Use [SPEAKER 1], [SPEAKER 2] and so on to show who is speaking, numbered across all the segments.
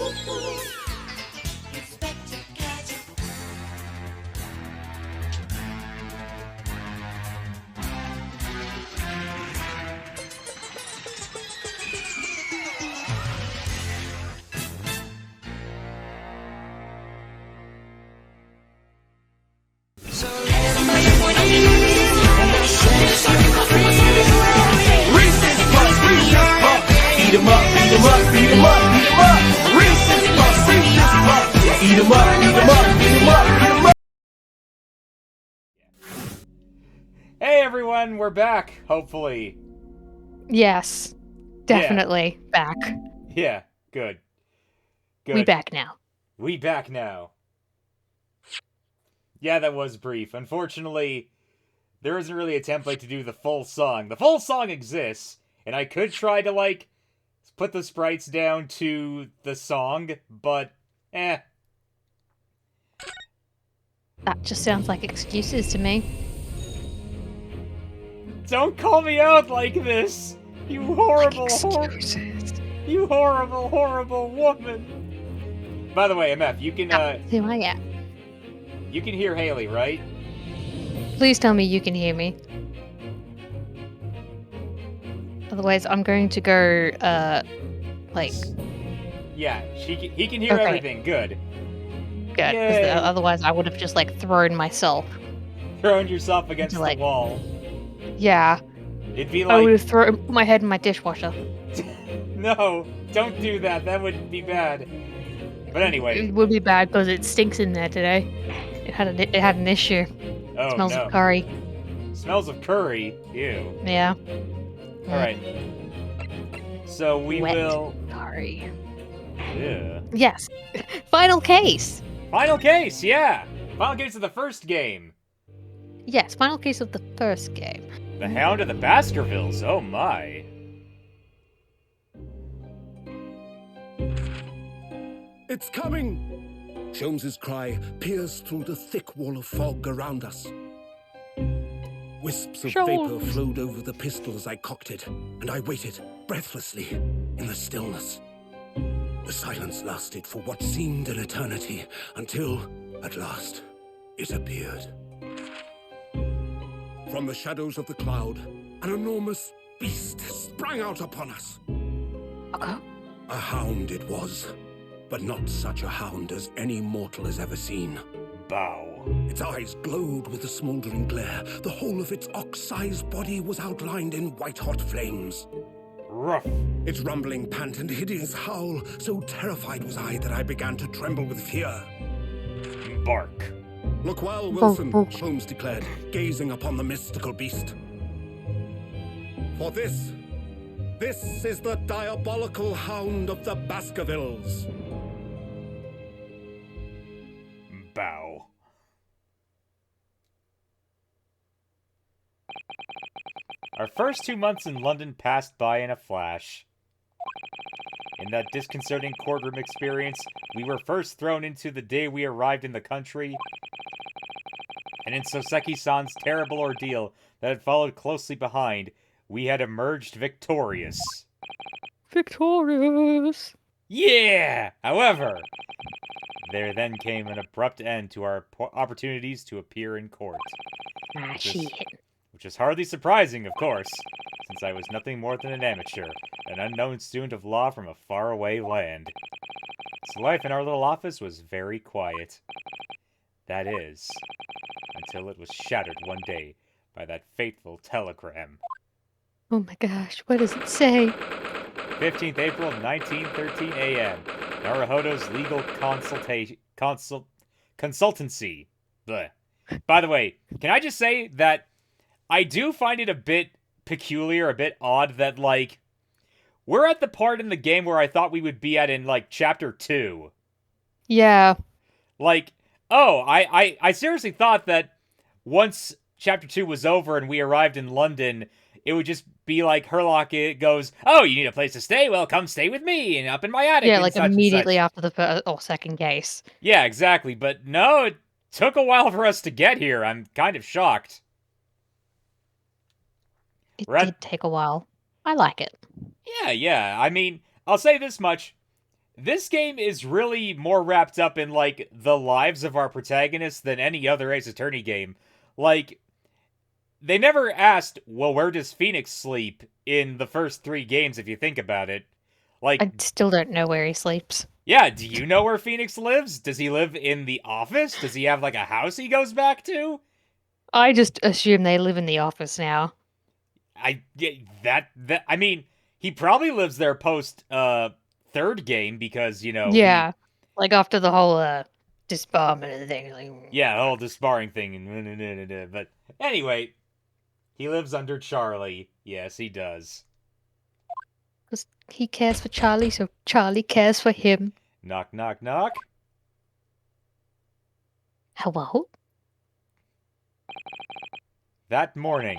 [SPEAKER 1] Eat 'em up, beat 'em up, beat 'em up, beat 'em up. Reese's Puffs, Reese's Puffs. Eat 'em up, beat 'em up, beat 'em up, beat 'em up.
[SPEAKER 2] Hey everyone, we're back, hopefully.
[SPEAKER 3] Yes, definitely back.
[SPEAKER 2] Yeah, good. Good.
[SPEAKER 3] We back now.
[SPEAKER 2] We back now. Yeah, that was brief. Unfortunately, there isn't really a template to do the full song. The full song exists, and I could try to, like, put the sprites down to the song, but,
[SPEAKER 3] That just sounds like excuses to me.
[SPEAKER 2] Don't call me out like this! You horrible, you horrible, horrible woman! By the way, MF, you can,
[SPEAKER 3] Who I am.
[SPEAKER 2] You can hear Haley, right?
[SPEAKER 3] Please tell me you can hear me. Otherwise, I'm going to go, like...
[SPEAKER 2] Yeah, he can hear everything. Good.
[SPEAKER 3] Good, because otherwise I would have just, like, thrown myself.
[SPEAKER 2] Thrown yourself against the wall.
[SPEAKER 3] Yeah.
[SPEAKER 2] It'd be like...
[SPEAKER 3] I would have put my head in my dishwasher.
[SPEAKER 2] No, don't do that. That would be bad. But anyway.
[SPEAKER 3] It would be bad because it stinks in there today. It had an issue.
[SPEAKER 2] Oh,
[SPEAKER 3] Smells of curry.
[SPEAKER 2] Smells of curry? Ew.
[SPEAKER 3] Yeah.
[SPEAKER 2] Alright. So we will...
[SPEAKER 3] curry.
[SPEAKER 2] Yeah.
[SPEAKER 3] Yes. Final case!
[SPEAKER 2] Final case, yeah! Final case of the first game.
[SPEAKER 3] Yes, final case of the first game.
[SPEAKER 2] The Hound of the Baskervilles, oh my.
[SPEAKER 4] It's coming! Sholmes's cry pierced through the thick wall of fog around us. Wisps of vapor flowed over the pistol as I cocked it, and I waited, breathlessly, in the stillness. The silence lasted for what seemed an eternity, until, at last, it appeared. From the shadows of the cloud, an enormous beast sprang out upon us. A hound it was, but not such a hound as any mortal has ever seen.
[SPEAKER 2] Bow.
[SPEAKER 4] Its eyes glowed with a smoldering glare. The whole of its ox-sized body was outlined in white-hot flames.
[SPEAKER 2] Ruff.
[SPEAKER 4] Its rumbling pant and hideous howl, so terrified was I that I began to tremble with fear.
[SPEAKER 2] Bark.
[SPEAKER 4] Look well, Wilson, Sholmes declared, gazing upon the mystical beast. For this is the diabolical Hound of the Baskervilles.
[SPEAKER 2] Bow. Our first 2 months in London passed by in a flash. In that disconcerting courtroom experience, we were first thrown into the day we arrived in the country, and in Soseki-san's terrible ordeal that had followed closely behind, we had emerged victorious.
[SPEAKER 3] Victorious!
[SPEAKER 2] Yeah! However, there then came an abrupt end to our opportunities to appear in court. Which is hardly surprising, of course, since I was nothing more than an amateur, an unknown student of law from a faraway land. So life in our little office was very quiet. That is, until it was shattered one day by that fateful telegram.
[SPEAKER 3] Oh my gosh, what does it say?
[SPEAKER 2] 15th April, 1913 a.m. Naruhodo's legal consultancy. Blech. By the way, can I just say that I do find it a bit peculiar, a bit odd that, like, we're at the part in the game where I thought we would be at in, like, Chapter 2.
[SPEAKER 3] Yeah.
[SPEAKER 2] Like, oh, I seriously thought that once Chapter 2 was over and we arrived in London, it would just be like Herlock goes, oh, you need a place to stay? Well, come stay with me and up in my attic.
[SPEAKER 3] Yeah, like immediately
[SPEAKER 2] such.
[SPEAKER 3] after the first or second case.
[SPEAKER 2] Yeah, exactly. But no, it took a while for us to get here. I'm kind of shocked.
[SPEAKER 3] It did take a while. I like it.
[SPEAKER 2] Yeah. I mean, I'll say this much. This game is really more wrapped up in, like, the lives of our protagonists than any other Ace Attorney game. Like, they never asked, well, where does Phoenix sleep in the first 3 games, if you think about it. Like,
[SPEAKER 3] I still don't know where he sleeps.
[SPEAKER 2] yeah, do you know where Phoenix lives? Does he live in the office? Does he have, like, a house he goes back to?
[SPEAKER 3] I just assume they live in the office now.
[SPEAKER 2] I mean, he probably lives there post, 3rd game because, you know...
[SPEAKER 3] Yeah. Like after the whole, disbarment of the thing. Like,
[SPEAKER 2] Yeah, the whole disbarring thing. And but anyway, he lives under Charlie. Yes, he does.
[SPEAKER 3] because he cares for Charlie, so Charlie cares for him.
[SPEAKER 2] Knock, knock, knock.
[SPEAKER 3] Hello?
[SPEAKER 2] That morning,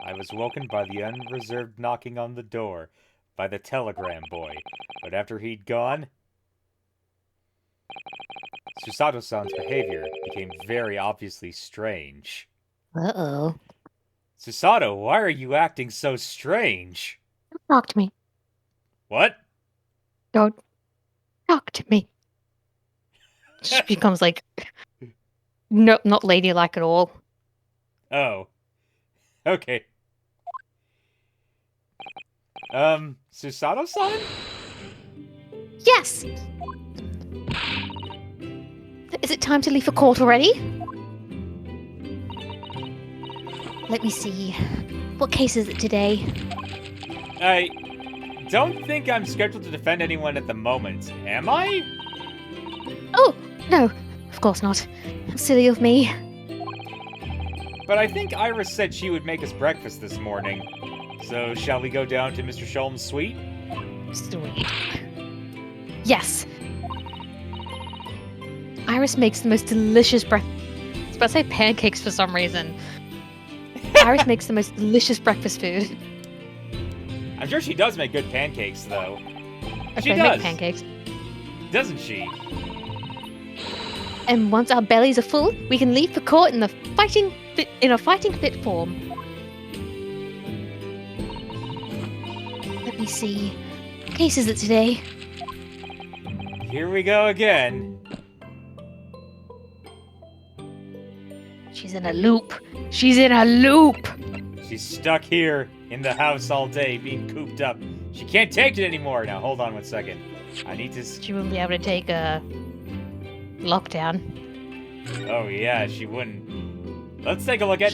[SPEAKER 2] I was woken by the unreserved knocking on the door by the telegram boy. But after he'd gone, Susato-san's behavior became very obviously strange.
[SPEAKER 3] Uh-oh.
[SPEAKER 2] Susato, why are you acting so strange?
[SPEAKER 3] Don't talk to me.
[SPEAKER 2] What?
[SPEAKER 3] Don't talk to me. She becomes like, no, not ladylike at all.
[SPEAKER 2] Oh. Okay. Susato-san?
[SPEAKER 3] Yes! Is it time to leave for court already? Let me see. What case is it today?
[SPEAKER 2] I don't think I'm scheduled to defend anyone at the moment, am I?
[SPEAKER 3] Oh, no, of course not. How silly of me.
[SPEAKER 2] But I think Iris said she would make us breakfast this morning. So, shall we go down to Mr. Sholm's suite?
[SPEAKER 3] Sweet. Yes. Iris makes the most delicious I was about to say pancakes for some reason. Iris makes the most delicious breakfast food.
[SPEAKER 2] I'm sure she does make good pancakes, though. She
[SPEAKER 3] Okay,
[SPEAKER 2] does,
[SPEAKER 3] make pancakes.
[SPEAKER 2] doesn't she?
[SPEAKER 3] And once our bellies are full, we can leave for court in a fighting fit form. Let me see. What case is it today?
[SPEAKER 2] Here we go again.
[SPEAKER 3] She's in a loop. She's in a loop.
[SPEAKER 2] She's stuck here in the house all day, being cooped up. She can't take it anymore. Now, hold on one second. I need to...
[SPEAKER 3] She wouldn't be able to take a lockdown.
[SPEAKER 2] Oh, yeah, she wouldn't. Let's take a look at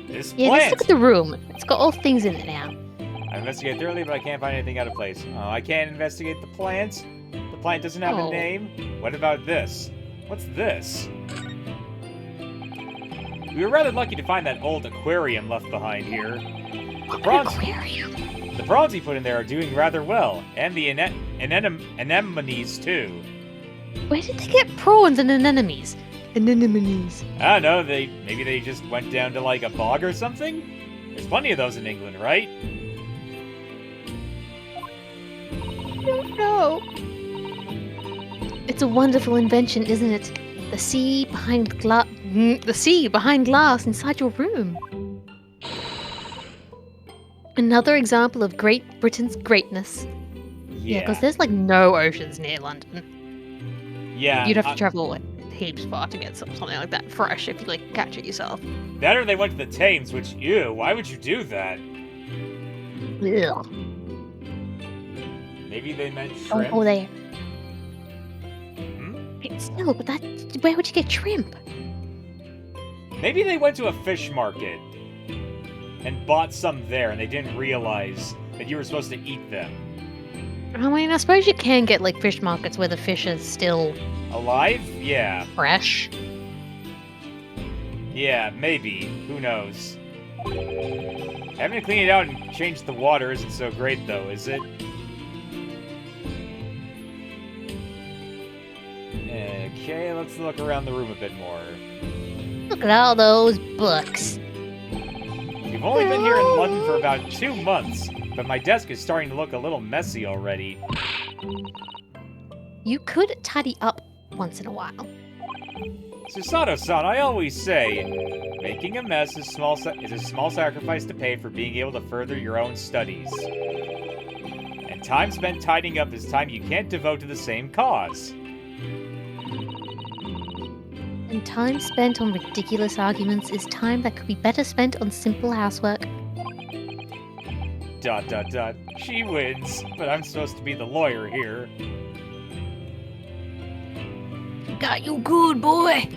[SPEAKER 2] this
[SPEAKER 3] Yeah,
[SPEAKER 2] plant.
[SPEAKER 3] let's look at the room. It's got all things in it now.
[SPEAKER 2] I investigated thoroughly, but I can't find anything out of place. Oh, I can't investigate the plant. The plant doesn't have a
[SPEAKER 3] Oh.
[SPEAKER 2] name. What about this? What's this? We were rather lucky to find that old aquarium left behind here. The prawns,
[SPEAKER 3] Aquarium.
[SPEAKER 2] the prawns he put in there are doing rather well, and the anemones too.
[SPEAKER 3] Where did they get prawns and anemones? Anemones.
[SPEAKER 2] I don't know, maybe they just went down to like a bog or something? There's plenty of those in England, right?
[SPEAKER 3] I don't know. It's a wonderful invention, isn't it? The sea behind glass inside your room. Another example of Great Britain's greatness. Yeah, because there's like no oceans near London.
[SPEAKER 2] Yeah.
[SPEAKER 3] You'd have to travel like heaps far to get something like that fresh if you like catch it yourself.
[SPEAKER 2] That or they went to the Thames, which, ew, why would you do that?
[SPEAKER 3] Ugh.
[SPEAKER 2] Maybe they meant shrimp?
[SPEAKER 3] Oh, they.
[SPEAKER 2] Hmm?
[SPEAKER 3] Still, but where would you get shrimp?
[SPEAKER 2] Maybe they went to a fish market and bought some there and they didn't realize that you were supposed to eat them.
[SPEAKER 3] I mean, I suppose you can get like fish markets where the fish is still
[SPEAKER 2] Alive? Yeah.
[SPEAKER 3] fresh.
[SPEAKER 2] Yeah, maybe. Who knows? Having to clean it out and change the water isn't so great, though, is it? Okay, let's look around the room a bit more.
[SPEAKER 3] Look at all those books.
[SPEAKER 2] We've only been here in London for about 2 months, but my desk is starting to look a little messy already.
[SPEAKER 3] You could tidy up once in a while.
[SPEAKER 2] Susato-san, I always say, making a mess is a small sacrifice to pay for being able to further your own studies. And And time spent tidying up is time you can't devote to the same cause.
[SPEAKER 3] And time spent on ridiculous arguments is time that could be better spent on simple housework. ...
[SPEAKER 2] She wins, but I'm supposed to be the lawyer here.
[SPEAKER 3] Got you good, boy!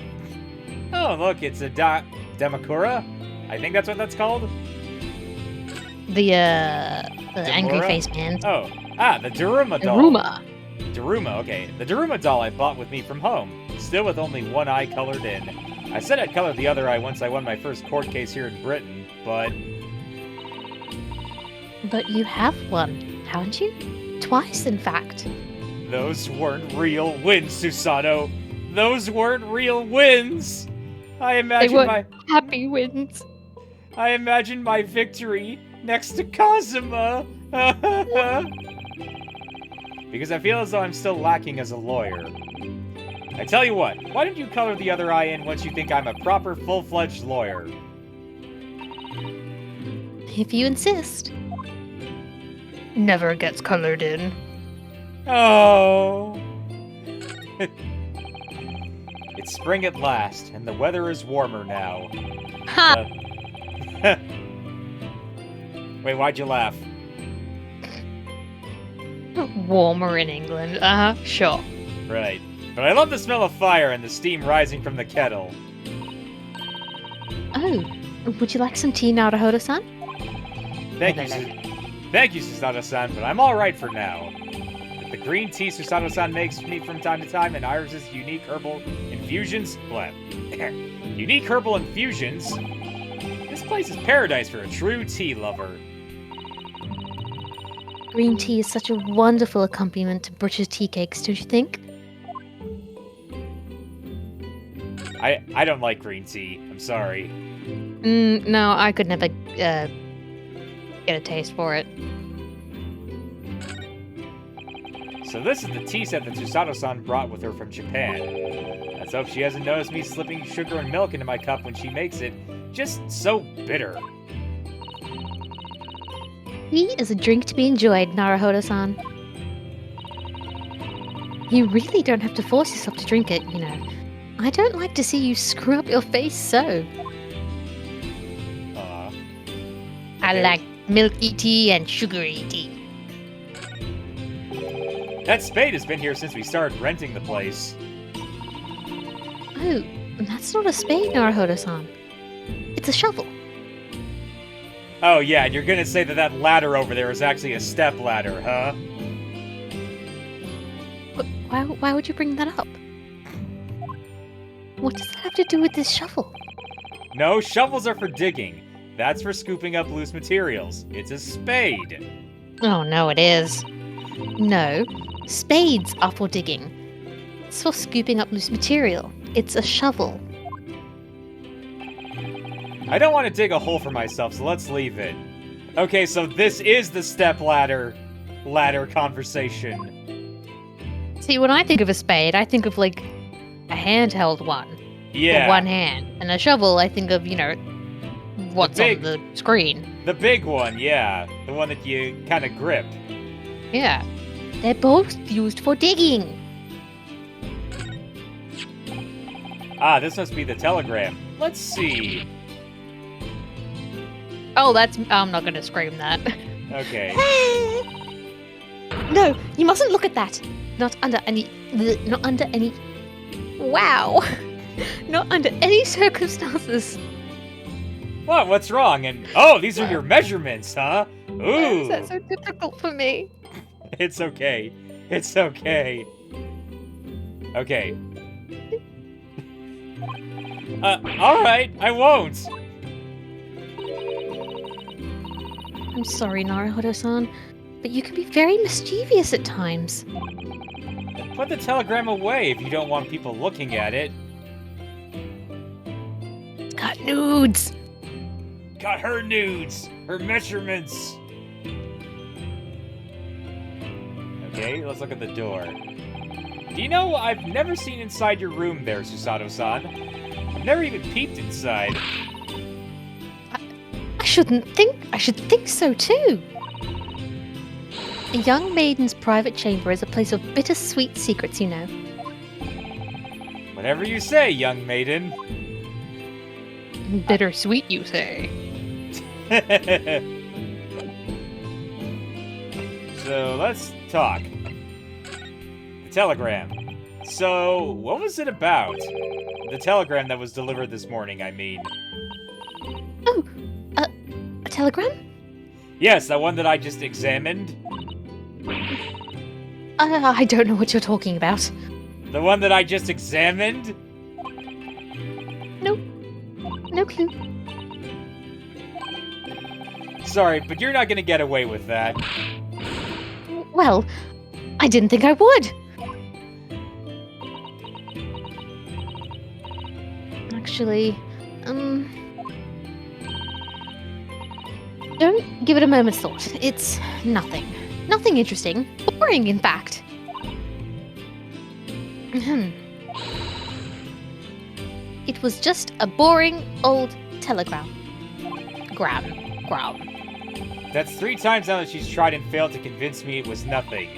[SPEAKER 2] Oh, look, it's a Demakura? I think that's what that's called?
[SPEAKER 3] The angry
[SPEAKER 2] Demura?
[SPEAKER 3] face man.
[SPEAKER 2] Oh, the Daruma doll.
[SPEAKER 3] Daruma.
[SPEAKER 2] Daruma, okay. The Daruma doll I bought with me from home, still with only one eye colored in. I said I'd color the other eye once I won my first court case here in Britain, but...
[SPEAKER 3] But you have one, haven't you? Twice, in fact.
[SPEAKER 2] Those weren't real wins, Susanoo. Those weren't real wins. I
[SPEAKER 3] They
[SPEAKER 2] imagine
[SPEAKER 3] were happy wins.
[SPEAKER 2] I imagine my victory next to Kazuma. Because I feel as though I'm still lacking as a lawyer. I tell you what, why don't you color the other eye in once you think I'm a proper, full-fledged lawyer?
[SPEAKER 3] If you insist. Never gets colored in.
[SPEAKER 2] Oh. It's spring at last, and the weather is warmer now.
[SPEAKER 3] Ha!
[SPEAKER 2] Wait, why'd you laugh?
[SPEAKER 3] Warmer in England. Sure.
[SPEAKER 2] Right. But I love the smell of fire and the steam rising from the kettle.
[SPEAKER 3] Oh, would you like some tea, Naruhodo-san?
[SPEAKER 2] Thank you, Susanoo-san, but I'm alright for now. With the green tea Susanoo-san makes me from time to time and Iris's unique herbal infusions, unique herbal infusions, this place is paradise for a true tea lover.
[SPEAKER 3] Green tea is such a wonderful accompaniment to British tea cakes, don't you think?
[SPEAKER 2] I don't like green tea. I'm sorry.
[SPEAKER 3] No, I could never get a taste for it.
[SPEAKER 2] So this is the tea set that Susanoo-san brought with her from Japan. Let's hope she hasn't noticed me slipping sugar and milk into my cup when she makes it. Just so bitter.
[SPEAKER 3] Tea is a drink to be enjoyed, Naruhodo-san. You really don't have to force yourself to drink it, you know. I don't like to see you screw up your face so. I like milky tea and sugary tea.
[SPEAKER 2] That spade has been here since we started renting the place.
[SPEAKER 3] Oh, that's not a spade, Naruhodo-san. It's a shovel.
[SPEAKER 2] Oh yeah, and you're gonna say that that ladder over there is actually a step ladder, huh?
[SPEAKER 3] But why would you bring that up? What does that have to do with this shovel?
[SPEAKER 2] No, shovels are for digging. That's for scooping up loose materials. It's a spade.
[SPEAKER 3] Oh, no, it is. No, spades are for digging. It's for scooping up loose material. It's a shovel.
[SPEAKER 2] I don't want to dig a hole for myself, so let's leave it. Okay, so this is the step ladder conversation.
[SPEAKER 3] See, when I think of a spade, I think of, like, a handheld one.
[SPEAKER 2] Yeah.
[SPEAKER 3] With one hand. And a shovel, I think of, you know, what's on the screen.
[SPEAKER 2] The big one, yeah. The one that you kind of grip.
[SPEAKER 3] Yeah. They're both used for digging.
[SPEAKER 2] Ah, this must be the telegram. Let's see.
[SPEAKER 3] Oh, that's... I'm not going to scream that.
[SPEAKER 2] Okay.
[SPEAKER 3] No, you mustn't look at that. Not under any... Wow. Not under any circumstances.
[SPEAKER 2] What? What's wrong? And oh, these are your measurements, huh? Ooh.
[SPEAKER 3] That's so difficult for me.
[SPEAKER 2] It's okay. It's okay. Okay. Alright, I won't.
[SPEAKER 3] I'm sorry, Naruhodo-san, but you can be very mischievous at times.
[SPEAKER 2] Put the telegram away if you don't want people looking at it.
[SPEAKER 3] It's got nudes.
[SPEAKER 2] Got her nudes. Her measurements. Okay, let's look at the door. Do you know, I've never seen inside your room there, Susanoo-san. I've never even peeped inside.
[SPEAKER 3] I should think so too. A young maiden's private chamber is a place of bittersweet secrets, you know.
[SPEAKER 2] Whatever you say, young maiden.
[SPEAKER 3] Bittersweet, you say?
[SPEAKER 2] So, let's talk. The telegram. So, what was it about? The telegram that was delivered this morning, I mean.
[SPEAKER 3] Oh, a telegram?
[SPEAKER 2] Yes, that one that I just examined.
[SPEAKER 3] I don't know what you're talking about.
[SPEAKER 2] The one that I just examined?
[SPEAKER 3] Nope. No clue.
[SPEAKER 2] Sorry, but you're not gonna get away with that.
[SPEAKER 3] Well, I didn't think I would. Actually, don't give it a moment's thought. It's nothing. Nothing interesting. Boring, in fact. It was just a boring old telegram. Gram.
[SPEAKER 2] That's 3 times now that she's tried and failed to convince me it was nothing.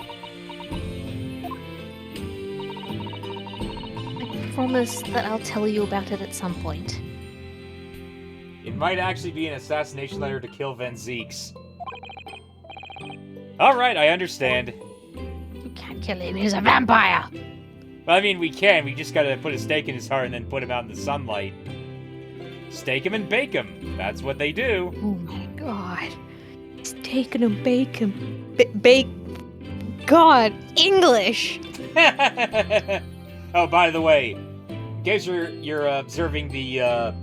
[SPEAKER 3] I promise that I'll tell you about it at some point.
[SPEAKER 2] It might actually be an assassination letter to kill Van Zeeks. Alright, I understand.
[SPEAKER 3] You can't kill him, he's a vampire!
[SPEAKER 2] Well, I mean, we can. We just gotta put a stake in his heart and then put him out in the sunlight. Stake him and bake him. That's what they do.
[SPEAKER 3] Oh my god. Steak and bacon. Bake. God, English!
[SPEAKER 2] Oh, by the way, in case you're observing the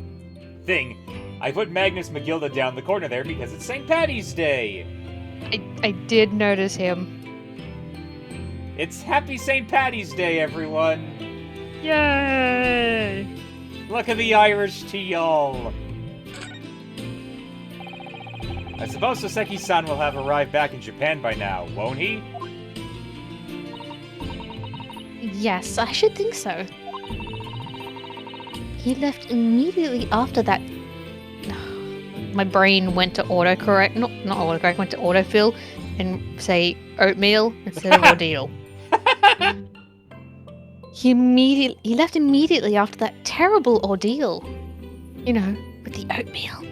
[SPEAKER 2] thing, I put Magnus Magilda down the corner there because it's St. Paddy's Day.
[SPEAKER 3] I did notice him.
[SPEAKER 2] It's Happy St. Paddy's Day, everyone.
[SPEAKER 3] Yay!
[SPEAKER 2] Look at the Irish to y'all. I suppose Soseki-san will have arrived back in Japan by now, won't he?
[SPEAKER 3] Yes, I should think so. He left immediately after that. My brain went to autocorrect, not autocorrect, went to autofill and say oatmeal instead of ordeal. He left immediately after that terrible ordeal. You know, with the oatmeal.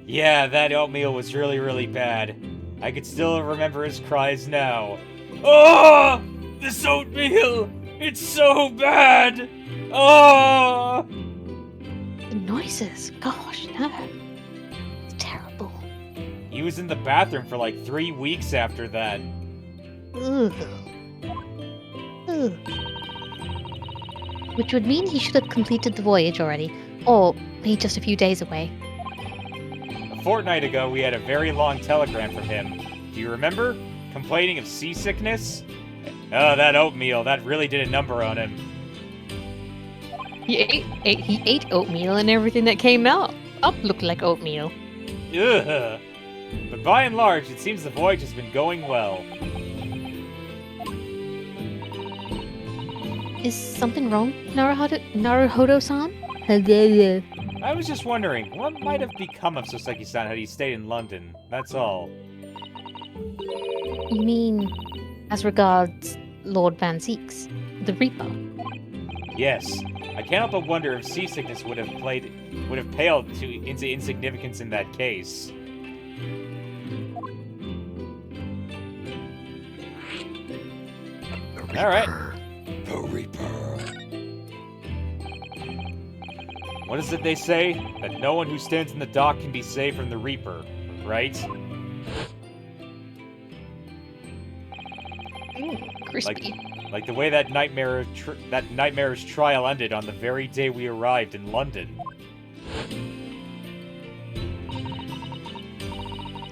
[SPEAKER 2] Yeah, that oatmeal was really, really bad. I could still remember his cries now. Oh! This oatmeal! It's so bad! Oh!
[SPEAKER 3] The noises, gosh, no. It's terrible.
[SPEAKER 2] He was in the bathroom for like 3 weeks after that.
[SPEAKER 3] Ugh. Ugh. Which would mean he should have completed the voyage already, or be just a few days away.
[SPEAKER 2] A fortnight ago, we had a very long telegram from him. Do you remember? Complaining of seasickness? Oh, that oatmeal, that really did a number on him.
[SPEAKER 3] He ate oatmeal, and everything that came up looked like oatmeal.
[SPEAKER 2] Ugh. But by and large, it seems the voyage has been going well.
[SPEAKER 3] Is something wrong, Naruhodo-san?
[SPEAKER 2] I was just wondering, what might have become of Soseki-san had he stayed in London? That's all.
[SPEAKER 3] You mean, as regards Lord Van Zeeks, the Reaper?
[SPEAKER 2] Yes. I can't help but wonder if seasickness would have paled into insignificance in that case. Alright.
[SPEAKER 4] The Reaper.
[SPEAKER 2] What is it they say? That no one who stands in the dock can be saved from the Reaper, right?
[SPEAKER 3] Crispy.
[SPEAKER 2] Like the way that nightmarish trial ended on the very day we arrived in London.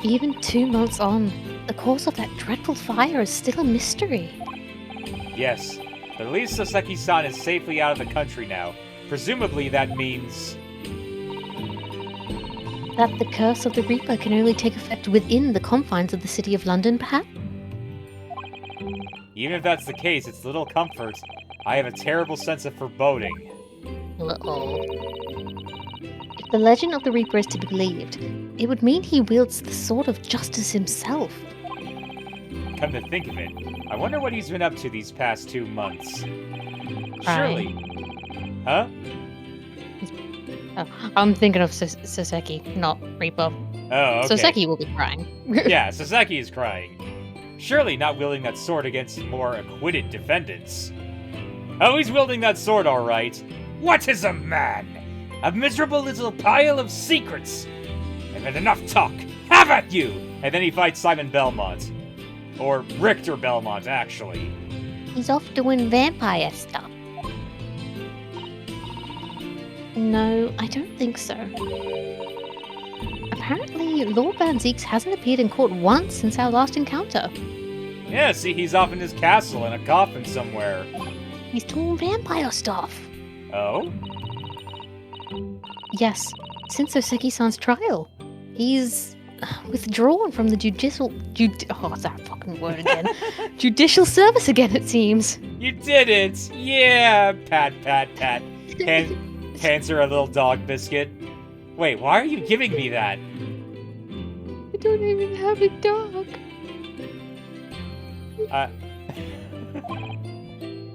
[SPEAKER 3] Even 2 months on, the cause of that dreadful fire is still a mystery.
[SPEAKER 2] Yes, but at least Soseki-san is safely out of the country now. Presumably that means...
[SPEAKER 3] That the curse of the Reaper can only take effect within the confines of the city of London, perhaps?
[SPEAKER 2] Even if that's the case, it's little comfort. I have a terrible sense of foreboding.
[SPEAKER 3] Uh-oh. If the legend of the Reaper is to be believed, it would mean he wields the sword of justice himself.
[SPEAKER 2] come to think of it, I wonder what he's been up to these past 2 months. Surely... Huh?
[SPEAKER 3] Oh, I'm thinking of Soseki, not Reaper.
[SPEAKER 2] Oh, okay.
[SPEAKER 3] Soseki will be crying.
[SPEAKER 2] Yeah, Sasaki is crying. Surely not wielding that sword against more acquitted defendants. Oh, he's wielding that sword all right. What is a man? A miserable little pile of secrets. I've had enough talk. Have at you! And then he fights Simon Belmont. Or Richter Belmont, actually.
[SPEAKER 3] He's off doing vampire stuff. No, I don't think so. Apparently, Lord Van Zeeks hasn't appeared in court once since our last encounter.
[SPEAKER 2] Yeah, see, he's off in his castle in a coffin somewhere.
[SPEAKER 3] He's doing vampire stuff.
[SPEAKER 2] Oh?
[SPEAKER 3] Yes, since Oseki-san's trial. He's withdrawn from the what's that fucking word again? Judicial service again, it seems.
[SPEAKER 2] You did it! Yeah! Pat, pat, pat. Hands her a little dog biscuit. Wait, why are you giving me that?
[SPEAKER 3] I don't even have a dog.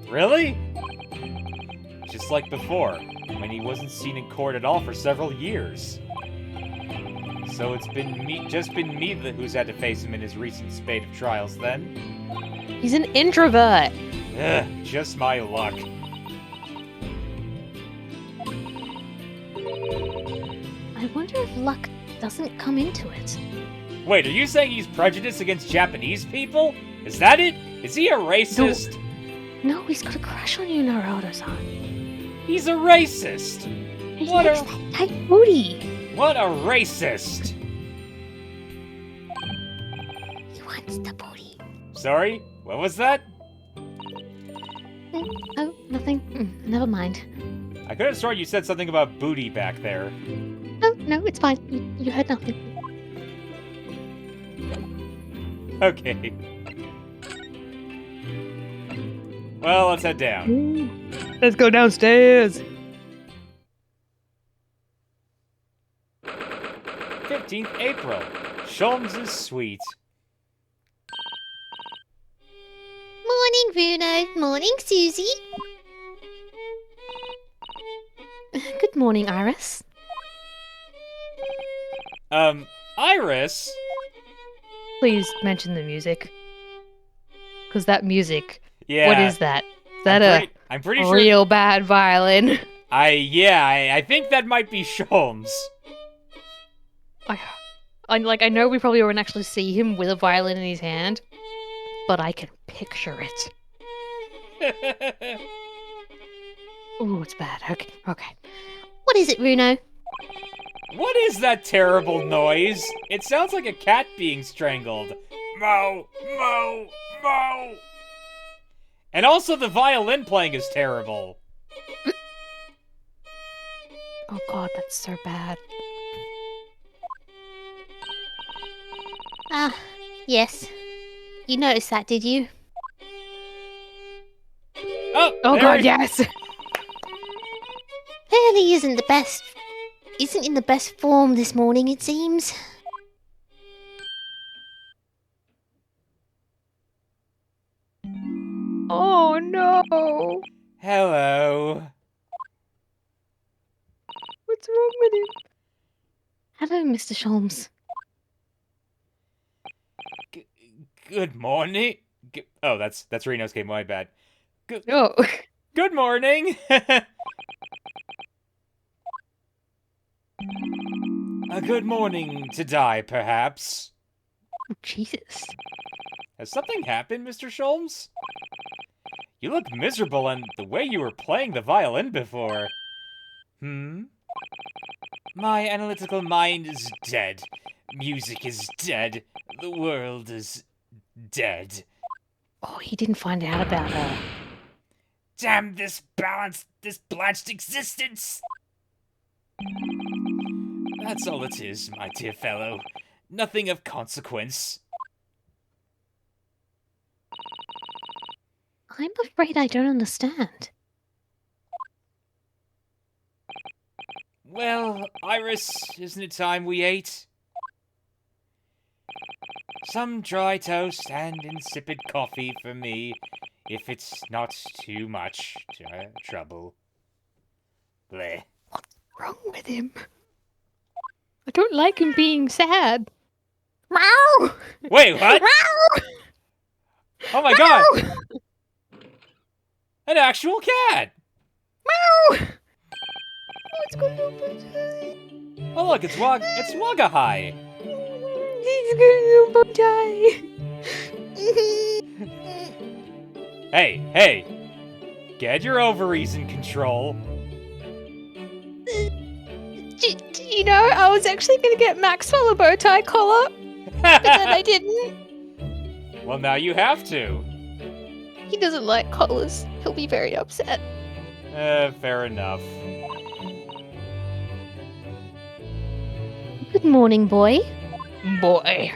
[SPEAKER 2] Really? Just like before, when he wasn't seen in court at all for several years. So it's been me, who's had to face him in his recent spate of trials then?
[SPEAKER 3] He's an introvert.
[SPEAKER 2] Ugh, just my luck.
[SPEAKER 3] I wonder if luck doesn't come into it.
[SPEAKER 2] Wait, are you saying he's prejudiced against Japanese people? Is that it? Is he a racist?
[SPEAKER 3] No, he's got a crush on you, Naruto-san.
[SPEAKER 2] He's a racist!
[SPEAKER 3] He
[SPEAKER 2] What
[SPEAKER 3] likes
[SPEAKER 2] a-
[SPEAKER 3] that tight booty.
[SPEAKER 2] What a racist!
[SPEAKER 3] He wants the booty.
[SPEAKER 2] Sorry? What was that?
[SPEAKER 3] Oh, nothing. Never mind.
[SPEAKER 2] I could have sworn you said something about booty back there.
[SPEAKER 3] Oh, no, it's fine. You heard nothing.
[SPEAKER 2] Okay. Well, let's head down.
[SPEAKER 3] Let's go downstairs.
[SPEAKER 2] 15th April. Sholmes' suite.
[SPEAKER 3] Morning, Bruno. Morning, Susie. Good morning, Iris.
[SPEAKER 2] Iris?
[SPEAKER 3] Please mention the music. Because that music,
[SPEAKER 2] Yeah.
[SPEAKER 3] what is that? Is that
[SPEAKER 2] I'm pretty sure.
[SPEAKER 3] real bad violin?
[SPEAKER 2] I think that might be Sholmes.
[SPEAKER 3] I know we probably won't actually see him with a violin in his hand, but I can picture it. Ooh, it's bad. Okay. What is it, Bruno?
[SPEAKER 2] What is that terrible noise? It sounds like a cat being strangled. Mo, mo, mo. And also the violin playing is terrible.
[SPEAKER 3] Oh god, that's so bad. Ah, yes. You noticed that, did you?
[SPEAKER 2] Oh
[SPEAKER 3] Oh
[SPEAKER 2] there
[SPEAKER 3] god,
[SPEAKER 2] he-
[SPEAKER 3] yes! Fairly isn't in the best form this morning, it seems. Oh no!
[SPEAKER 2] Hello.
[SPEAKER 3] What's wrong with him? Hello, Mr. Sholmes.
[SPEAKER 2] Good morning. Oh, that's Reno's game. My bad.
[SPEAKER 3] Oh.
[SPEAKER 2] Good morning. A good morning to die, perhaps.
[SPEAKER 3] Jesus.
[SPEAKER 2] Has something happened, Mr. Sholmes? You look miserable, and the way you were playing the violin before. My analytical mind is dead. Music is dead. The world is dead.
[SPEAKER 3] Oh, he didn't find out about her.
[SPEAKER 2] Damn this blanched existence! That's all it is, my dear fellow. Nothing of consequence.
[SPEAKER 3] I'm afraid I don't understand.
[SPEAKER 2] Well, Iris, isn't it time we ate? Some dry toast and insipid coffee for me, if it's not too much trouble. Bleh.
[SPEAKER 3] What's wrong with him? I don't like him being sad. Meow!
[SPEAKER 2] Wait, what?
[SPEAKER 3] Meow!
[SPEAKER 2] Oh my god! An actual cat!
[SPEAKER 3] Meow! Oh, it's got a little bow
[SPEAKER 2] Oh look, it's Wagahai!
[SPEAKER 3] tie. He's got a little bow tie.
[SPEAKER 2] Hey! Get your ovaries in control.
[SPEAKER 3] You know, I was actually going to get Maxwell a bow tie collar, but then I didn't.
[SPEAKER 2] Well, now you have to.
[SPEAKER 3] He doesn't like collars. He'll be very upset.
[SPEAKER 2] Fair enough.
[SPEAKER 3] Good morning, boy. Boy.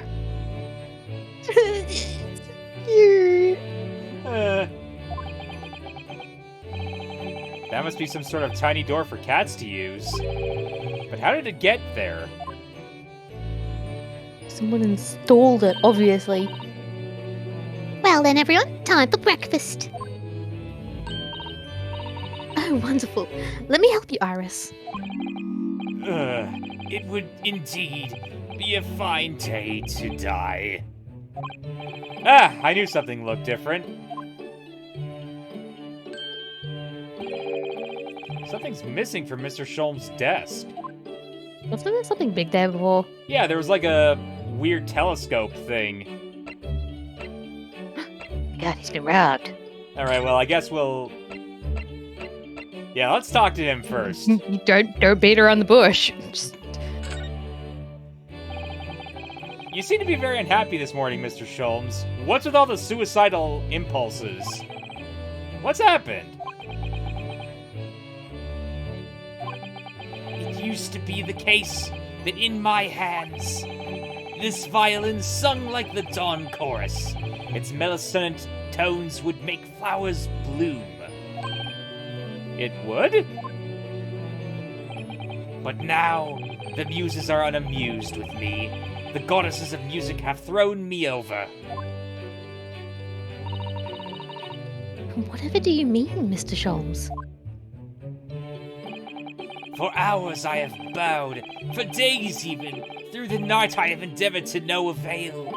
[SPEAKER 2] That must be some sort of tiny door for cats to use. But how did it get there?
[SPEAKER 3] Someone installed it, obviously.
[SPEAKER 5] Well then, everyone, time for breakfast.
[SPEAKER 3] Oh, wonderful. Let me help you, Iris.
[SPEAKER 2] It would indeed be a fine day to die. Ah, I knew something looked different. Something's missing from Mr. Sholm's desk.
[SPEAKER 3] Wasn't there something big there before?
[SPEAKER 2] Yeah, there was like a weird telescope thing.
[SPEAKER 3] God, he's been robbed.
[SPEAKER 2] Alright, well, I guess we'll... Yeah, let's talk to him first.
[SPEAKER 3] Don't beat around the bush. Just...
[SPEAKER 2] You seem to be very unhappy this morning, Mr. Sholmes. What's with all the suicidal impulses? What's happened? It used to be the case that in my hands, this violin sung like the dawn chorus. Its melissonant tones would make flowers bloom. It would? But now, the muses are unamused with me. The goddesses of music have thrown me over.
[SPEAKER 3] Whatever do you mean, Mr. Sholmes?
[SPEAKER 2] For hours I have bowed, for days even. Through the night I have endeavored to no avail.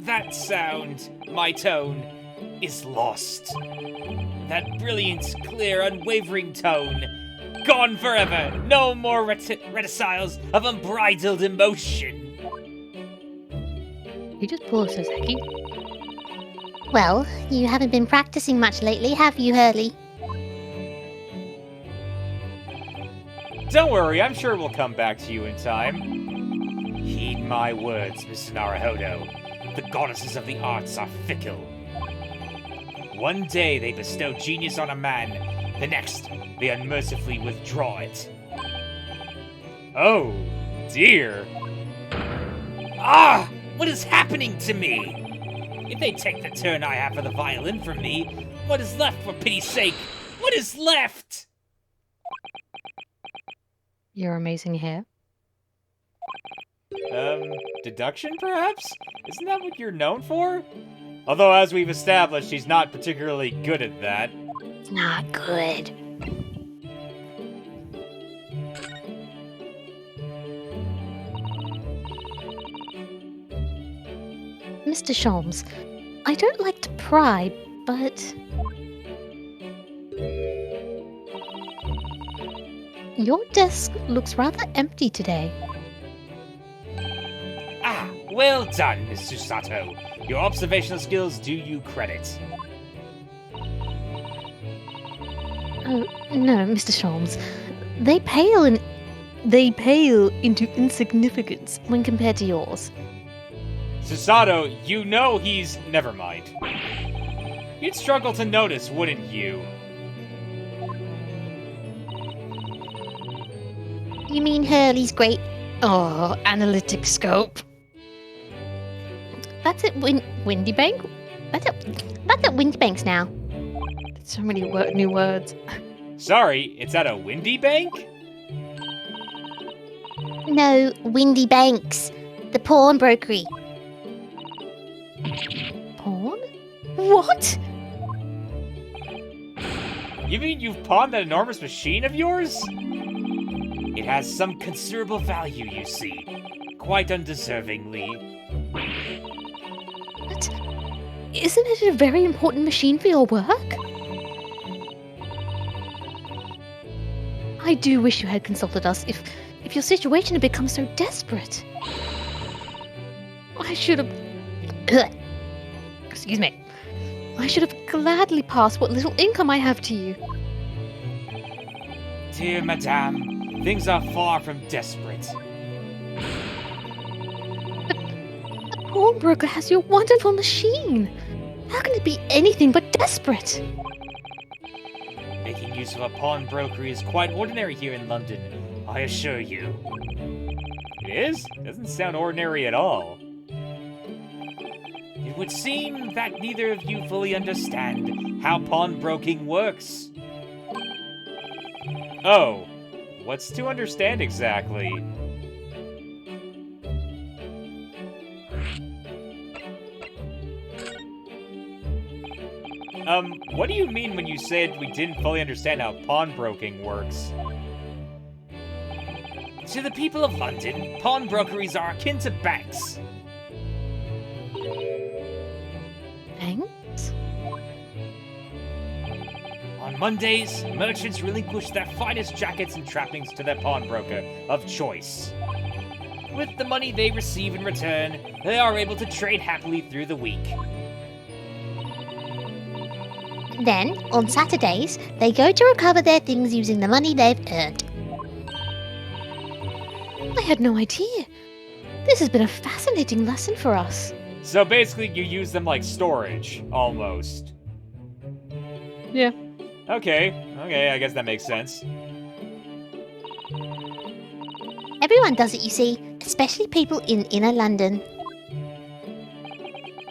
[SPEAKER 2] That sound, my tone, is lost. That brilliant, clear, unwavering tone, gone forever. No more reticiles of unbridled emotion.
[SPEAKER 3] You just pull a Soseki.
[SPEAKER 5] Well, you haven't been practicing much lately, have you, Hurley?
[SPEAKER 2] Don't worry, I'm sure we'll come back to you in time. Heed my words, Mr. Naruhodo. The goddesses of the arts are fickle. One day they bestow genius on a man, the next they unmercifully withdraw it. Oh, dear. Ah! What is happening to me? If they take the turn I have for the violin from me, what is left, for pity's sake? What is left?
[SPEAKER 3] Your amazing hair.
[SPEAKER 2] Deduction, perhaps? Isn't that what you're known for? Although, as we've established, she's not particularly good at that.
[SPEAKER 5] Not good.
[SPEAKER 3] Mr. Sholmes, I don't like to pry, but... Your desk looks rather empty today.
[SPEAKER 2] Ah, well done, Miss Susato. Your observational skills do you credit.
[SPEAKER 3] Oh, no, Mr. Sholmes. They pale into insignificance when compared to yours.
[SPEAKER 2] Susato, you know he's... Never mind. You'd struggle to notice, wouldn't you?
[SPEAKER 5] You mean Hurley's great?
[SPEAKER 3] Oh, analytic scope. That's at Windy Bank?
[SPEAKER 5] That's at Windybanks now.
[SPEAKER 3] So many new words.
[SPEAKER 2] Sorry, it's at a windy bank?
[SPEAKER 5] No, Windy Banks, the pawnbrokery.
[SPEAKER 3] What?
[SPEAKER 2] You mean you've pawned that enormous machine of yours? It has some considerable value, you see. Quite undeservingly.
[SPEAKER 3] But isn't it a very important machine for your work? I do wish you had consulted us if your situation had become so desperate. I should have... Excuse me. I should have gladly passed what little income I have to you.
[SPEAKER 2] Dear Madame, things are far from desperate.
[SPEAKER 3] The pawnbroker has your wonderful machine. How can it be anything but desperate?
[SPEAKER 2] Making use of a pawnbroker is quite ordinary here in London, I assure you. It is? Doesn't sound ordinary at all. It would seem that neither of you fully understand how pawnbroking works. Oh, what's to understand exactly? What do you mean when you said we didn't fully understand how pawnbroking works? To the people of London, pawnbrokeries are akin to banks.
[SPEAKER 3] Thanks.
[SPEAKER 2] On Mondays, merchants relinquish their finest jackets and trappings to their pawnbroker of choice. With the money they receive in return, they are able to trade happily through the week.
[SPEAKER 5] Then, on Saturdays, they go to recover their things using the money they've earned.
[SPEAKER 3] I had no idea. This has been a fascinating lesson for us.
[SPEAKER 2] So basically, you use them like storage, almost.
[SPEAKER 3] Yeah.
[SPEAKER 2] Okay, I guess that makes sense.
[SPEAKER 5] Everyone does it, you see, especially people in inner London.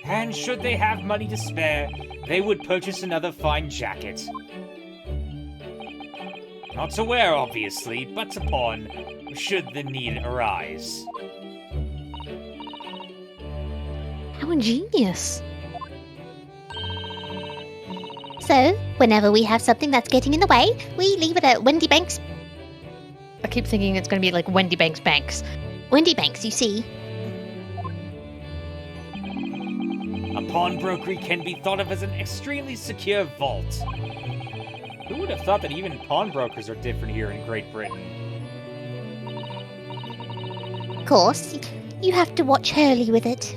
[SPEAKER 2] And should they have money to spare, they would purchase another fine jacket. Not to wear, obviously, but to pawn, should the need arise.
[SPEAKER 3] How ingenious.
[SPEAKER 5] So, whenever we have something that's getting in the way, we leave it at Wendy Banks.
[SPEAKER 3] I keep thinking it's going to be like Wendy Banks Banks.
[SPEAKER 5] Wendy Banks, you see.
[SPEAKER 2] A pawnbrokery can be thought of as an extremely secure vault. Who would have thought that even pawnbrokers are different here in Great Britain?
[SPEAKER 5] Of course, you have to watch Hurley with it.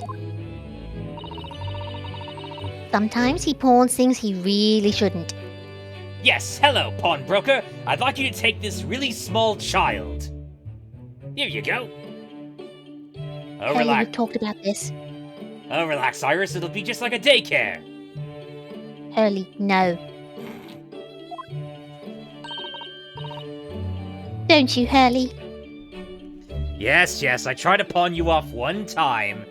[SPEAKER 5] Sometimes he pawns things he really shouldn't.
[SPEAKER 2] Yes, hello, pawnbroker. I'd like you to take this really small child. Here you go. Oh,
[SPEAKER 5] Hurley,
[SPEAKER 2] relax.
[SPEAKER 5] we've talked about this.
[SPEAKER 2] Oh, relax, Iris. It'll be just like a daycare.
[SPEAKER 5] Hurley, no. Don't you, Hurley?
[SPEAKER 2] Yes, I tried to pawn you off one time.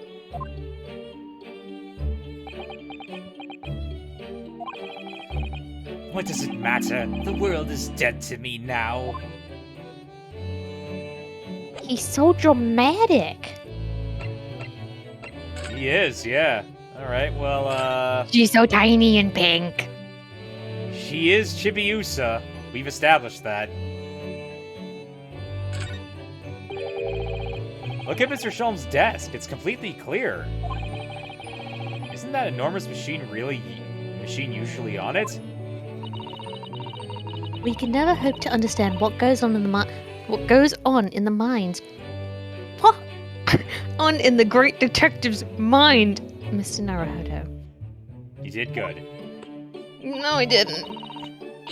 [SPEAKER 2] What does it matter? The world is dead to me now.
[SPEAKER 3] He's so dramatic.
[SPEAKER 2] He is, yeah. Alright, well,
[SPEAKER 3] She's so tiny and pink.
[SPEAKER 2] she is Chibiusa. We've established that. Look at Mr. Sholm's desk. It's completely clear. Isn't that enormous machine usually on it?
[SPEAKER 3] We can never hope to understand what goes on in the minds. What? On in the great detective's mind, Mr. Naruhodo.
[SPEAKER 2] You did good.
[SPEAKER 3] No, I didn't.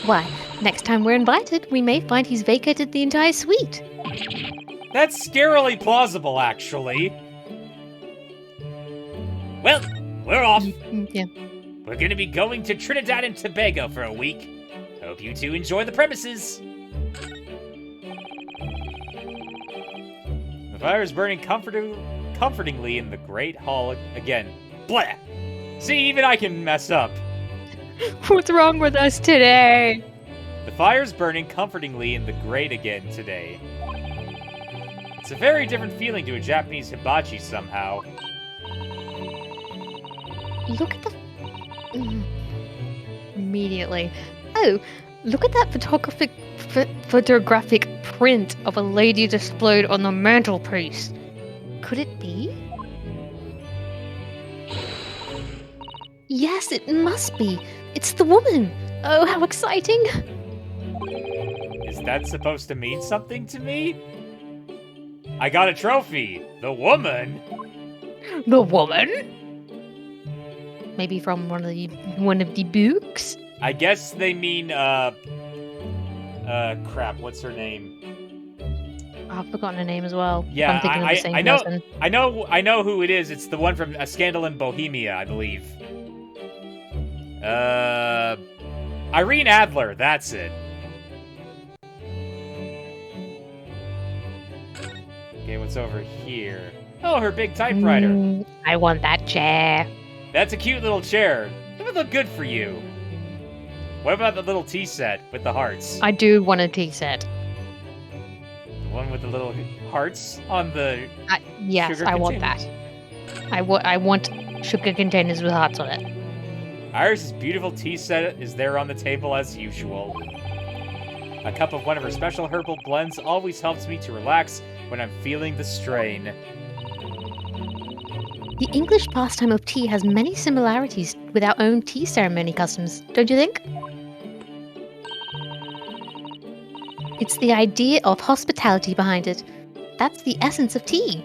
[SPEAKER 3] Why? Next time we're invited, we may find he's vacated the entire suite.
[SPEAKER 2] That's scarily plausible, actually. Well, we're off.
[SPEAKER 3] Yeah.
[SPEAKER 2] We're gonna be going to Trinidad and Tobago for a week. Hope you two enjoy the premises. The fire is burning comfortingly in the great hall again. Blah! See, even I can mess up.
[SPEAKER 3] What's wrong with us today?
[SPEAKER 2] The fire's burning comfortingly in the grate again today. It's a very different feeling to a Japanese hibachi somehow.
[SPEAKER 3] Immediately. Oh, look at that photographic print of a lady displayed on the mantelpiece. Could it be? Yes, it must be. It's the woman. Oh, how exciting.
[SPEAKER 2] Is that supposed to mean something to me? I got a trophy! The woman?
[SPEAKER 3] The woman? Maybe from one of the books?
[SPEAKER 2] I guess they mean, crap, what's her name?
[SPEAKER 3] I've forgotten her name as well.
[SPEAKER 2] Yeah,
[SPEAKER 3] I'm thinking of the same
[SPEAKER 2] I know,
[SPEAKER 3] person.
[SPEAKER 2] I know who it is. It's the one from A Scandal in Bohemia, I believe. Irene Adler, that's it. Okay, what's over here? Oh, her big typewriter.
[SPEAKER 3] I want that chair.
[SPEAKER 2] That's a cute little chair. That would look good for you. What about the little tea set with the hearts?
[SPEAKER 3] I do want a tea set.
[SPEAKER 2] The one with the little hearts on the
[SPEAKER 3] Yes,
[SPEAKER 2] sugar
[SPEAKER 3] I want that.
[SPEAKER 2] container?
[SPEAKER 3] I want sugar containers with hearts on it.
[SPEAKER 2] Iris's beautiful tea set is there on the table as usual. A cup of one of her special herbal blends always helps me to relax when I'm feeling the strain.
[SPEAKER 3] The English pastime of tea has many similarities with our own tea ceremony customs, don't you think? It's the idea of hospitality behind it. That's the essence of tea.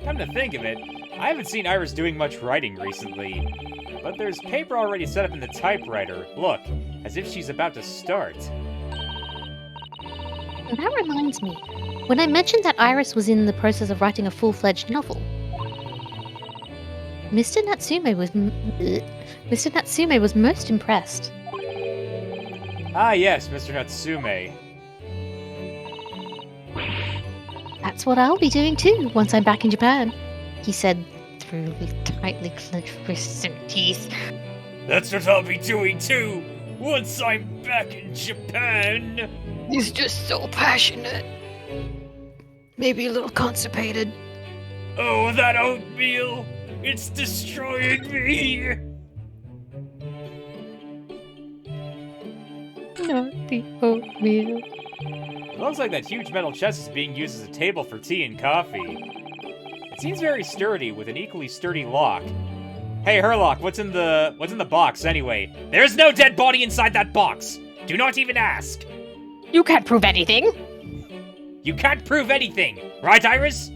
[SPEAKER 2] Come to think of it, I haven't seen Iris doing much writing recently. But there's paper already set up in the typewriter. Look, as if she's about to start.
[SPEAKER 3] That reminds me. When I mentioned that Iris was in the process of writing a full-fledged novel, Mr. Natsume was most impressed.
[SPEAKER 2] Ah yes, Mr. Natsume.
[SPEAKER 3] That's what I'll be doing too once I'm back in Japan, he said through tightly clenched fists and teeth.
[SPEAKER 2] That's what I'll be doing too, once I'm back in Japan.
[SPEAKER 3] He's just so passionate. Maybe a little constipated.
[SPEAKER 2] Oh, that oatmeal! It's destroying me!
[SPEAKER 3] Not the oatmeal.
[SPEAKER 2] It looks like that huge metal chest is being used as a table for tea and coffee. It seems very sturdy, with an equally sturdy lock. Hey, Herlock, what's in the box anyway? There's no dead body inside that box! Do not even ask!
[SPEAKER 3] You can't prove anything!
[SPEAKER 2] You can't prove anything! Right, Iris?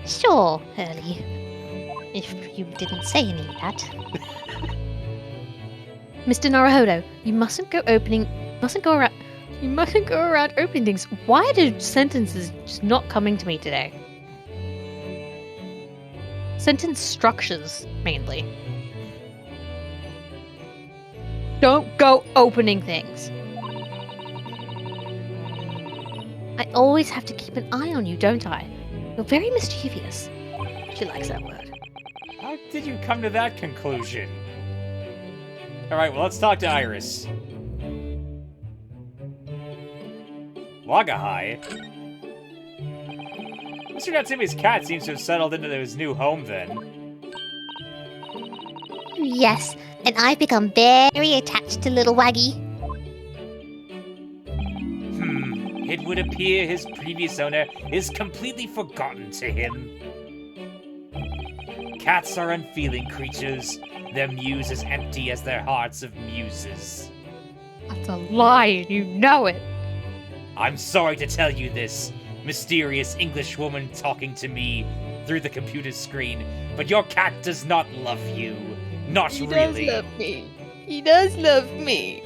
[SPEAKER 5] Sure, Hurley. If you didn't say any of that.
[SPEAKER 3] Mr. Naruhodo, you mustn't go around opening things. Why are the sentences just not coming to me today? Sentence structures, mainly. Don't go opening things. I always have to keep an eye on you, don't I? You're very mischievous. She likes that word.
[SPEAKER 2] How did you come to that conclusion? Alright, well, let's talk to Iris. Wagahai? Mr. Natsume's cat seems to have settled into his new home then.
[SPEAKER 5] Yes, and I've become very attached to little Waggy.
[SPEAKER 2] It would appear his previous owner is completely forgotten to him. Cats are unfeeling creatures. Their muse is empty as their hearts of muses.
[SPEAKER 3] That's a lie, and you know it.
[SPEAKER 2] I'm sorry to tell you this, mysterious English woman talking to me through the computer screen, but your cat does not love you. Not really.
[SPEAKER 3] He does love me. He does love me.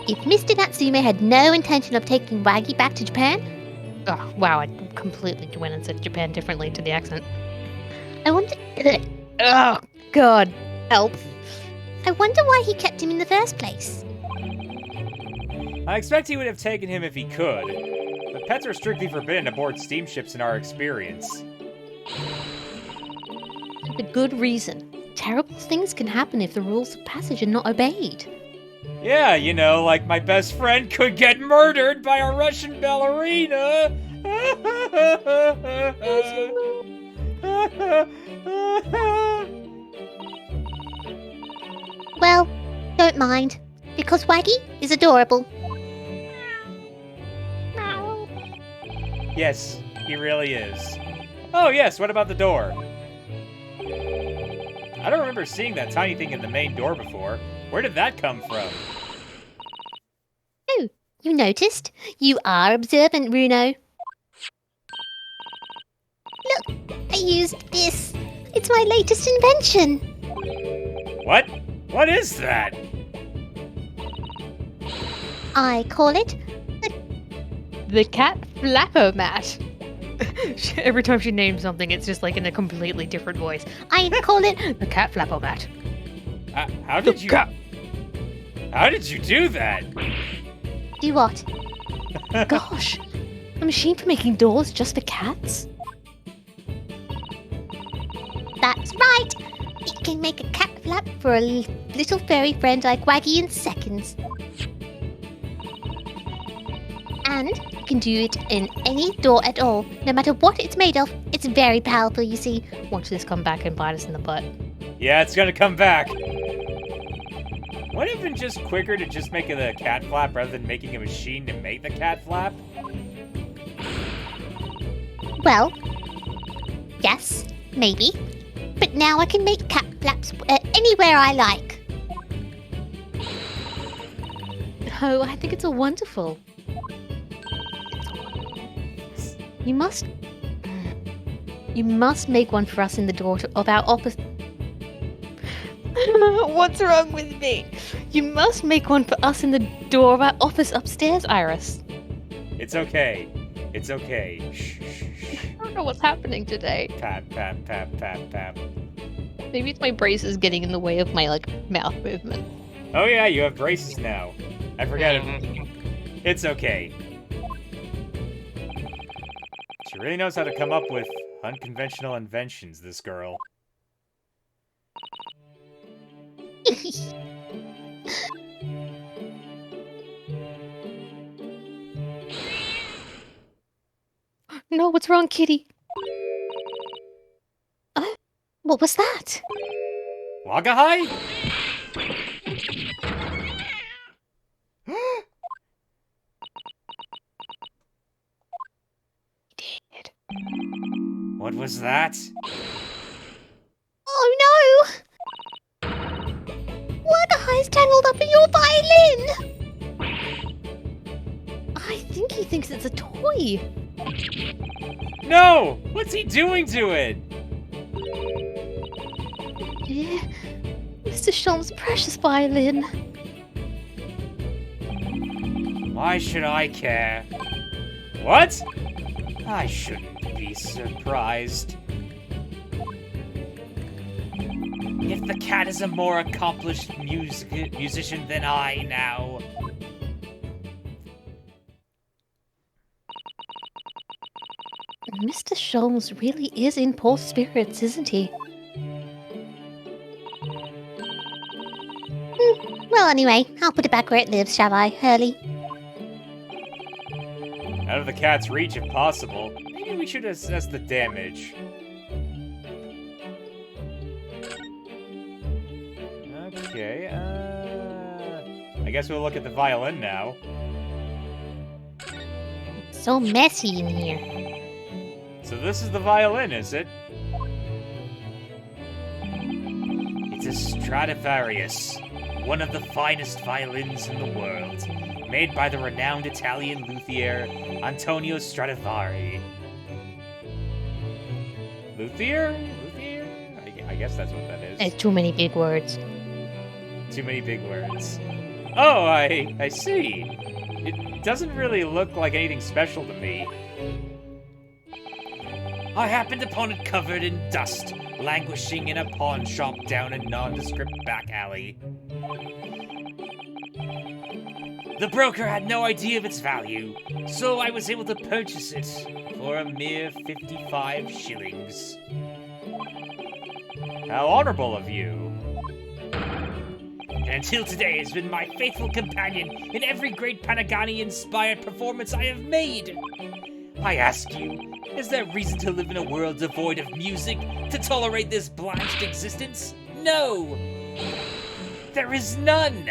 [SPEAKER 5] If Mr. Natsume had no intention of taking Waggy back to Japan,
[SPEAKER 3] Oh, wow, I completely went and said Japan differently to the accent.
[SPEAKER 5] I wonder.
[SPEAKER 3] Oh, God, help.
[SPEAKER 5] I wonder why he kept him in the first place.
[SPEAKER 2] I expect he would have taken him if he could, but pets are strictly forbidden aboard steamships in our experience.
[SPEAKER 3] For good reason. Terrible things can happen if the rules of passage are not obeyed.
[SPEAKER 2] Yeah, you know, like my best friend could get murdered by a Russian ballerina.
[SPEAKER 5] Well, don't mind, because Waggy is adorable.
[SPEAKER 2] Yes, he really is. Oh yes, what about the door? I don't remember seeing that tiny thing in the main door before. Where did that come from?
[SPEAKER 5] Oh, you noticed? You are observant, Bruno. Look, I used this. It's my latest invention.
[SPEAKER 2] What? What is that?
[SPEAKER 5] I call it
[SPEAKER 3] The cat flapper-mat. Every time she names something, it's just like in a completely different voice.
[SPEAKER 5] I call it
[SPEAKER 3] The cat flapper-mat.
[SPEAKER 2] How did you? How did you do that?
[SPEAKER 5] do what?
[SPEAKER 3] Gosh, a machine for making doors just for cats?
[SPEAKER 5] That's right. It can make a cat flap for a little furry friend like Waggy in seconds. And you can do it in any door at all, no matter what it's made of. It's very powerful, you see.
[SPEAKER 3] Watch this come back and bite us in the butt.
[SPEAKER 2] Yeah, it's gonna come back. Wouldn't it have been just quicker to just make it a cat flap rather than making a machine to make the cat flap?
[SPEAKER 5] Well, yes, maybe. But now I can make cat flaps anywhere I like.
[SPEAKER 3] Oh, I think it's a wonderful. You must make one for us in the door of our office. What's wrong with me? You must make one for us in the door of our office upstairs, Iris.
[SPEAKER 2] It's okay. It's okay. Shh, shh, shh.
[SPEAKER 3] I don't know what's happening today.
[SPEAKER 2] Pap, pap, pap, pap, pap.
[SPEAKER 3] Maybe it's my braces getting in the way of my mouth movement.
[SPEAKER 2] Oh yeah, you have braces now. I forgot it. It's okay. She really knows how to come up with unconventional inventions, this girl.
[SPEAKER 3] No, what's wrong, kitty?
[SPEAKER 5] What was that?
[SPEAKER 2] Wagahai? What was that?
[SPEAKER 5] Oh no! Wagahai's tangled up in your violin!
[SPEAKER 3] I think he thinks it's a toy.
[SPEAKER 2] No! What's he doing to it?
[SPEAKER 3] Yeah, Mr. Shulm's precious violin.
[SPEAKER 2] Why should I care? What? I shouldn't be surprised. If the cat is a more accomplished musician than I now.
[SPEAKER 3] Mr. Shulms really is in poor spirits, isn't he?
[SPEAKER 5] Well, anyway, I'll put it back where it lives, shall I, Hurley?
[SPEAKER 2] Out of the cat's reach if possible. Maybe we should assess the damage. Okay, I guess we'll look at the violin now.
[SPEAKER 5] So messy in here.
[SPEAKER 2] So this is the violin, is it? It's a Stradivarius, one of the finest violins in the world, made by the renowned Italian luthier Antonio Stradivari. Luthier? Luthier? I guess that's what that is.
[SPEAKER 3] It's too many big words.
[SPEAKER 2] Too many big words. Oh, I see. It doesn't really look like anything special to me. I happened upon it covered in dust, languishing in a pawn shop down a nondescript back alley. The broker had no idea of its value, so I was able to purchase it for a mere 55 shillings. How honorable of you. and until today has been my faithful companion in every great Panagani-inspired performance I have made. I ask you, is there reason to live in a world devoid of music to tolerate this blanched existence? No! There is none!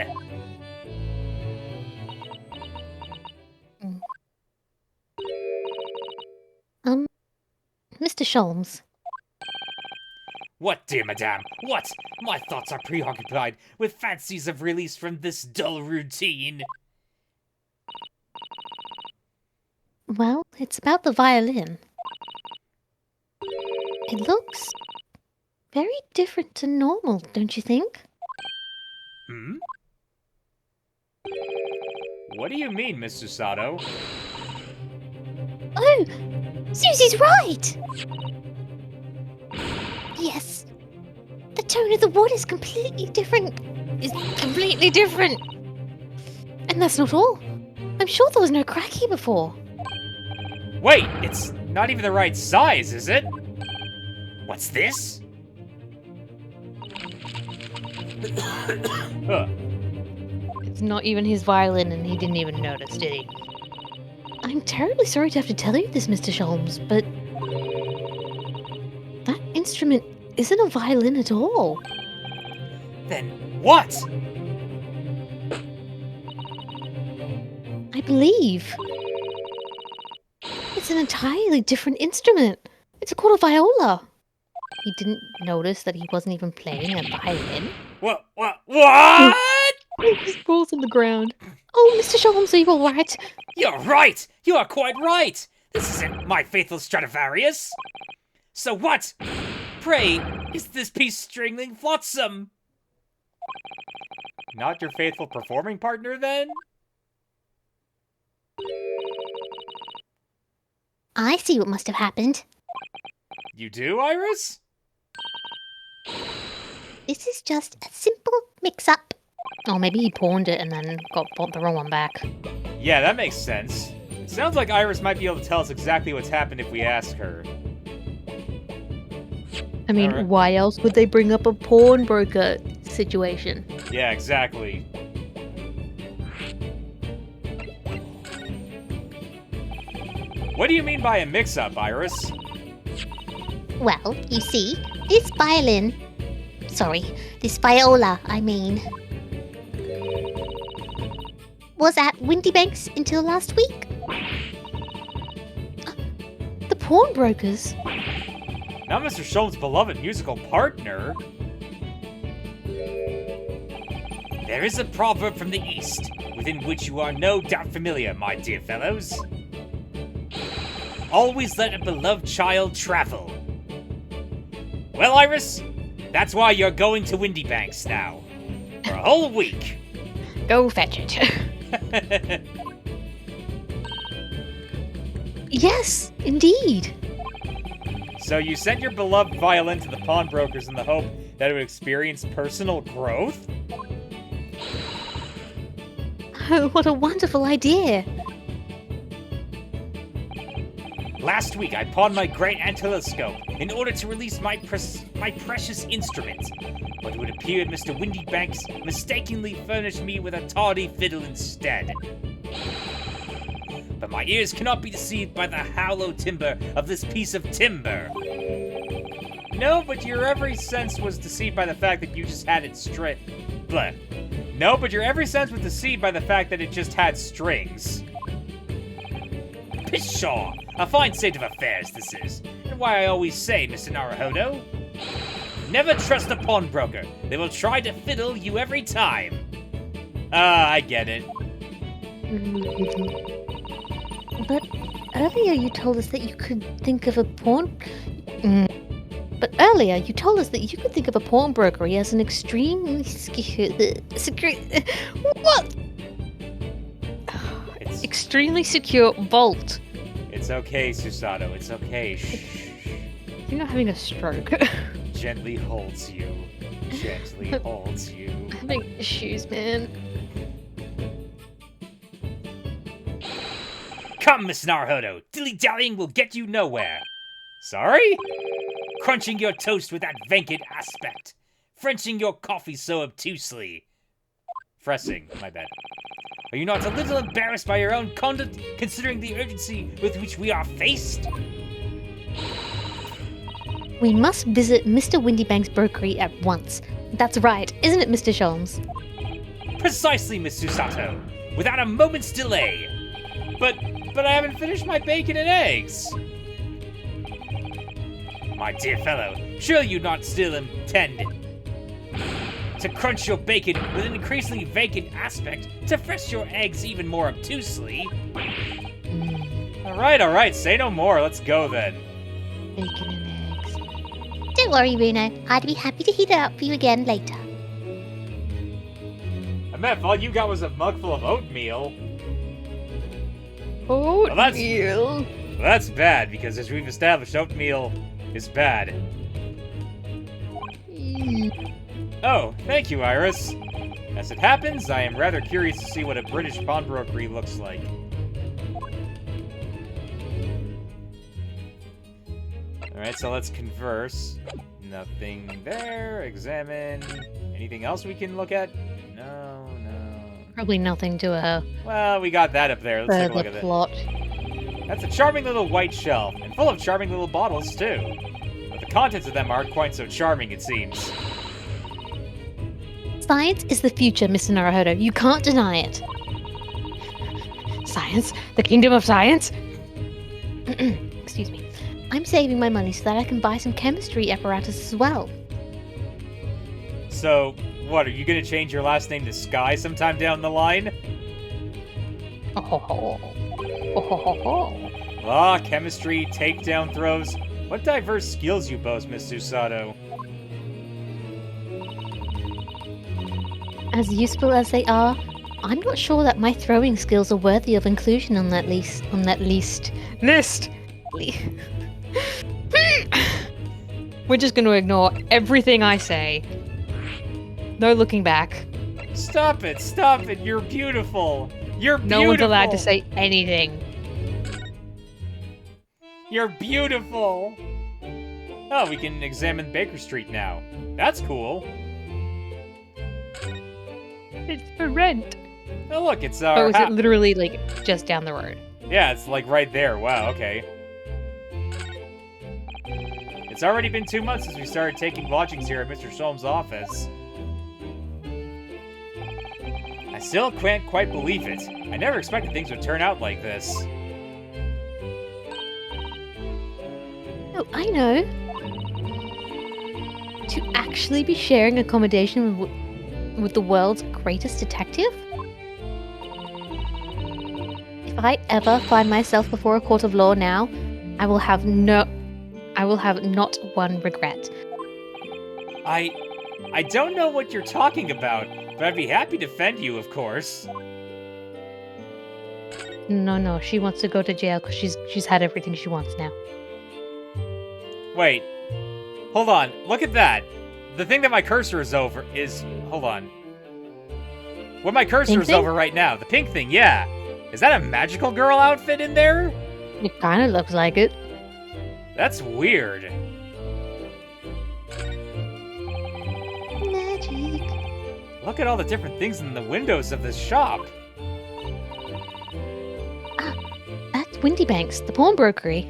[SPEAKER 3] Mr. Sholmes.
[SPEAKER 2] What, dear madame? What? My thoughts are preoccupied with fancies of release from this dull routine.
[SPEAKER 3] Well, it's about the violin. It looks very different to normal, don't you think?
[SPEAKER 2] Hmm? What do you mean, Miss Susato?
[SPEAKER 5] Oh, Susie's right! Yes, the tone of the wood is completely different.
[SPEAKER 3] It's completely different. And that's not all. I'm sure there was no crack here before.
[SPEAKER 2] Wait, it's not even the right size, is it? What's this? Huh.
[SPEAKER 3] It's not even his violin, and he didn't even notice, did he? I'm terribly sorry to have to tell you this, Mr. Sholmes, but that instrument isn't a violin at all.
[SPEAKER 2] Then what?
[SPEAKER 3] I believe it's an entirely different instrument. It's called a viola. He didn't notice that he wasn't even playing a violin.
[SPEAKER 2] What?
[SPEAKER 3] He just rolls on the ground. Oh, Mr. Sholmes, are you all right?
[SPEAKER 2] You're right! You are quite right! This isn't my faithful Stradivarius! So what? Pray, is this piece stringling flotsam? Not your faithful performing partner, then?
[SPEAKER 5] I see what must have happened.
[SPEAKER 2] You do, Iris?
[SPEAKER 5] This is just a simple mix-up.
[SPEAKER 3] Oh, maybe he pawned it and then bought the wrong one back.
[SPEAKER 2] Yeah, that makes sense. It sounds like Iris might be able to tell us exactly what's happened if we ask her.
[SPEAKER 3] I mean,
[SPEAKER 2] Alright.
[SPEAKER 3] why else would they bring up a pawnbroker situation?
[SPEAKER 2] Yeah, exactly. What do you mean by a mix-up, Iris?
[SPEAKER 5] Well, you see, this violin... Sorry, this viola, I mean... was at Windybanks until last week.
[SPEAKER 3] The pawnbrokers?
[SPEAKER 2] Not Mr. Sholmes' beloved musical partner. There is a proverb from the East, within which you are no doubt familiar, my dear fellows. Always let a beloved child travel. Well, Iris, that's why you're going to Windybanks now. For a whole week.
[SPEAKER 3] Go fetch it. Yes, indeed.
[SPEAKER 2] So you sent your beloved violin to the pawnbrokers in the hope that it would experience personal growth?
[SPEAKER 3] Oh, what a wonderful idea.
[SPEAKER 2] Last week, I pawned my great antelescope in order to release my precious instrument. But it would appear Mr. Windybanks mistakenly furnished me with a tawdry fiddle instead. But my ears cannot be deceived by the hollow timbre of this piece of timber. No, but your every sense was deceived by the fact that you just had it Bleh. No, but your every sense was deceived by the fact that it just had strings. Pshaw! A fine state of affairs this is, and why I always say, Mr. Naruhodo, never trust a pawnbroker. They will try to fiddle you every time. Ah, I get it.
[SPEAKER 3] But earlier you told us that you could think of a But earlier you told us that you could think of a pawnbrokery as an extremely what?
[SPEAKER 2] It's
[SPEAKER 3] Extremely secure vault.
[SPEAKER 2] It's okay, Susato. It's okay. Shh.
[SPEAKER 3] You're not having a stroke.
[SPEAKER 2] Gently holds you. Gently holds you.
[SPEAKER 3] Having issues, man.
[SPEAKER 2] Come, Miss Naruhodo. Dilly-dallying will get you nowhere. Sorry? Crunching your toast with that vacant aspect. Frenching your coffee so obtusely. Fressing, my bad. Are you not a little embarrassed by your own conduct, considering the urgency with which we are faced?
[SPEAKER 3] We must visit Mr. Windybank's brokery at once. That's right, isn't it, Mr. Sholmes?
[SPEAKER 2] Precisely, Miss Susato. Without a moment's delay. But I haven't finished my bacon and eggs. My dear fellow, surely you not still intend to crunch your bacon with an increasingly vacant aspect to fresh your eggs even more obtusely. Alright, say no more. Let's go then.
[SPEAKER 3] Bacon and eggs.
[SPEAKER 5] Don't worry, Bruno. I'd be happy to heat it up for you again later.
[SPEAKER 2] I meant if all you got was a mug full of oatmeal.
[SPEAKER 3] Oatmeal.
[SPEAKER 2] Well, that's bad, because as we've established, oatmeal is bad. Oh, thank you, Iris. As it happens, I am rather curious to see what a British pawnbrokery looks like. Alright, so let's converse. Nothing there. Examine. Anything else we can look at? No.
[SPEAKER 3] Probably nothing to
[SPEAKER 2] Well, we got that up there. Let's take a look at
[SPEAKER 3] the
[SPEAKER 2] it.
[SPEAKER 3] plot.
[SPEAKER 2] That's a charming little white shelf, and full of charming little bottles, too. But the contents of them aren't quite so charming, it seems.
[SPEAKER 3] Science is the future, Mr. Naruhodo. You can't deny it. Science? The kingdom of science? Excuse me. I'm saving my money so that I can buy some chemistry apparatus as well.
[SPEAKER 2] So, what, are you gonna change your last name to Sky sometime down the line? Chemistry, takedown throws. What diverse skills you boast, Miss Susato.
[SPEAKER 3] As useful as they are, I'm not sure that my throwing skills are worthy of inclusion on that list. We're just going to ignore everything I say. No looking back.
[SPEAKER 2] Stop it, you're beautiful. You're beautiful.
[SPEAKER 3] No one's allowed to say anything.
[SPEAKER 2] You're beautiful. Oh, we can examine Baker Street now. That's cool.
[SPEAKER 3] It's for rent.
[SPEAKER 2] Oh, look, it's our
[SPEAKER 3] is it literally, like, just down the road?
[SPEAKER 2] Yeah, it's, like, right there. Wow, okay. It's already been 2 months since we started taking lodgings here at Mr. Sholmes' office. I still can't quite believe it. I never expected things would turn out like this.
[SPEAKER 3] Oh, I know. To actually be sharing accommodation with the world's greatest detective? If I ever find myself before a court of law now, I will have not one regret.
[SPEAKER 2] I don't know what you're talking about, but I'd be happy to defend you, of course.
[SPEAKER 3] No, she wants to go to jail because she's had everything she wants now.
[SPEAKER 2] Wait. Hold on. Look at that. The thing that my cursor is over is... Hold on. What my cursor
[SPEAKER 3] Pink
[SPEAKER 2] is
[SPEAKER 3] thing?
[SPEAKER 2] over right now. The pink thing, yeah. Is that a magical girl outfit in there?
[SPEAKER 3] It kind of looks like it.
[SPEAKER 2] That's weird.
[SPEAKER 5] Magic.
[SPEAKER 2] Look at all the different things in the windows of this shop.
[SPEAKER 3] That's Windybank's, the pawnbrokery.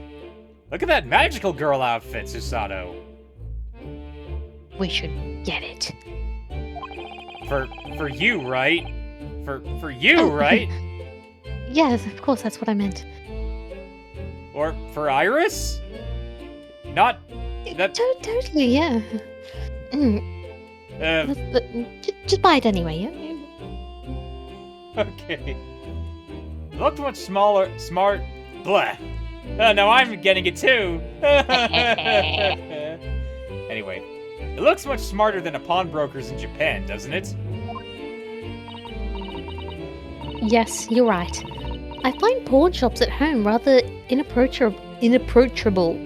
[SPEAKER 2] Look at that magical girl outfit, Susato.
[SPEAKER 3] We should get it.
[SPEAKER 2] For you, right? For you, right?
[SPEAKER 3] Yes, of course, that's what I meant.
[SPEAKER 2] Or for Iris? Not that.
[SPEAKER 3] Totally, yeah. Just buy it anyway, yeah?
[SPEAKER 2] Okay. Looked much smart. Blah. Now I'm getting it too. Anyway, it looks much smarter than a pawnbroker's in Japan, doesn't it?
[SPEAKER 3] Yes, you're right. I find pawn shops at home rather inapproachable,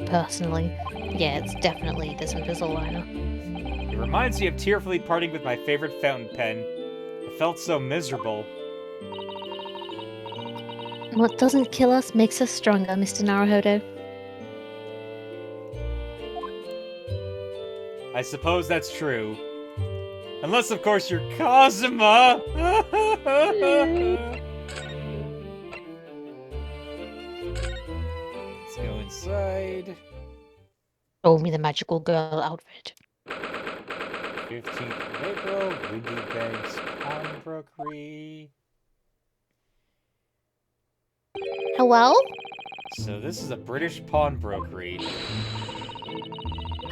[SPEAKER 3] personally. Yeah, it's definitely this Invisaligner.
[SPEAKER 2] It reminds me of tearfully parting with my favorite fountain pen. I felt so miserable.
[SPEAKER 3] What doesn't kill us makes us stronger, Mr. Naruhodo.
[SPEAKER 2] I suppose that's true. Unless, of course, you're Kazuma. Let's go inside.
[SPEAKER 3] Show me the magical girl outfit.
[SPEAKER 2] 15th of April, Windy Banks Pawnbrokery.
[SPEAKER 5] Hello?
[SPEAKER 2] So this is a British pawnbrokery.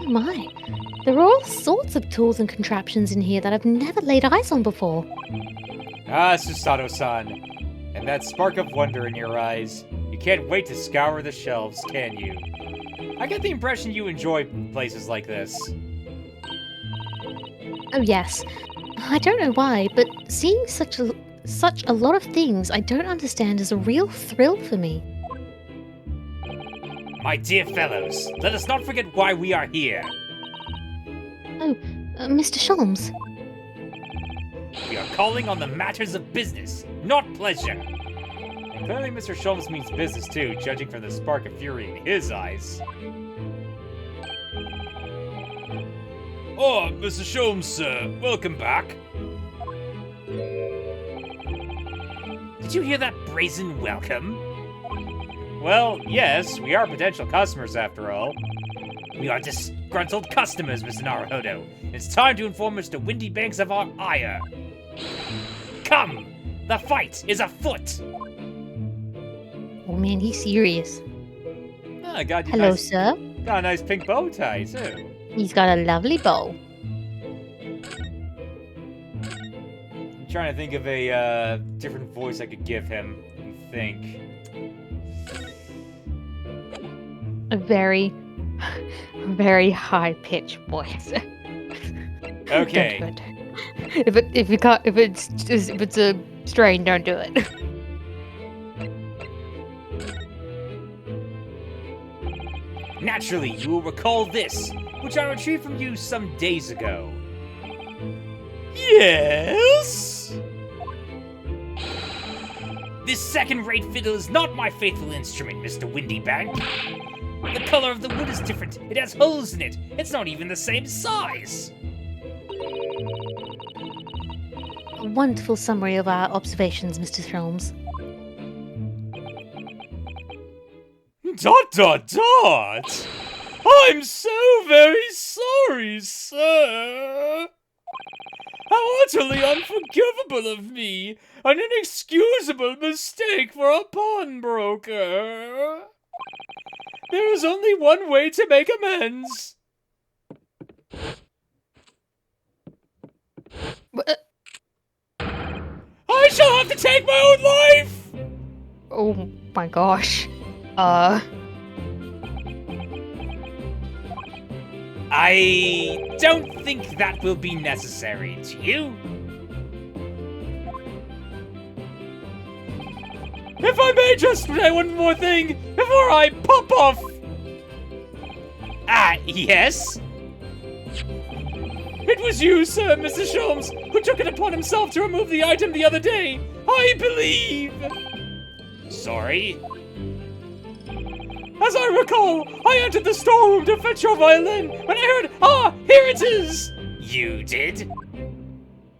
[SPEAKER 3] Oh my. There are all sorts of tools and contraptions in here that I've never laid eyes on before.
[SPEAKER 2] Ah, Susato-san. And that spark of wonder in your eyes. You can't wait to scour the shelves, can you? I get the impression you enjoy places like this.
[SPEAKER 3] Oh yes. I don't know why, but seeing such a lot of things I don't understand is a real thrill for me.
[SPEAKER 2] My dear fellows, let us not forget why we are here.
[SPEAKER 3] Oh, Mr. Sholmes.
[SPEAKER 2] We are calling on the matters of business, not pleasure. And clearly Mr. Sholmes means business too, judging from the spark of fury in his eyes. Oh, Mr. Sholmes, sir. Welcome back. Did you hear that brazen welcome? Well, yes, we are potential customers after all. We are disgruntled customers, Mr. Naruhodo. It's time to inform Mr. Windy Banks of our ire. Come! The fight is afoot!
[SPEAKER 3] Oh man, he's serious.
[SPEAKER 2] Ah, got you
[SPEAKER 3] Hello,
[SPEAKER 2] nice,
[SPEAKER 3] sir.
[SPEAKER 2] got a nice pink bow tie, too.
[SPEAKER 3] He's got a lovely bow.
[SPEAKER 2] I'm trying to think of a different voice I could give him. Let me think.
[SPEAKER 3] A very, very high-pitched voice.
[SPEAKER 2] Okay.
[SPEAKER 3] Don't do it. If it's a strain, don't do it.
[SPEAKER 2] Naturally, you will recall this, which I retrieved from you some days ago. Yes? This second-rate fiddle is not my faithful instrument, Mr. Windybank. The color of the wood is different. It has holes in it. It's not even the same size.
[SPEAKER 3] A wonderful summary of our observations, Mr. Sholmes. ...
[SPEAKER 2] I'm so very sorry, sir. How utterly unforgivable of me. An inexcusable mistake for a pawnbroker. There is only one way to make amends. I shall have to take my own life!
[SPEAKER 3] Oh my gosh.
[SPEAKER 2] I don't think that will be necessary, do you? If I may just say one more thing before I pop off! Yes? It was you, sir, Mr. Sholmes, who took it upon himself to remove the item the other day, I believe! Sorry? As I recall, I entered the storeroom to fetch your violin when I heard, here it is! You did?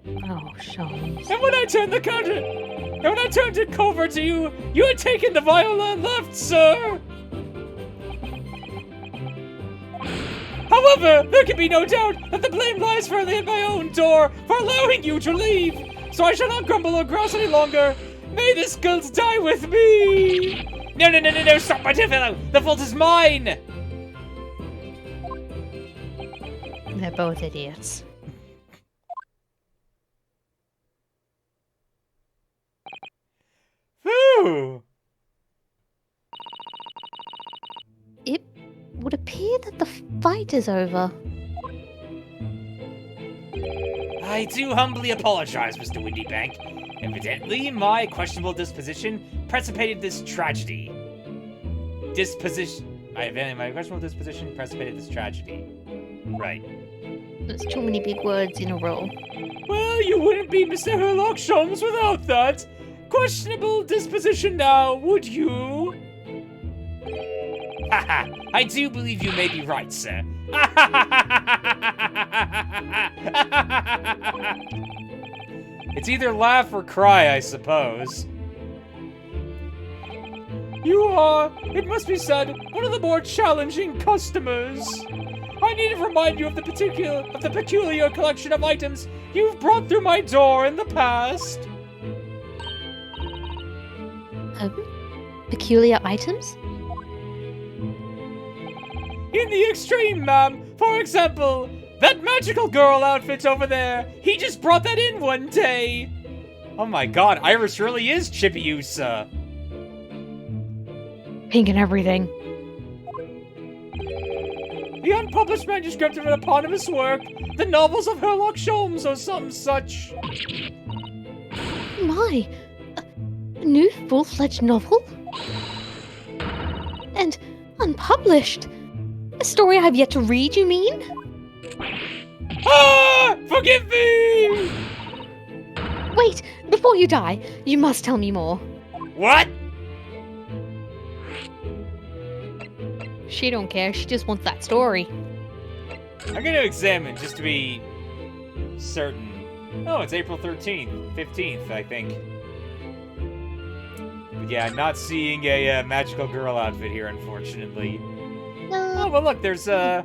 [SPEAKER 3] Oh, Sholmes.
[SPEAKER 2] And when I turned it over to you, you had taken the violin and left, sir! However, there can be no doubt that the blame lies firmly at my own door for allowing you to leave, so I shall not grumble or grouse any longer. May this guilt die with me! No, stop, my dear fellow! The fault is mine!
[SPEAKER 3] They're both idiots.
[SPEAKER 2] Phew!
[SPEAKER 3] It would appear that the fight is over.
[SPEAKER 2] I do humbly apologize, Mr. Windybank. Evidently, my questionable disposition precipitated this tragedy. My questionable disposition precipitated this tragedy. Right.
[SPEAKER 3] That's too many big words in a row.
[SPEAKER 2] Well, you wouldn't be Mr. Herlock Sholmes without that. Questionable disposition now, would you? Haha, I do believe you may be right, sir. It's either laugh or cry, I suppose. You are, it must be said, one of the more challenging customers. I need to remind you of the peculiar collection of items you've brought through my door in the past.
[SPEAKER 3] Peculiar items?
[SPEAKER 2] In the extreme, ma'am. For example, that magical girl outfit over there. He just brought that in one day. Oh my god, Iris really is Chibiusa.
[SPEAKER 3] Pink and everything.
[SPEAKER 2] The unpublished manuscript of an eponymous work, the novels of Sherlock Holmes or some such.
[SPEAKER 3] My, a new full-fledged novel? And unpublished? A story I've yet to read, you mean?
[SPEAKER 2] Ah! Forgive me!
[SPEAKER 3] Wait, before you die, you must tell me more.
[SPEAKER 2] What?
[SPEAKER 3] She don't care, she just wants that story.
[SPEAKER 2] I'm gonna examine just to be certain. Oh, it's April 13th, 15th, I think. But yeah, I'm not seeing a magical girl outfit here, unfortunately. Oh, well look, there's
[SPEAKER 3] A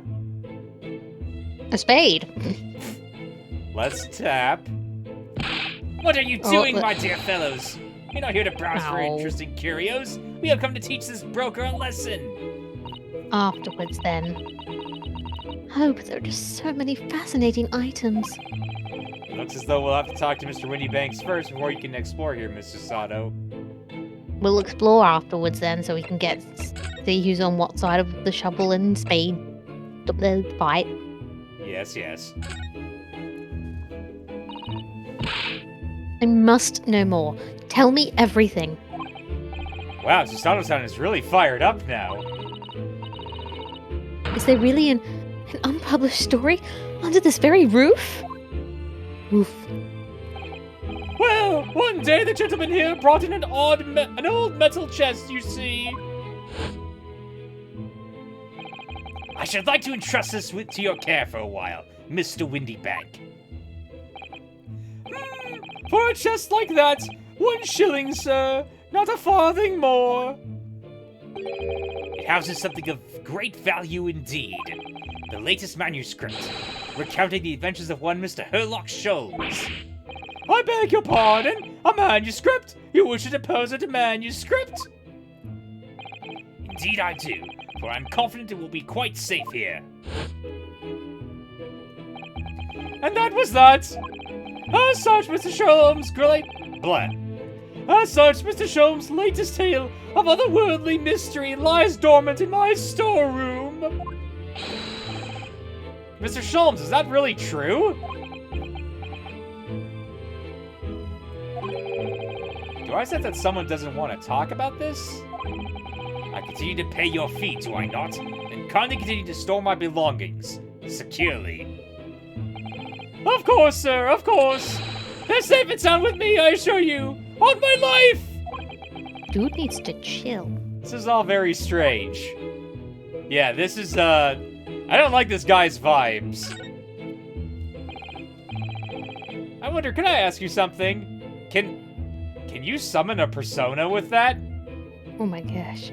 [SPEAKER 3] spade.
[SPEAKER 2] Let's tap. What are you doing, my dear fellows? You're not here to browse for
[SPEAKER 3] Ow.
[SPEAKER 2] interesting curios. We have come to teach this broker a lesson.
[SPEAKER 3] Afterwards, then. Oh, but there are just so many fascinating items.
[SPEAKER 2] It looks as though we'll have to talk to Mr. Windybanks first before you can explore here, Mr. Sato.
[SPEAKER 3] We'll explore afterwards, then, so we can see who's on what side of the shovel and spade the fight.
[SPEAKER 2] Yes, yes.
[SPEAKER 3] I must know more. Tell me everything.
[SPEAKER 2] Wow, Susato-san is really fired up now.
[SPEAKER 3] Is there really an unpublished story under this very roof? Oof.
[SPEAKER 2] Well, one day the gentleman here brought in an old metal chest, you see. I should like to entrust this to your care for a while, Mr. Windybank. For a chest like that, 1 shilling, sir. Not a farthing more. It houses something of great value indeed. The latest manuscript, recounting the adventures of one Mr. Sherlock Holmes. I beg your pardon? A manuscript? You wish to depose a manuscript? Indeed I do, for I'm confident it will be quite safe here. And that was that. As such, Mr. Sherlock's Mr. Sholmes' latest tale of otherworldly mystery lies dormant in my storeroom. Mr. Sholmes, is that really true? Do I sense that someone doesn't want to talk about this? I continue to pay your fee, do I not? And kindly continue to store my belongings. Securely. Of course, sir, of course. They're safe and sound with me, I assure you. On my life!
[SPEAKER 3] Dude needs to chill.
[SPEAKER 2] This is all very strange. Yeah, this is, I don't like this guy's vibes. I wonder, can I ask you something? Can you summon a persona with that?
[SPEAKER 3] Oh my gosh.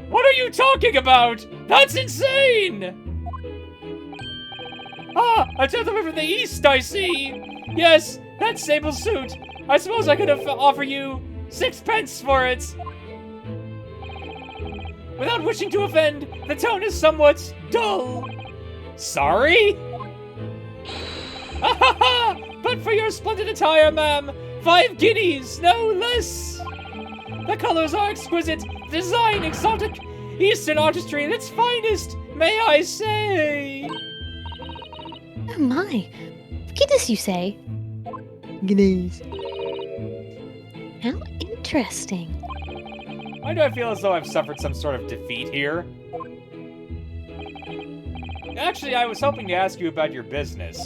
[SPEAKER 2] What are you talking about? That's insane! Ah, a gentleman from the East, I see! Yes, that sable suit. I suppose I could offer you 6 pence for it. Without wishing to offend, the tone is somewhat dull. Sorry? But for your splendid attire, ma'am, 5 guineas, no less. The colors are exquisite, design exotic, Eastern artistry at its finest, may I say.
[SPEAKER 3] Oh my. Guinness, you say? Guinness. How interesting.
[SPEAKER 2] Why do I feel as though I've suffered some sort of defeat here? Actually, I was hoping to ask you about your business.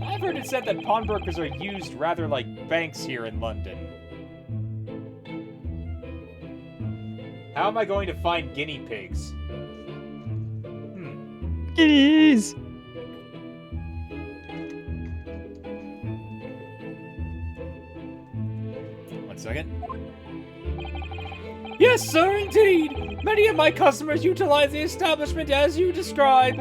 [SPEAKER 2] I've heard it said that pawnbrokers are used rather like banks here in London. How am I going to find guinea pigs?
[SPEAKER 3] Guineas!
[SPEAKER 2] One second. Yes, sir, indeed. Many of my customers utilize the establishment as you describe.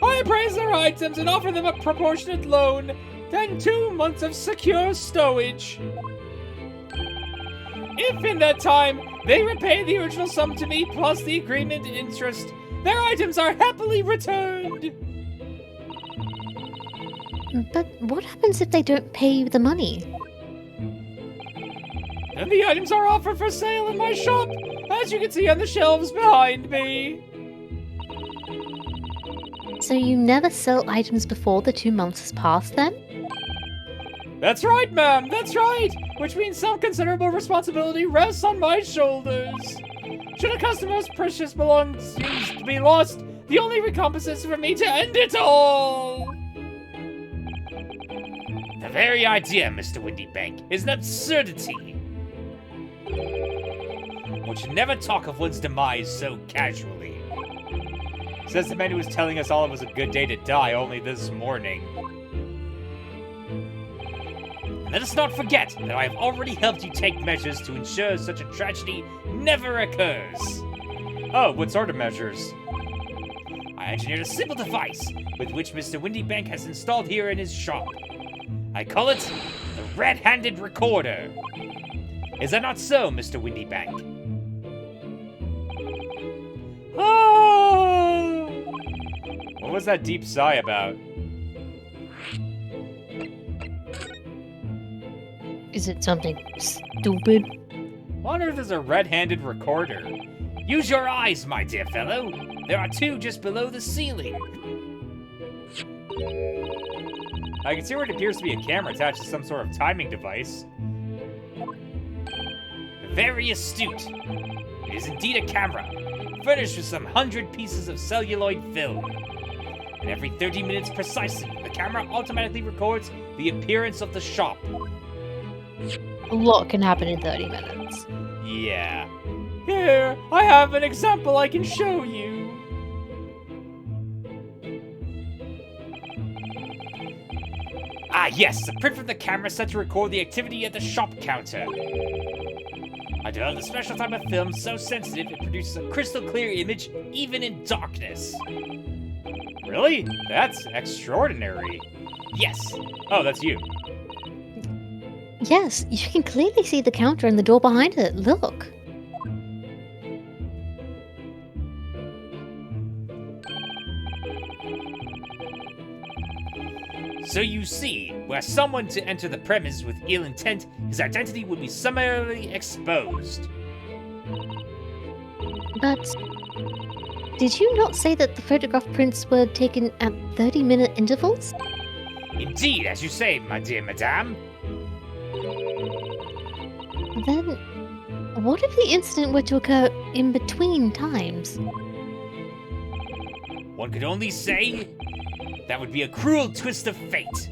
[SPEAKER 2] I appraise their items and offer them a proportionate loan, then 2 months of secure stowage. If in that time they repay the original sum to me plus the agreement interest, their items are happily returned.
[SPEAKER 3] But what happens if they don't pay you the money?
[SPEAKER 2] And the items are offered for sale in my shop, as you can see on the shelves behind me.
[SPEAKER 3] So you never sell items before the 2 months has passed then?
[SPEAKER 2] That's right, ma'am, that's right! Which means some considerable responsibility rests on my shoulders. Should a customer's precious belongings be lost, the only recompense is for me to end it all! The very idea, Mr. Windybank, is an absurdity. One should never talk of one's demise so casually. Says the man who was telling us all it was a good day to die only this morning. And let us not forget that I have already helped you take measures to ensure such a tragedy never occurs. Oh, what sort of measures? I engineered a simple device with which Mr. Windybank has installed here in his shop. I call it the Red-Handed Recorder. Is that not so, Mr. Windybank? Oh! What was that deep sigh about?
[SPEAKER 3] Is it something stupid?
[SPEAKER 2] What on earth is a red-handed recorder? Use your eyes, my dear fellow. There are 2 just below the ceiling. I can see where it appears to be a camera attached to some sort of timing device. Very astute. It is indeed a camera, furnished with some 100 pieces of celluloid film. And every 30 minutes precisely, the camera automatically records the appearance of the shop.
[SPEAKER 3] A lot can happen in 30 minutes.
[SPEAKER 2] Yeah. Here, I have an example I can show you. Ah, yes, the print from the camera set to record the activity at the shop counter. I developed a special type of film so sensitive it produces a crystal clear image even in darkness. Really? That's extraordinary. Yes. Oh, that's you.
[SPEAKER 3] Yes, you can clearly see the counter and the door behind it. Look.
[SPEAKER 2] So you see, were someone to enter the premise with ill intent, his identity would be summarily exposed.
[SPEAKER 3] But did you not say that the photograph prints were taken at 30-minute intervals?
[SPEAKER 2] Indeed, as you say, my dear madame.
[SPEAKER 3] Then, what if the incident were to occur in between times?
[SPEAKER 2] One could only say that would be a cruel twist of fate.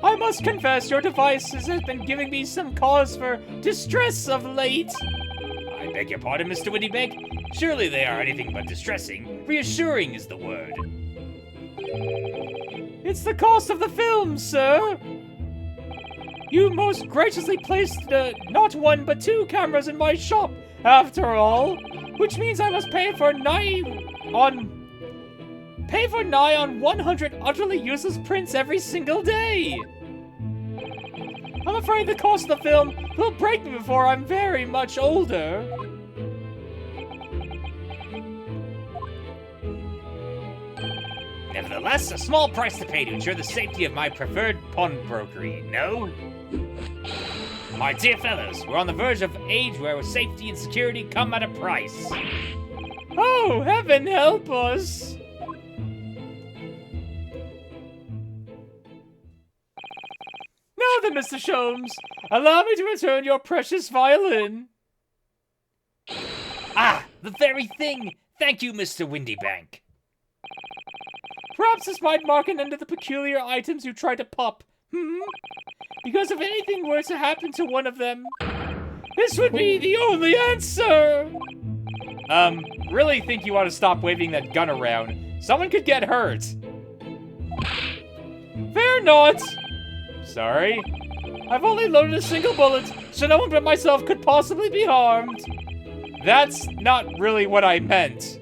[SPEAKER 2] I must confess your devices has been giving me some cause for distress of late. I beg your pardon, Mr. Windybank. Surely they are anything but distressing. Reassuring is the word. It's the cost of the film, sir. You most graciously placed not 1 but 2 cameras in my shop, after all, which means I must pay for nigh on 100 utterly useless prints every single day. I'm afraid the cost of the film will break me before I'm very much older. Nevertheless, a small price to pay to ensure the safety of my preferred pawnbrokery, no? My dear fellows, we're on the verge of an age where safety and security come at a price. Oh, heaven help us! Now then, Mr. Sholmes, allow me to return your precious violin. Ah, the very thing! Thank you, Mr. Windybank. Perhaps this might mark an end to the peculiar items you try to pop, Because if anything were to happen to one of them, This would be the only answer! Really think you ought to stop waving that gun around. Someone could get hurt. Fear not! Sorry. I've only loaded a single bullet, so no one but myself could possibly be harmed. That's not really what I meant.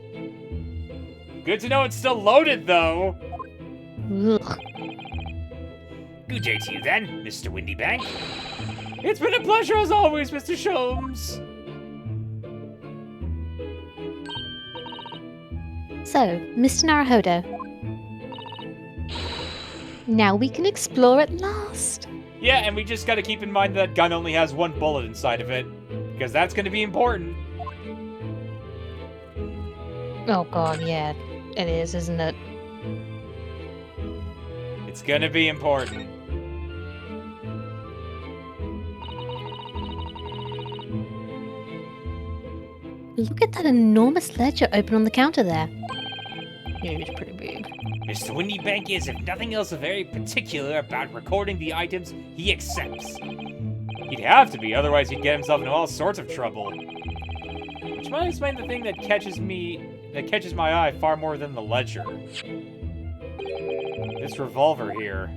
[SPEAKER 2] Good to know it's still loaded, though.
[SPEAKER 3] Ugh.
[SPEAKER 2] Good day to you, then, Mr. Windybank. It's been a pleasure as always, Mr. Sholmes.
[SPEAKER 3] So, Mr. Naruhodo. Now we can explore at last.
[SPEAKER 2] Yeah, and we just gotta keep in mind that gun only has one bullet inside of it, because that's gonna be important.
[SPEAKER 3] Oh god, yeah. It is, isn't it?
[SPEAKER 2] It's gonna be important.
[SPEAKER 3] Look at that enormous ledger open on the counter there. Yeah, it's pretty big.
[SPEAKER 2] Mr. Windybank is, if nothing else, very particular about recording the items he accepts. He'd have to be, otherwise he'd get himself into all sorts of trouble. Which might explain the thing that catches my eye far more than the ledger. This revolver here.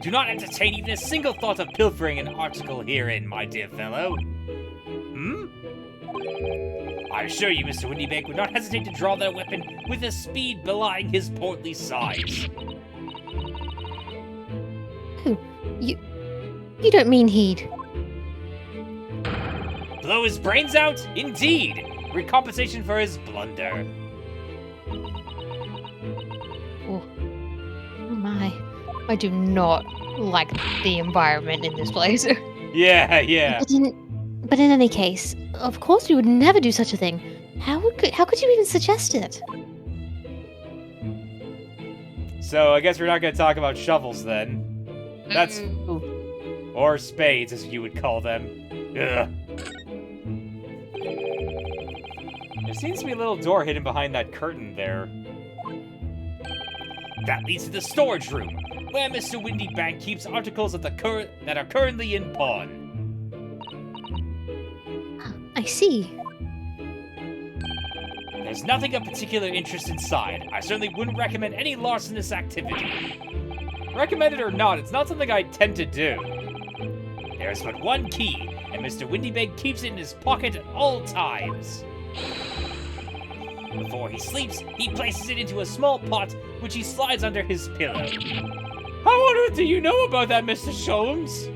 [SPEAKER 2] Do not entertain even a single thought of pilfering an article herein, my dear fellow. I assure you, Mr. Windybank would not hesitate to draw that weapon with a speed belying his portly size.
[SPEAKER 3] You don't mean he'd...
[SPEAKER 2] Blow his brains out? Indeed! Recompensation for his blunder.
[SPEAKER 3] Oh my. I do not like the environment in this place.
[SPEAKER 2] Yeah.
[SPEAKER 3] But in any case, of course we would never do such a thing. How could you even suggest it?
[SPEAKER 2] So I guess we're not going to talk about shovels then. That's... Or spades, as you would call them. Ugh. There seems to be a little door hidden behind that curtain there. That leads to the storage room, where Mr. Windybank keeps articles that are currently in pawn.
[SPEAKER 3] I see.
[SPEAKER 2] There's nothing of particular interest inside. I certainly wouldn't recommend any larcenous activity. Recommend it or not, it's not something I tend to do. There's but one key, and Mr. Windybank keeps it in his pocket at all times. Before he sleeps, he places it into a small pot, which he slides under his pillow. How on earth do you know about that, Mr. Sholmes?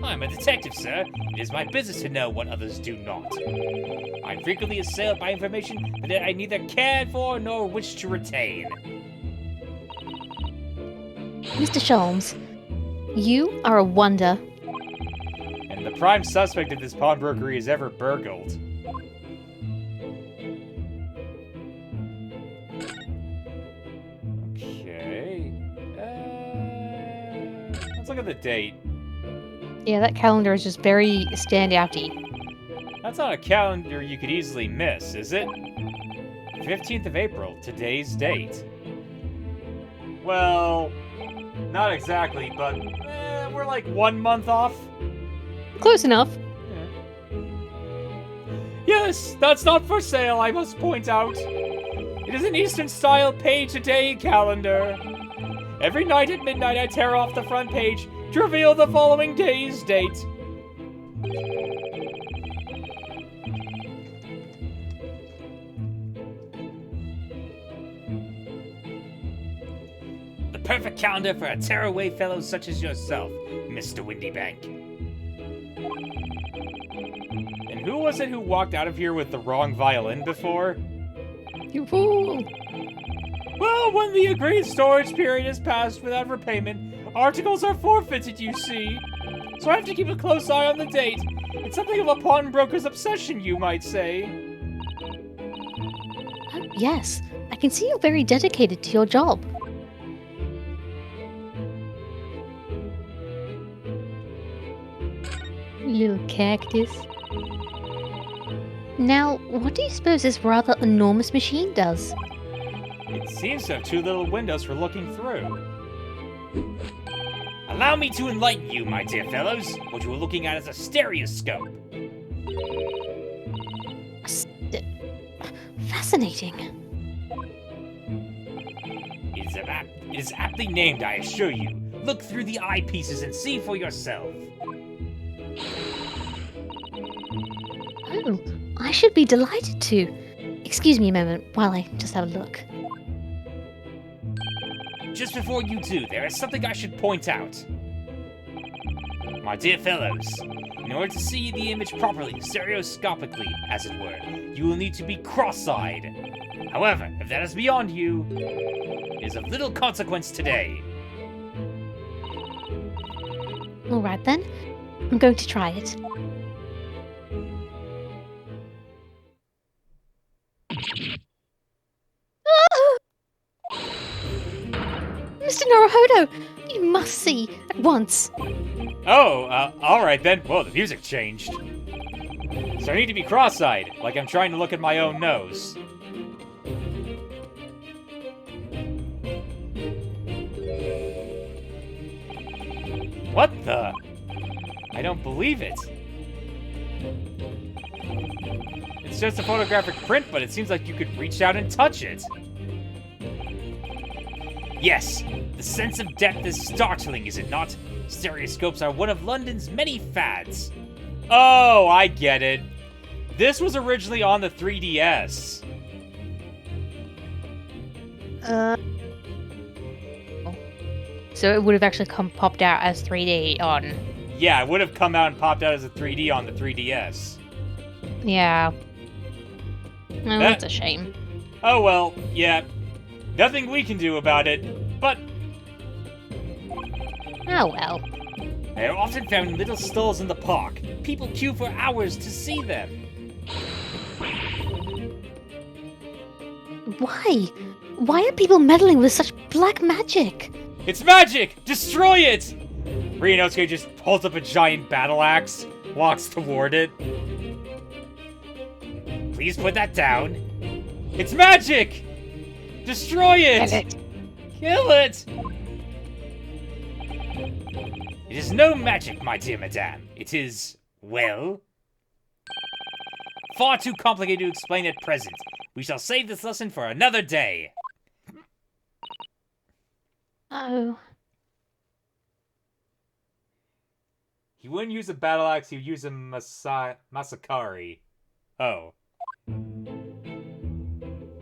[SPEAKER 2] I'm a detective, sir. It is my business to know what others do not. I'm frequently assailed by information that I neither cared for nor wish to retain.
[SPEAKER 3] Mr. Sholmes, you are a wonder.
[SPEAKER 2] And the prime suspect of this pawnbrokery is ever burgled. Okay. Let's look at the date.
[SPEAKER 3] Yeah, that calendar is just very standouty.
[SPEAKER 2] That's not a calendar you could easily miss, is it? 15th of April, today's date. Well, not exactly, but we're like 1 month off.
[SPEAKER 3] Close enough.
[SPEAKER 2] Yes, that's not for sale, I must point out. It is an Eastern-style pay-to-day calendar. Every night at midnight I tear off the front page to reveal the following day's date. The perfect calendar for a tearaway fellow such as yourself, Mr. Windybank. And who was it who walked out of here with the wrong violin before?
[SPEAKER 3] You fool!
[SPEAKER 2] Well, when the agreed storage period is passed without repayment, articles are forfeited, you see. So I have to keep a close eye on the date. It's something of a pawnbroker's obsession, you might say.
[SPEAKER 3] Oh, yes, I can see you're very dedicated to your job. Little cactus. Now, what do you suppose this rather enormous machine does?
[SPEAKER 2] It seems to have two little windows for looking through. Allow me to enlighten you, my dear fellows. What you are looking at is a stereoscope.
[SPEAKER 3] Fascinating.
[SPEAKER 2] It is aptly named, I assure you. Look through the eyepieces and see for yourself.
[SPEAKER 3] Oh, I should be delighted to. Excuse me a moment while I just have a look.
[SPEAKER 2] Just before you do, there is something I should point out. My dear fellows, in order to see the image properly, stereoscopically, as it were, you will need to be cross-eyed. However, if that is beyond you, it is of little consequence today.
[SPEAKER 3] Alright then, I'm going to try it. Mr. Naruhodo, you must see at once.
[SPEAKER 2] Oh, alright then. Whoa, the music changed. So I need to be cross-eyed, like I'm trying to look at my own nose. What the? I don't believe it. It's just a photographic print, but it seems like you could reach out and touch it. Yes, the sense of depth is startling, is it not? Stereoscopes are one of London's many fads. Oh, I get it. This was originally on the 3DS.
[SPEAKER 3] So it would have actually popped out as 3D on.
[SPEAKER 2] Yeah, it would have come out and popped out as a 3D on the 3DS.
[SPEAKER 3] Yeah. No, that's a shame.
[SPEAKER 2] Oh well, yeah. Nothing we can do about it, but
[SPEAKER 3] Oh well.
[SPEAKER 2] they are often found in little stalls in the park. People queue for hours to see them.
[SPEAKER 3] Why? Why are people meddling with such black magic?
[SPEAKER 2] It's magic! Destroy it! Ryunosuke just holds up a giant battle axe, walks toward it. Please put that down. It's magic! Destroy it!
[SPEAKER 3] Kill it.
[SPEAKER 2] Kill it! It is no magic, my dear madame. It is, well, far too complicated to explain at present. We shall save this lesson for another day.
[SPEAKER 3] Oh.
[SPEAKER 2] He wouldn't use a battle axe, he would use a Masakari. Oh.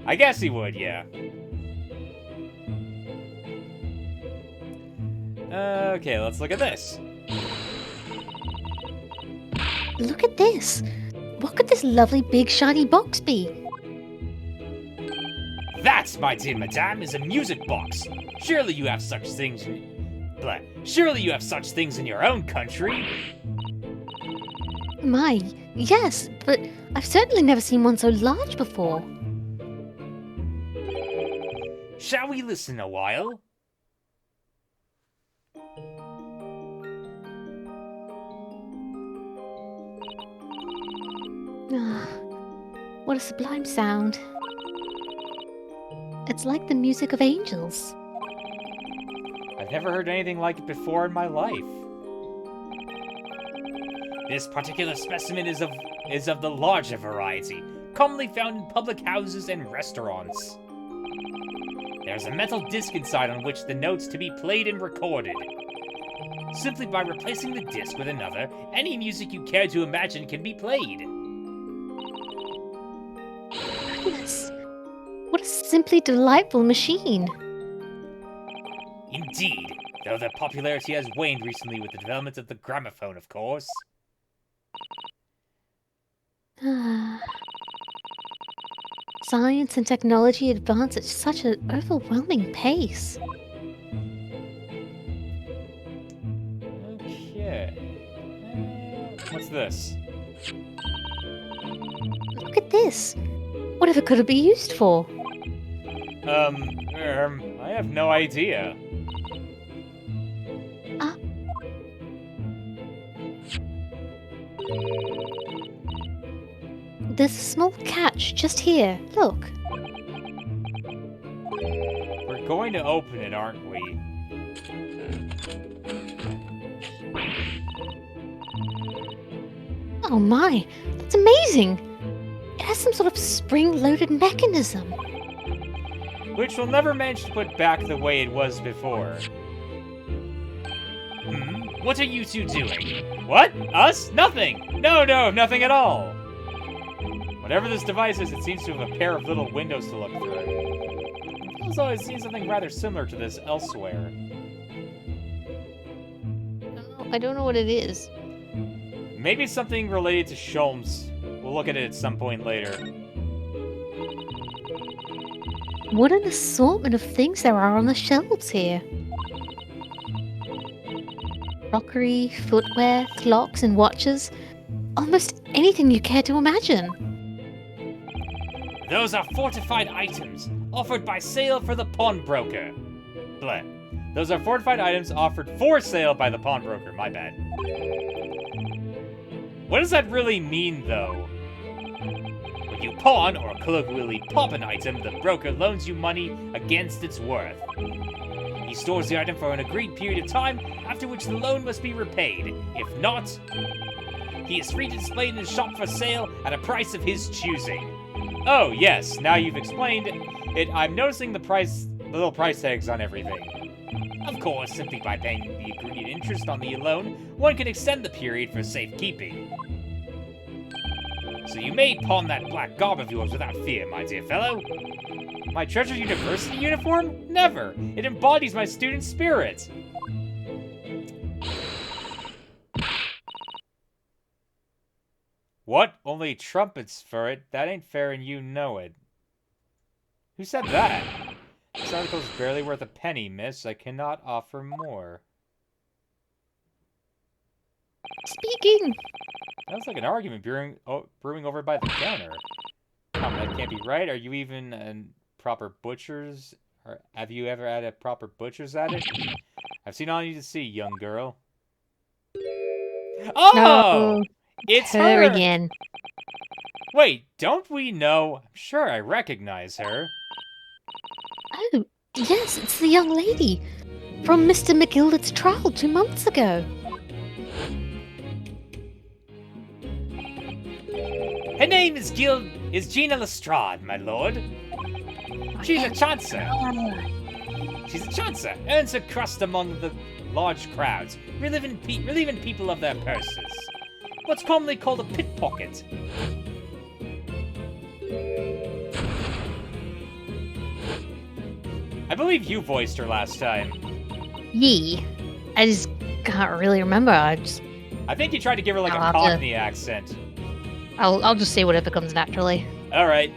[SPEAKER 2] I guess he would, yeah. Okay, let's look at this.
[SPEAKER 3] Look at this. What could this lovely big shiny box be?
[SPEAKER 2] That, my dear madame, is a music box. Surely you have such things surely you have such things in your own country.
[SPEAKER 3] My, yes, but I've certainly never seen one so large before.
[SPEAKER 2] Shall we listen a while?
[SPEAKER 3] Ah, what a sublime sound. It's like the music of angels.
[SPEAKER 2] I've never heard anything like it before in my life. This particular specimen is of the larger variety, commonly found in public houses and restaurants. There's a metal disc inside on which the notes to be played and recorded. Simply by replacing the disc with another, any music you care to imagine can be played.
[SPEAKER 3] Goodness. What a simply delightful machine.
[SPEAKER 2] Indeed, though their popularity has waned recently with the development of the gramophone, of course.
[SPEAKER 3] Science and technology advance at such an overwhelming pace.
[SPEAKER 2] Okay. What's this?
[SPEAKER 3] Look at this. Whatever could it be used for?
[SPEAKER 2] I have no idea.
[SPEAKER 3] There's a small catch just here. Look.
[SPEAKER 2] We're going to open it, aren't we?
[SPEAKER 3] Oh my, that's amazing! It has some sort of spring-loaded mechanism.
[SPEAKER 2] Which we'll never manage to put back the way it was before. What are you two doing? What? Us? Nothing! No, nothing at all! Whatever this device is, it seems to have a pair of little windows to look through. I've always seen something rather similar to this elsewhere.
[SPEAKER 3] I don't know what it is.
[SPEAKER 2] Maybe it's something related to Sholmes. We'll look at it at some point later.
[SPEAKER 3] What an assortment of things there are on the shelves here. Crockery, footwear, clocks and watches. Almost anything you care to imagine.
[SPEAKER 2] Those are fortified items, offered by sale for the pawnbroker. Bleh. Those are fortified items offered for sale by the pawnbroker, my bad. What does that really mean, though? When you pawn, or colloquially pop an item, the broker loans you money against its worth. He stores the item for an agreed period of time, after which the loan must be repaid. If not, he is free to display it in his shop for sale at a price of his choosing. Oh, yes, now you've explained it, I'm noticing the little price tags on everything. Of course, simply by paying the agreed interest on the loan, one can extend the period for safekeeping. So you may pawn that black garb of yours without fear, my dear fellow. My treasured university uniform? Never! It embodies my student spirit! What? Only trumpets for it? That ain't fair and you know it. Who said that? This article's barely worth a penny, miss. I cannot offer more.
[SPEAKER 3] Speaking!
[SPEAKER 2] Sounds like an argument brewing over by the counter. Come, that can't be right. Are you even a proper butcher's? Or have you ever had a proper butcher's at it? I've seen all you need to see, young girl. Oh!
[SPEAKER 3] No,
[SPEAKER 2] It's
[SPEAKER 3] her
[SPEAKER 2] her!
[SPEAKER 3] again.
[SPEAKER 2] Wait, don't we know? I'm sure I recognize her.
[SPEAKER 3] Oh, yes, it's the young lady from Mr. McGilder's trial 2 months ago.
[SPEAKER 2] Her name is Gina Lestrade, my lord. She's a chancer. She's a chancer. Earns her crust among the large crowds, relieving people of their purses. What's commonly called a pickpocket. I believe you voiced her last time.
[SPEAKER 3] Yee. I just can't really remember. I
[SPEAKER 2] think you tried to give her like
[SPEAKER 3] I'll
[SPEAKER 2] a
[SPEAKER 3] have to-
[SPEAKER 2] Cockney accent.
[SPEAKER 3] I'll just say whatever comes naturally.
[SPEAKER 2] Alright.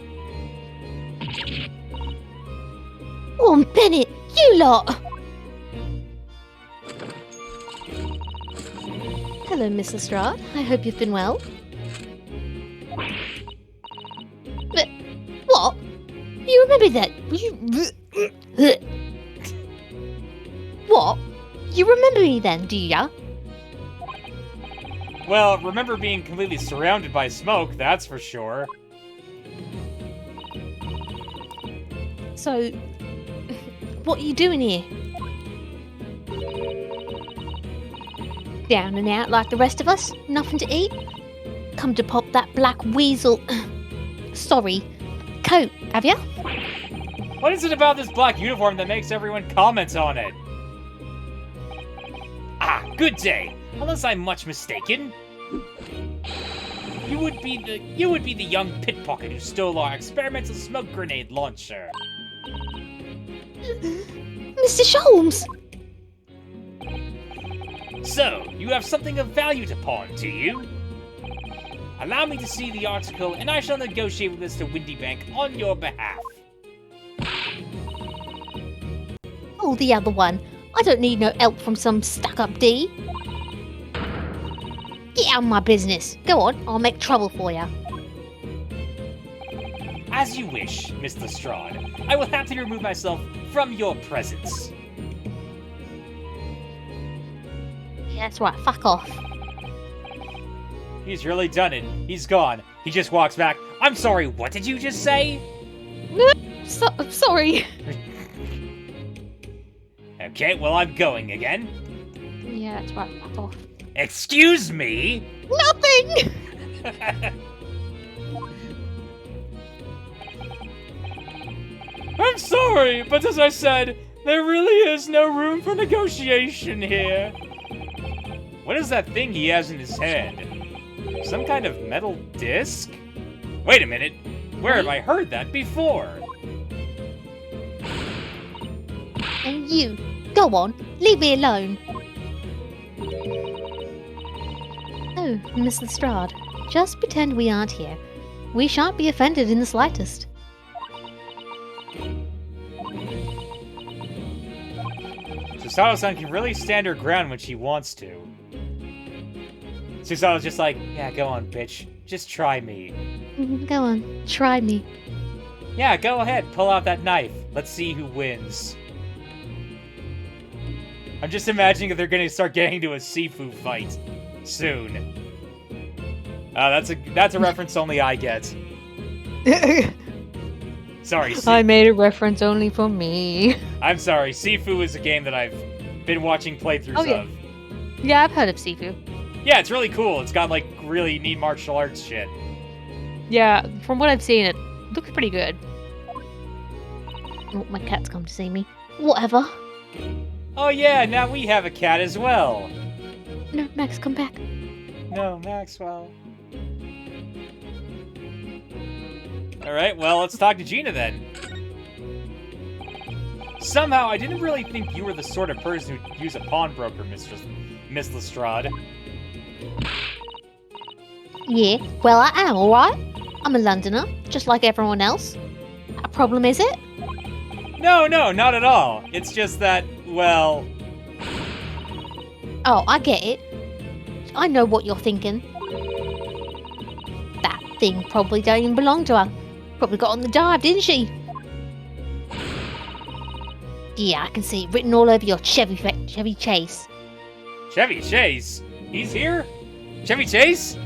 [SPEAKER 3] Oh, Bennett, you lot! Hello, Miss Lestrade. I hope you've been well. But what? You remember that? What? You remember me then, do ya?
[SPEAKER 2] Well, remember being completely surrounded by smoke, that's for sure.
[SPEAKER 3] So, what are you doing here? Down and out like the rest of us? Nothing to eat? Come to pop that black weasel... Sorry, coat, have ya?
[SPEAKER 2] What is it about this black uniform that makes everyone comment on it? Ah, good day. Unless I'm much mistaken. You would be the young pickpocket who stole our experimental smoke grenade launcher.
[SPEAKER 3] Mr. Sholmes!
[SPEAKER 2] So, you have something of value to pawn, do you? Allow me to see the article, and I shall negotiate with Mr. Windybank on your behalf.
[SPEAKER 3] Oh, the other one. I don't need no help from some stuck-up D. Get out of my business. Go on, I'll make trouble for ya.
[SPEAKER 2] As you wish, Miss Lestrade. I will happily remove myself from your presence.
[SPEAKER 3] Yeah, that's right, fuck off.
[SPEAKER 2] He's really done it. He's gone. He just walks back. I'm sorry, what did you just say?
[SPEAKER 3] Sorry.
[SPEAKER 2] Okay, well, I'm going again.
[SPEAKER 3] Yeah, that's right, fuck off.
[SPEAKER 2] Excuse me?
[SPEAKER 3] Nothing!
[SPEAKER 2] I'm sorry, but as I said, there really is no room for negotiation here. What is that thing he has in his hand? Some kind of metal disc? Wait a minute. Where have I heard that before?
[SPEAKER 5] And you, go on, leave me alone.
[SPEAKER 3] Oh, Miss Lestrade, just pretend we aren't here. We shan't be offended in the slightest.
[SPEAKER 2] Susato-san can really stand her ground when she wants to. Susato's just like, yeah, go on, bitch. Just try me.
[SPEAKER 3] Go on, try me.
[SPEAKER 2] Yeah, go ahead, pull out that knife. Let's see who wins. I'm just imagining that they're gonna start getting into a Sifu fight soon. That's a reference only I get. Sorry,
[SPEAKER 3] I made a reference only for me.
[SPEAKER 2] I'm sorry. Sifu is a game that I've been watching playthroughs of.
[SPEAKER 3] Yeah, I've heard of Sifu.
[SPEAKER 2] Yeah, it's really cool. It's got like really neat martial arts shit.
[SPEAKER 3] Yeah, from what I've seen, it looks pretty good. Oh, my cat's come to see me. Whatever.
[SPEAKER 2] Oh yeah, now we have a cat as well.
[SPEAKER 3] No, Max, come back.
[SPEAKER 2] No, Maxwell. Alright, well, let's talk to Gina then. Somehow, I didn't really think you were the sort of person who'd use a pawnbroker, Miss Lestrade.
[SPEAKER 5] Yeah, well, I am, alright? I'm a Londoner, just like everyone else. A problem, is it?
[SPEAKER 2] No, not at all. It's just that, well...
[SPEAKER 5] Oh, I get it. I know what you're thinking. That thing probably don't even belong to her. Probably got on the dive, didn't she? Yeah, I can see it written all over your Chevy Chase.
[SPEAKER 2] Chevy Chase? He's here? Chevy Chase?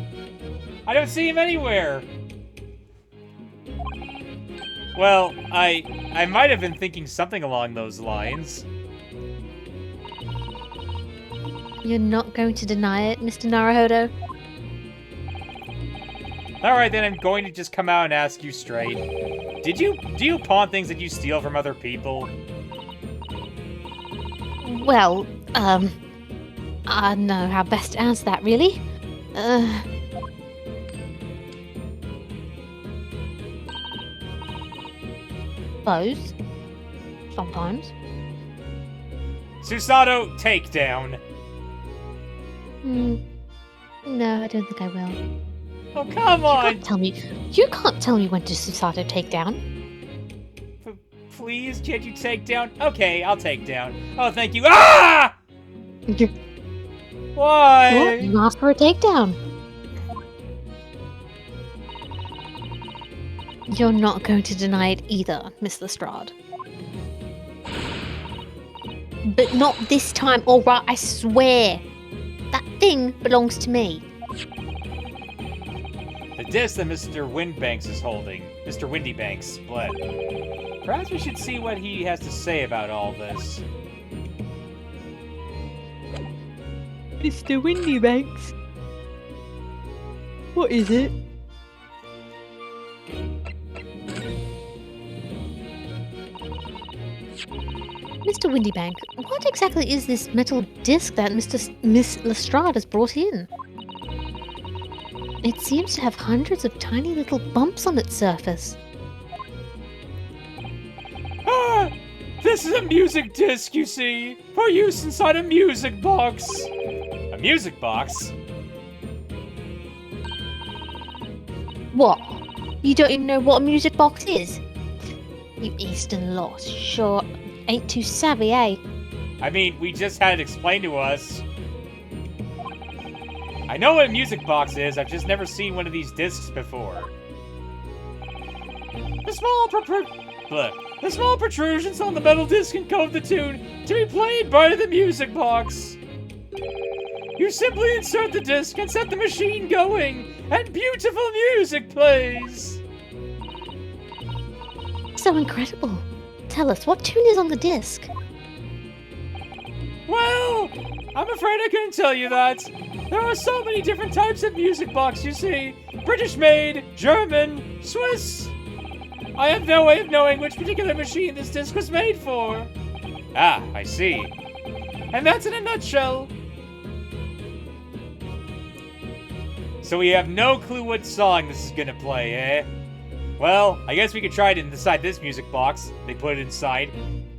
[SPEAKER 2] I don't see him anywhere. Well, I might have been thinking something along those lines.
[SPEAKER 3] You're not going to deny it, Mr. Naruhodo?
[SPEAKER 2] Alright, then I'm going to just come out and ask you straight. Do you pawn things that you steal from other people?
[SPEAKER 3] Well, I don't know how best to answer that, really. Suppose. Sometimes.
[SPEAKER 2] Susato, takedown.
[SPEAKER 3] No, I don't think I will.
[SPEAKER 2] Oh, come on!
[SPEAKER 3] You can't tell me when to Susato take down.
[SPEAKER 2] Please, can't you take down? Okay, I'll take down. Oh, thank you. Ah! Why?
[SPEAKER 3] What? You asked for a takedown. You're not going to deny it either, Miss Lestrade.
[SPEAKER 5] But not this time, alright, I swear. That thing belongs to me.
[SPEAKER 2] The disc that Mr. Windbanks is holding. Mr. Windybanks, but perhaps we should see what he has to say about all this.
[SPEAKER 3] Mr. Windybanks? What is it? Mr. Windybank, what exactly is this metal disc that Miss Lestrade has brought in? It seems to have hundreds of tiny little bumps on its surface.
[SPEAKER 2] Ah! This is a music disc, you see, for use inside a music box. A music box?
[SPEAKER 5] What? You don't even know what a music box is? You Eastern lot sure ain't too savvy, eh?
[SPEAKER 2] I mean, we just had it explained to us. I know what a music box is, I've just never seen one of these discs before. The small protrusions on the metal disc encode the tune to be played by the music box. You simply insert the disc and set the machine going, and beautiful music plays.
[SPEAKER 3] So incredible. Tell us, what tune is on the disc?
[SPEAKER 2] Well, I'm afraid I couldn't tell you that. There are so many different types of music box, you see. British-made, German, Swiss. I have no way of knowing which particular machine this disc was made for. Ah, I see. And that's in a nutshell. So we have no clue what song this is gonna play, eh? Well, I guess we could try it inside this music box. They put it inside,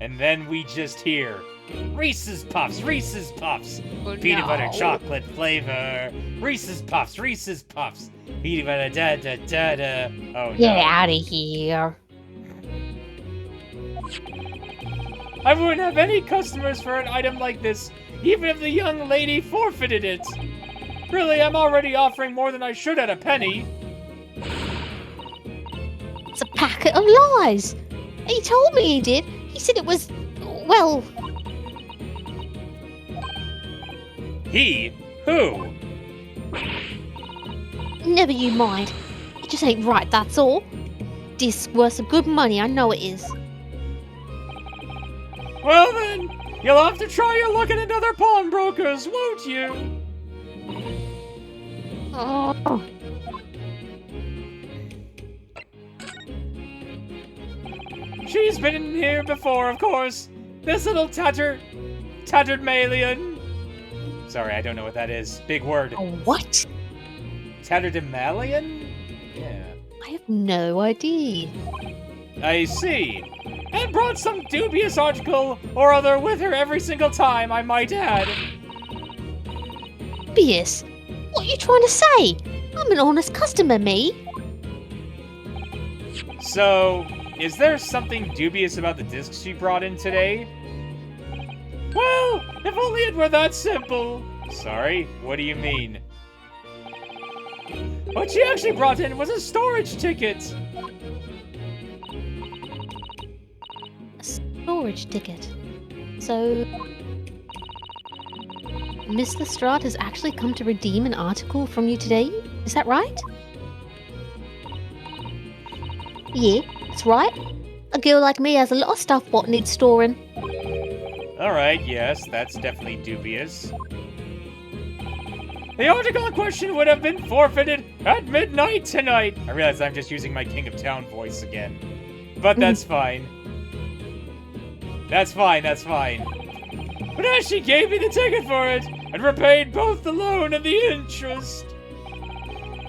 [SPEAKER 2] and then we just hear Reese's Puffs, Reese's Puffs, peanut butter chocolate flavor, Reese's Puffs, Reese's Puffs, peanut butter da da da da. Oh no.
[SPEAKER 5] Get out of here.
[SPEAKER 2] I wouldn't have any customers for an item like this, even if the young lady forfeited it. Really, I'm already offering more than I should at a penny.
[SPEAKER 5] It's a packet of lies. He told me he did. He said it was, well,
[SPEAKER 2] He? Who?
[SPEAKER 5] never you mind. It just ain't right, that's all. Disc worth some good money, I know it is.
[SPEAKER 2] Well then, you'll have to try your luck at another pawnbroker's, won't you?
[SPEAKER 5] Oh,
[SPEAKER 2] She's been in here before, of course. This little tattered malian. Sorry, I don't know what that is. Big word.
[SPEAKER 5] a what?
[SPEAKER 2] Tatterdemalion? Yeah.
[SPEAKER 5] I have no idea.
[SPEAKER 2] I see. And brought some dubious article or other with her every single time, I might add.
[SPEAKER 5] Bias, what are you trying to say? I'm an honest customer, me.
[SPEAKER 2] So, is there something dubious about the discs she brought in today? Well, if only it were that simple. Sorry, what do you mean? What she actually brought in was a storage ticket.
[SPEAKER 5] A storage ticket. So, Miss Lestrade has actually come to redeem an article from you today? Is that right? Yeah, that's right. A girl like me has a lot of stuff what needs storing.
[SPEAKER 2] Alright, yes, that's definitely dubious. The article in question would have been forfeited at midnight tonight. I realize I'm just using my King of Town voice again. But that's fine. That's fine, that's fine. But as she gave me the ticket for it, and repaid both the loan and the interest,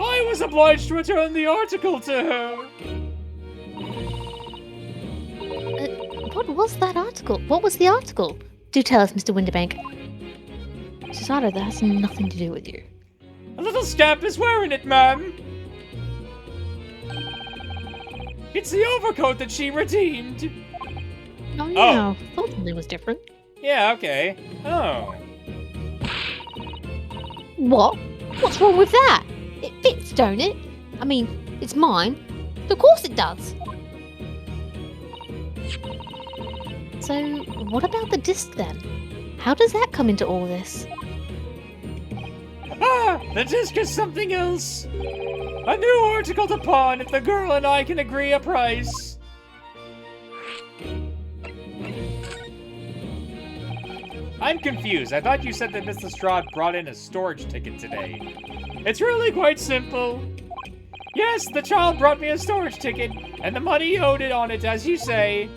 [SPEAKER 2] I was obliged to return the article to her.
[SPEAKER 5] What was that article? What was the article? Do tell us, Mr. Winterbank. Cesaro, that has nothing to do with you.
[SPEAKER 2] A little scamp is wearing it, ma'am. It's the overcoat that she redeemed.
[SPEAKER 5] Oh, yeah. Thought something was different.
[SPEAKER 2] Yeah, okay. Oh.
[SPEAKER 5] What? What's wrong with that? It fits, don't it? I mean, it's mine. Of course it does. So, what about the disc then? How does that come into all this?
[SPEAKER 2] Ah, the disc is something else. A new article to pawn if the girl and I can agree a price. I'm confused. I thought you said that Miss Lestrade brought in a storage ticket today. It's really quite simple. Yes, the child brought me a storage ticket, and the money owed it on it, as you say.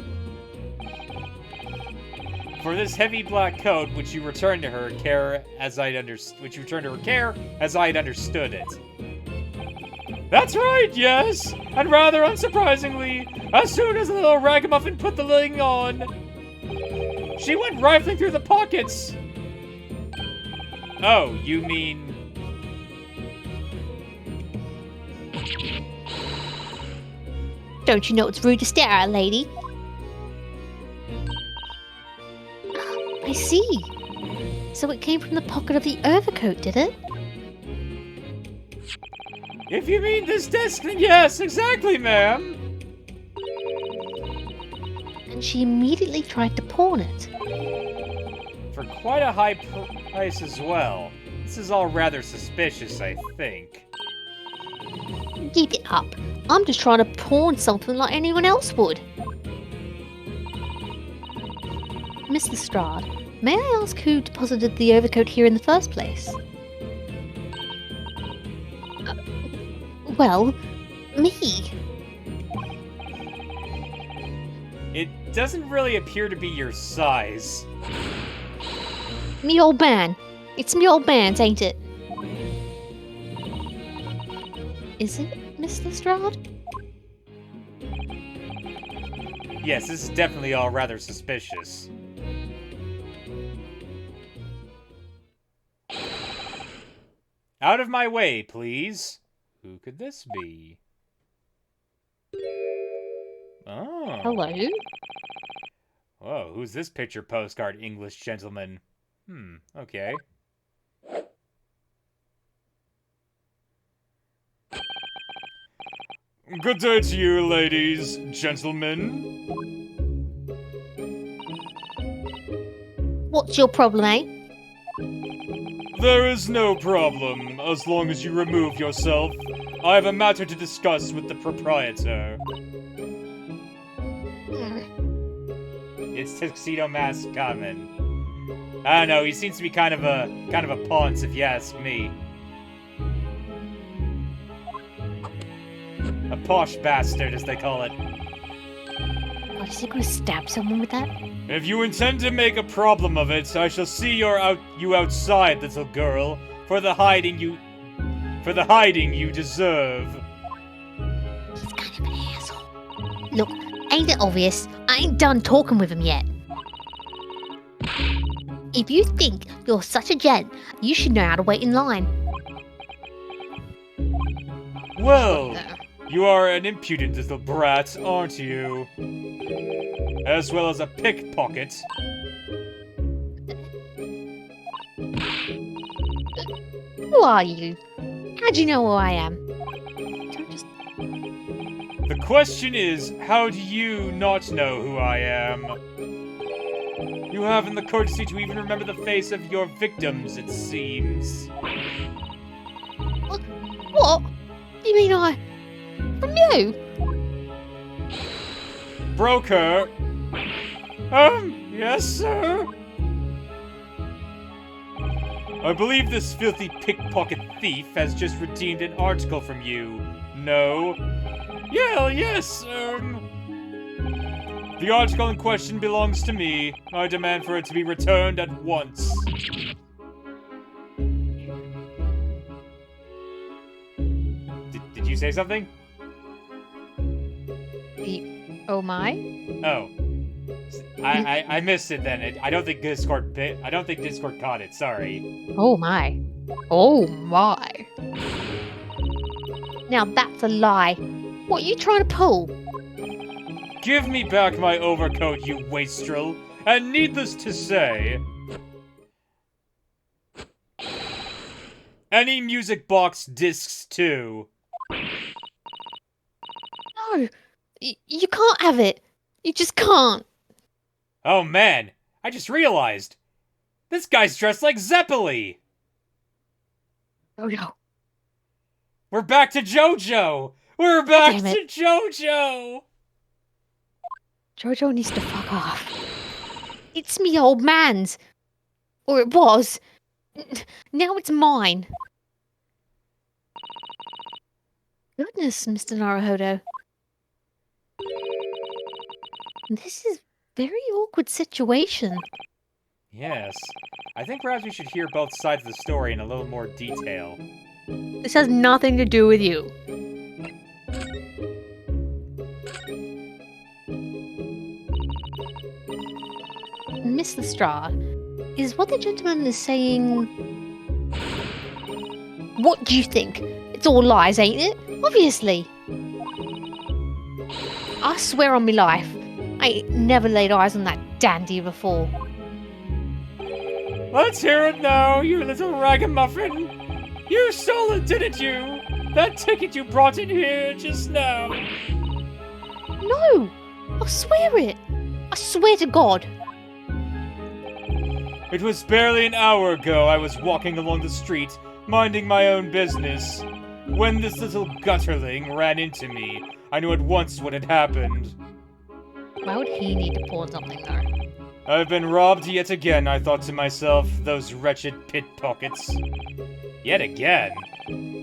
[SPEAKER 2] For this heavy black coat, which you returned to her care as I'd understood it. That's right, yes. And rather unsurprisingly, as soon as the little ragamuffin put the thing on, she went rifling through the pockets. Oh, you mean?
[SPEAKER 5] Don't you know it's rude to stare at a lady? I see. So it came from the pocket of the overcoat, did it?
[SPEAKER 2] If you mean this disc, then yes, exactly, ma'am.
[SPEAKER 5] And she immediately tried to pawn it.
[SPEAKER 2] For quite a high price as well. This is all rather suspicious, I think.
[SPEAKER 5] Keep it up. I'm just trying to pawn something like anyone else would. Miss Lestrade,
[SPEAKER 3] May I ask who deposited the overcoat here in the first place? Well, me.
[SPEAKER 2] It doesn't really appear to be your size.
[SPEAKER 3] Me old man. It's me old man's, ain't it? Is it, Miss Lestrade?
[SPEAKER 2] Yes, this is definitely all rather suspicious. Out of my way, please. Who could this be? Oh.
[SPEAKER 3] Hello?
[SPEAKER 2] Whoa, who's this picture postcard English gentleman? Okay. Good day to you, ladies, gentlemen.
[SPEAKER 3] What's your problem, eh?
[SPEAKER 2] There is no problem, as long as you remove yourself. I have a matter to discuss with the proprietor. It's Tuxedo Mask coming. I don't know, he seems to be kind of a ponce, if you ask me. A posh bastard, as they call it.
[SPEAKER 3] God, is he gonna stab someone with that?
[SPEAKER 2] If you intend to make a problem of it, I shall see you outside, little girl, for the hiding you deserve.
[SPEAKER 3] He's kind of an asshole. Look, ain't it obvious? I ain't done talking with him yet. If you think you're such a gent, you should know how to wait in line.
[SPEAKER 2] Well, you are an impudent little brat, aren't you? As well as a pickpocket.
[SPEAKER 3] Who are you? How do you know who I am? Don't just...
[SPEAKER 2] The question is, how do you not know who I am? You haven't the courtesy to even remember the face of your victims, it seems.
[SPEAKER 3] What? You mean I... From you?
[SPEAKER 2] Broker? Yes, sir? I believe this filthy pickpocket thief has just redeemed an article from you. No? Yeah, yes, The article in question belongs to me. I demand for it to be returned at once. Did you say something?
[SPEAKER 3] Oh my?
[SPEAKER 2] Oh. I missed it then. I don't think Discord caught it. Sorry.
[SPEAKER 3] Oh my. Oh my. Now that's a lie. What are you trying to pull?
[SPEAKER 2] Give me back my overcoat, you wastrel. And needless to say, any music box discs too.
[SPEAKER 3] No. You can't have it. You just can't.
[SPEAKER 2] Oh man, I just realized. This guy's dressed like Zeppeli.
[SPEAKER 3] Oh no.
[SPEAKER 2] We're back to JoJo. We're back
[SPEAKER 3] damn
[SPEAKER 2] to
[SPEAKER 3] it.
[SPEAKER 2] JoJo.
[SPEAKER 3] Jojo needs to fuck off. It's me old man's. Or it was. Now it's mine. Goodness, Mr. Naruhodo. This is a very awkward situation.
[SPEAKER 2] Yes. I think perhaps we should hear both sides of the story in a little more detail.
[SPEAKER 3] This has nothing to do with you. Miss Lestrade, is what the gentleman is saying... What do you think? It's all lies, ain't it? Obviously. I swear on me life, I ain't never laid eyes on that dandy before.
[SPEAKER 2] Let's hear it now, you little ragamuffin. You stole it, didn't you? That ticket you brought in here just now.
[SPEAKER 3] No! I swear it! I swear to God!
[SPEAKER 2] It was barely an hour ago I was walking along the street, minding my own business, when this little gutterling ran into me. I knew at once what had happened.
[SPEAKER 3] Why would he need to pawn something though?
[SPEAKER 2] I've been robbed yet again, I thought to myself, those wretched pickpockets. Yet again?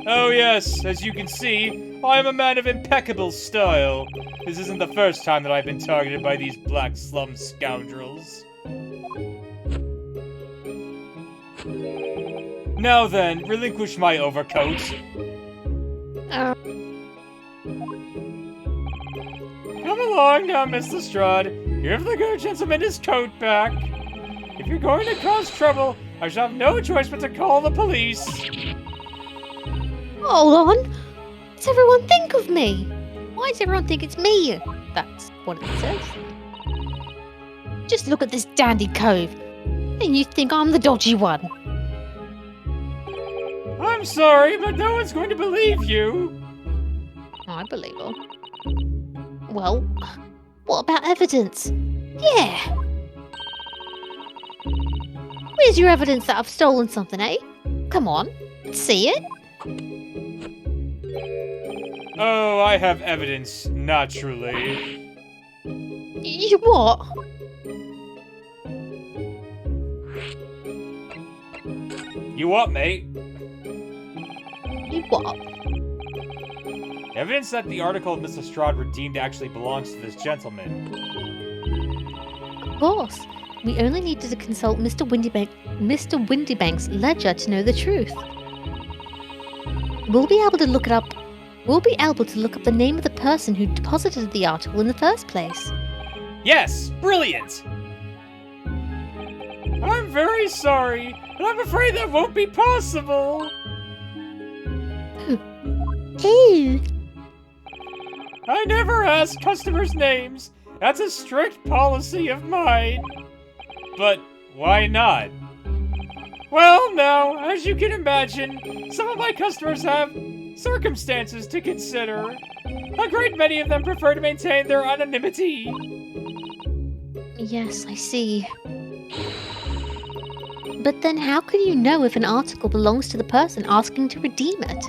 [SPEAKER 2] Oh yes, as you can see, I am a man of impeccable style. This isn't the first time that I've been targeted by these black slum scoundrels. Now then, relinquish my overcoat. Come along now, Miss Lestrade. Give the good gentleman his coat back. If you're going to cause trouble, I shall have no choice but to call the police.
[SPEAKER 5] Hold on. What does everyone think of me? Why does everyone think it's me? That's what it says. Just look at this dandy cove, and you think I'm the dodgy one.
[SPEAKER 2] I'm sorry, but no one's going to believe you.
[SPEAKER 5] I believe her. Well, what about evidence? Yeah. Where's your evidence that I've stolen something, eh? Come on, let's see it.
[SPEAKER 2] Oh, I have evidence, naturally.
[SPEAKER 5] You what?
[SPEAKER 2] You what, mate?
[SPEAKER 5] You what?
[SPEAKER 2] Evidence that the article Miss Lestrade redeemed actually belongs to this gentleman.
[SPEAKER 5] Of course. We only needed to consult Mr. Windybank's ledger to know the truth. We'll be able to look up the name of the person who deposited the article in the first place.
[SPEAKER 2] Yes, brilliant! I'm very sorry, but I'm afraid that won't be possible.
[SPEAKER 5] Ew.
[SPEAKER 2] I never ask customers' names. That's a strict policy of mine. But why not? Well, now, as you can imagine, some of my customers have circumstances to consider. A great many of them prefer to maintain their anonymity.
[SPEAKER 5] Yes, I see. But then how can you know if an article belongs to the person asking to redeem it?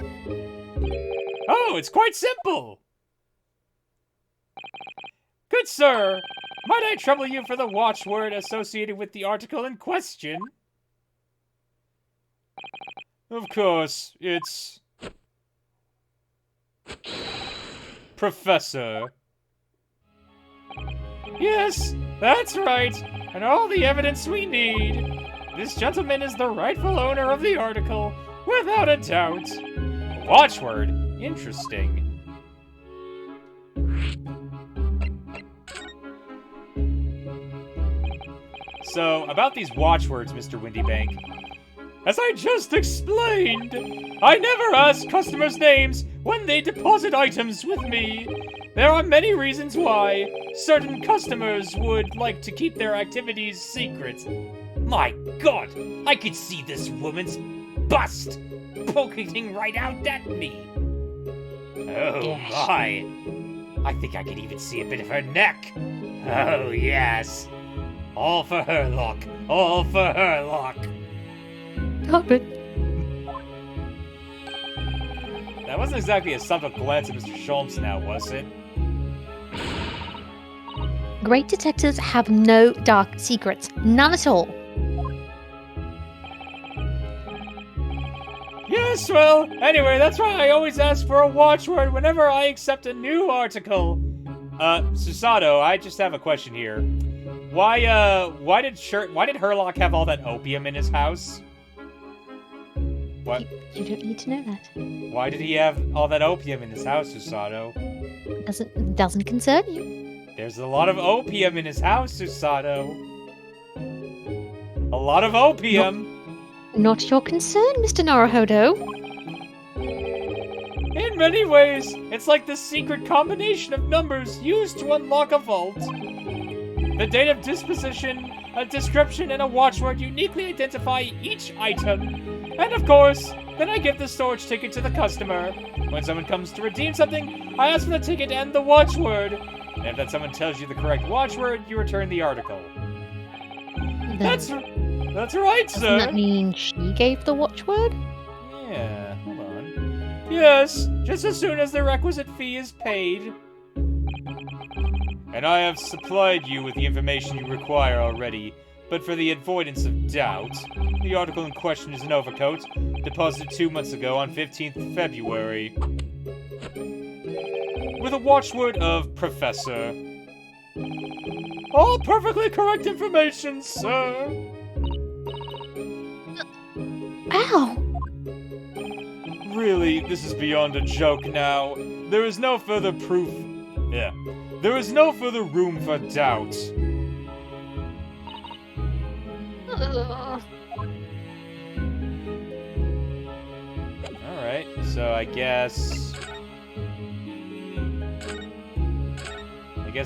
[SPEAKER 2] Oh, it's quite simple. Good sir, might I trouble you for the watchword associated with the article in question? Of course, it's... Professor. Yes, that's right, and all the evidence we need. This gentleman is the rightful owner of the article, without a doubt. Watchword? Interesting. So, about these watchwords, Mr. Windybank. As I just explained, I never ask customers' names when they deposit items with me. There are many reasons why certain customers would like to keep their activities secret. My God, I could see this woman's bust poking right out at me. Oh my, I think I could even see a bit of her neck. Oh yes, all for her luck, all for her luck.
[SPEAKER 5] Stop it.
[SPEAKER 2] That wasn't exactly a subtle glance at Mr. Sholmes now, was it?
[SPEAKER 5] Great detectives have no dark secrets. None at all.
[SPEAKER 2] Yes, well, anyway, that's why I always ask for a watchword whenever I accept a new article. Susato, I just have a question here. Why did Herlock have all that opium in his house? What?
[SPEAKER 5] You don't need to know that.
[SPEAKER 2] Why did he have all that opium in his house, Susato?
[SPEAKER 5] Doesn't concern you.
[SPEAKER 2] There's a lot of opium in his house, Susato. A lot of opium.
[SPEAKER 5] Not your concern, Mr. Naruhodo.
[SPEAKER 2] In many ways, it's like the secret combination of numbers used to unlock a vault. The date of disposition, a description, and a watchword uniquely identify each item. And of course, then I give the storage ticket to the customer. When someone comes to redeem something, I ask for the ticket and the watchword. And if that someone tells you the correct watchword, you return the article. That's right, sir.
[SPEAKER 5] Doesn't that mean she gave the watchword?
[SPEAKER 2] Yeah, hold on. Yes, just as soon as the requisite fee is paid. And I have supplied you with the information you require already. But for the avoidance of doubt, the article in question is an overcoat, deposited 2 months ago on 15th February. With a watchword of Professor. All perfectly correct information, sir.
[SPEAKER 5] Ow!
[SPEAKER 2] Really, this is beyond a joke now. There is no further proof. Yeah. There is no further room for doubt.
[SPEAKER 5] Ugh.
[SPEAKER 2] Alright, so I guess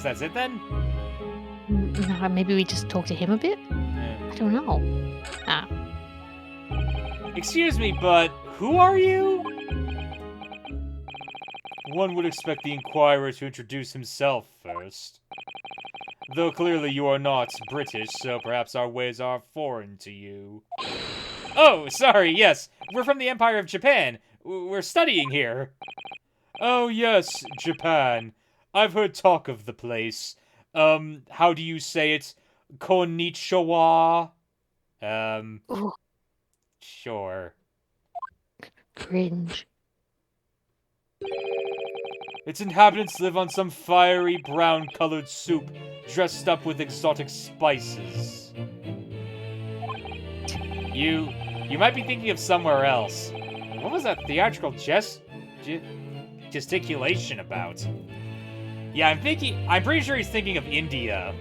[SPEAKER 2] that's it then?
[SPEAKER 3] No, maybe we just talk to him a bit?
[SPEAKER 2] Yeah.
[SPEAKER 3] I don't know. Ah.
[SPEAKER 2] Excuse me, but who are you? One would expect the inquirer to introduce himself first. Though clearly you are not British, so perhaps our ways are foreign to you. Oh, sorry, yes. We're from the Empire of Japan. We're studying here. Oh, yes, Japan. I've heard talk of the place. How do you say it? Konnichiwa?
[SPEAKER 3] Ooh,
[SPEAKER 2] Sure.
[SPEAKER 3] cringe.
[SPEAKER 2] Its inhabitants live on some fiery brown-colored soup, dressed up with exotic spices. You might be thinking of somewhere else. What was that theatrical gesticulation about? Yeah, I'm pretty sure he's thinking of India.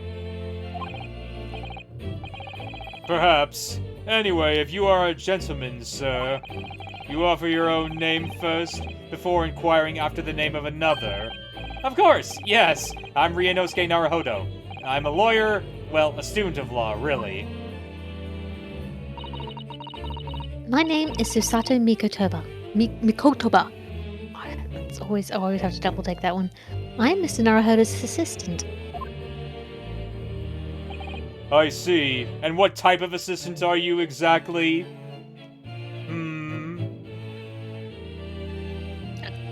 [SPEAKER 2] Perhaps. Anyway, if you are a gentleman, sir, you offer your own name first, before inquiring after the name of another. Of course, yes. I'm Ryunosuke Naruhodo. I'm a lawyer, well, a student of law, really.
[SPEAKER 3] My name is Susato Mikotoba. I always have to double take that one. I'm Mr. Naruhodo's assistant.
[SPEAKER 2] I see. And what type of assistant are you exactly?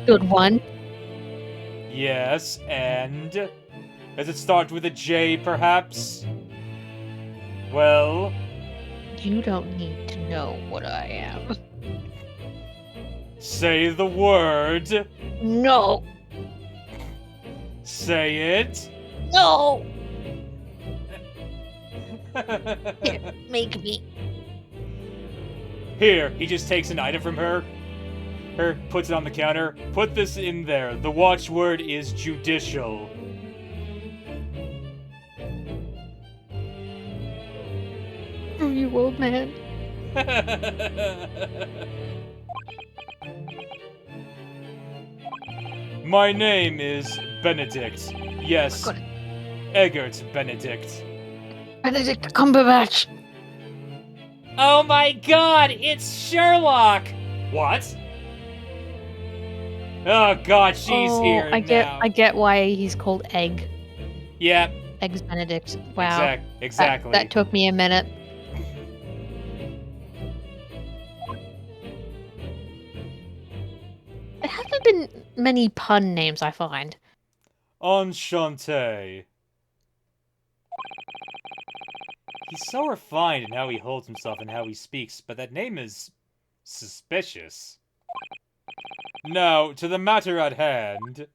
[SPEAKER 3] Good one.
[SPEAKER 2] Yes, and? Does it start with a J, perhaps? Well?
[SPEAKER 3] You don't need to know what I am.
[SPEAKER 2] Say the word.
[SPEAKER 3] No!
[SPEAKER 2] Say it.
[SPEAKER 3] No! Here, make me.
[SPEAKER 2] Here, he just takes an item from her, puts it on the counter. Put this in there. The watchword is judicial.
[SPEAKER 3] Oh, you old man.
[SPEAKER 2] My name is Benedict. Yes,
[SPEAKER 3] Got it.
[SPEAKER 2] Eggert Benedict.
[SPEAKER 3] Benedict Cumberbatch.
[SPEAKER 2] Oh my god, it's Sherlock! What? Oh god, she's here
[SPEAKER 3] I
[SPEAKER 2] now.
[SPEAKER 3] get why he's called Egg.
[SPEAKER 2] Yeah,
[SPEAKER 3] Eggs Benedict. Wow.
[SPEAKER 2] exactly.
[SPEAKER 3] That took me a minute. There haven't been many pun names, I find.
[SPEAKER 2] Enchanté. He's so refined in how he holds himself and how he speaks, but that name is suspicious. Now, to the matter at hand.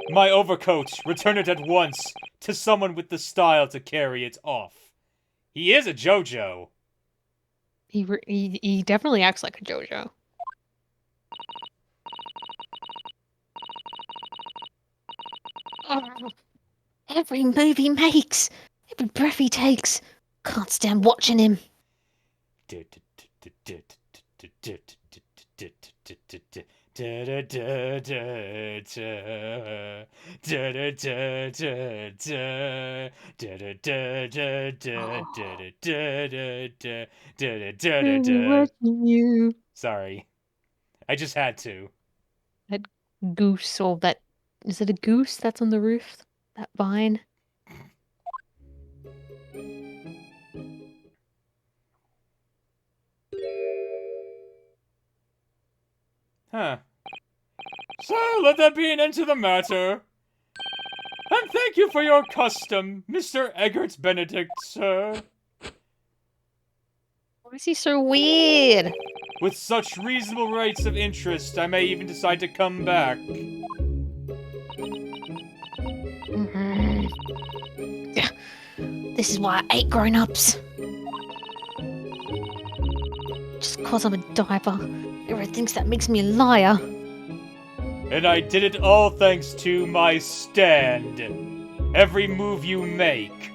[SPEAKER 2] My overcoat, return it at once to someone with the style to carry it off. He is a JoJo.
[SPEAKER 3] He definitely acts like a JoJo. Oh, every move he makes, every breath he takes, can't stand watching him. Watching you.
[SPEAKER 2] Sorry. I just had to.
[SPEAKER 3] That goose, or that is it a goose that's on the roof? That vine.
[SPEAKER 2] Huh. So, let that be an end to the matter. And thank you for your custom, Mr. Eggert Benedict, sir.
[SPEAKER 3] Why is he so weird?
[SPEAKER 2] With such reasonable rates of interest, I may even decide to come back.
[SPEAKER 5] This is why I hate grown-ups. Just cause I'm a diver, everyone thinks that makes me a liar.
[SPEAKER 2] And I did it all thanks to my stand. Every move you make.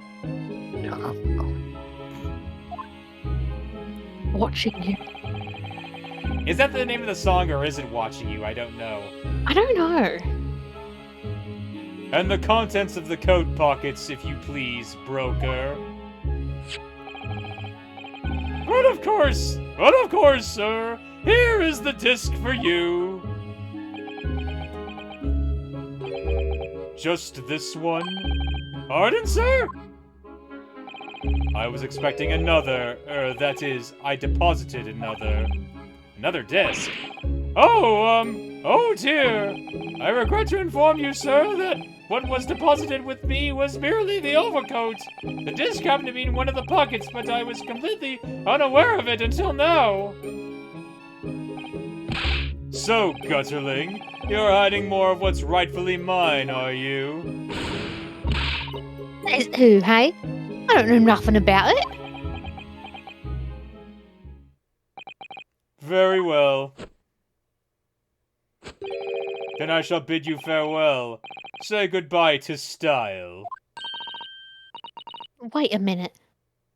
[SPEAKER 3] Watching you.
[SPEAKER 2] Is that the name of the song, or is it Watching You? I don't know.
[SPEAKER 3] I don't know.
[SPEAKER 2] And the contents of the coat pockets, if you please, broker. But of course, sir, here is the disc for you. Just this one? Pardon, sir? I was expecting another, that is, I deposited another disc. Oh dear. I regret to inform you, sir, that what was deposited with me was merely the overcoat. The disc happened to be in one of the pockets, but I was completely unaware of it until now. So, Gutterling, you're hiding more of what's rightfully mine, are you?
[SPEAKER 5] Says who, hey? I don't know nothing about it.
[SPEAKER 2] Very well. Then I shall bid you farewell. Say goodbye to style.
[SPEAKER 5] Wait a minute.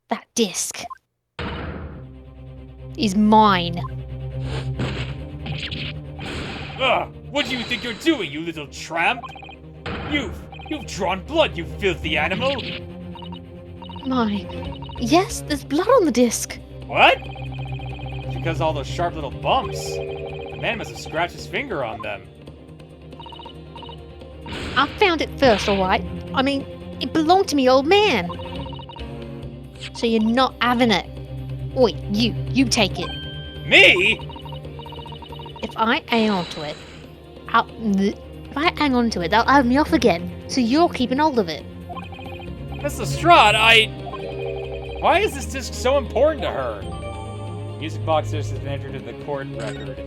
[SPEAKER 5] That disc is mine.
[SPEAKER 2] What do you think you're doing, you little tramp? You've drawn blood, you filthy animal!
[SPEAKER 5] My. Yes, there's blood on the disc.
[SPEAKER 2] What? Because all those sharp little bumps. The man must have scratched his finger on them.
[SPEAKER 5] I found it first, alright? I mean, it belonged to me, old man. So you're not having it. Oi, you take it.
[SPEAKER 2] Me?
[SPEAKER 5] If I hang on to it, they'll have me off again. So you're keeping hold of it.
[SPEAKER 2] Miss Lestrade, why is this disc so important to her? Music box disc has been entered in the court record.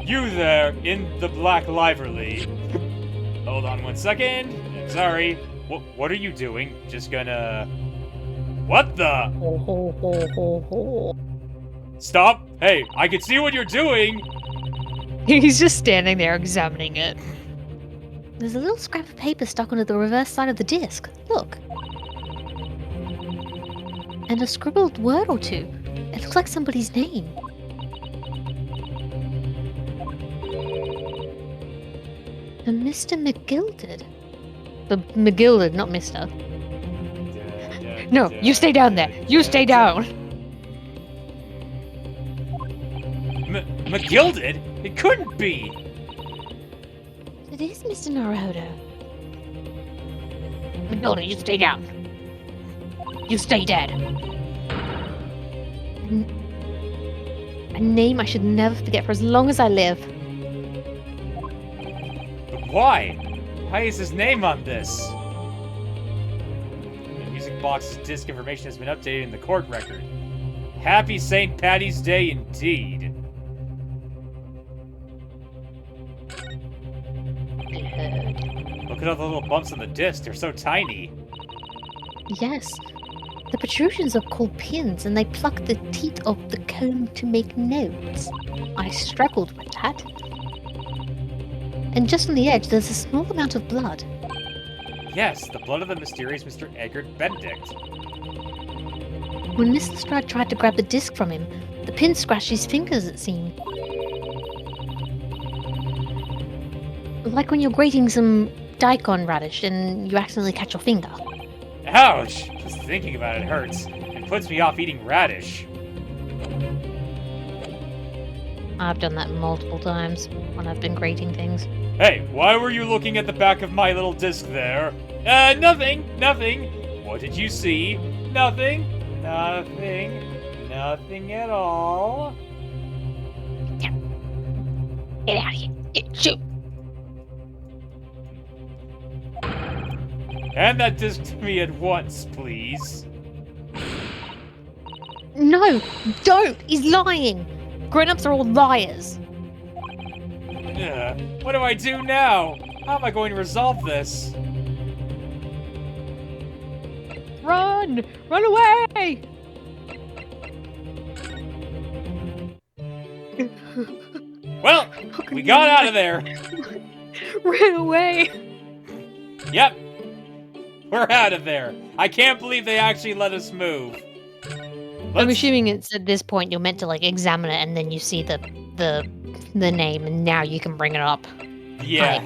[SPEAKER 2] You there, in the black livery. Hold on 1 second. Sorry. What are you doing? Just gonna... What the? Stop! Hey, I can see what you're doing!
[SPEAKER 3] He's just standing there examining it.
[SPEAKER 5] There's a little scrap of paper stuck onto the reverse side of the disc. Look. And a scribbled word or two. It looks like somebody's name. A Mr. McGilded. But McGilded, not Mr.
[SPEAKER 3] No, you stay down there. You stay down.
[SPEAKER 2] McGilded? It couldn't be!
[SPEAKER 5] It is Mr. Naruhodo.
[SPEAKER 3] McGilded, you stay down. You stay dead.
[SPEAKER 5] A name I should never forget for as long as I live.
[SPEAKER 2] But why? Why is his name on this? The music box's disc information has been updated in the court record. Happy St. Patty's Day indeed. Look at all the little bumps on the disc, they're so tiny.
[SPEAKER 5] Yes. The protrusions are called pins, and they pluck the teeth off the comb to make notes. I struggled with that. And just on the edge, there's a small amount of blood.
[SPEAKER 2] Yes, the blood of the mysterious Mr. Eggert Benedict.
[SPEAKER 5] When Mr. Stride tried to grab the disc from him, the pin scratched his fingers, it seemed. Like when you're grating some daikon radish and you accidentally catch your finger.
[SPEAKER 2] Ouch! Just thinking about it hurts. It puts me off eating radish.
[SPEAKER 3] I've done that multiple times when I've been grating things.
[SPEAKER 2] Hey, why were you looking at the back of my little disc there? Nothing. What did you see? Nothing at all.
[SPEAKER 3] Get out of here.
[SPEAKER 5] Shoot.
[SPEAKER 2] Hand that disc to me at once, please.
[SPEAKER 5] No, don't. He's lying. Grown-ups are all liars.
[SPEAKER 2] What do I do now? How am I going to resolve this?
[SPEAKER 5] Run! Run away!
[SPEAKER 2] Well, we got out of there.
[SPEAKER 5] Run away!
[SPEAKER 2] Yep. We're out of there. I can't believe they actually let us move.
[SPEAKER 5] I'm assuming it's at this point you're meant to like examine it and then you see the name and now you can bring it up.
[SPEAKER 2] Yeah.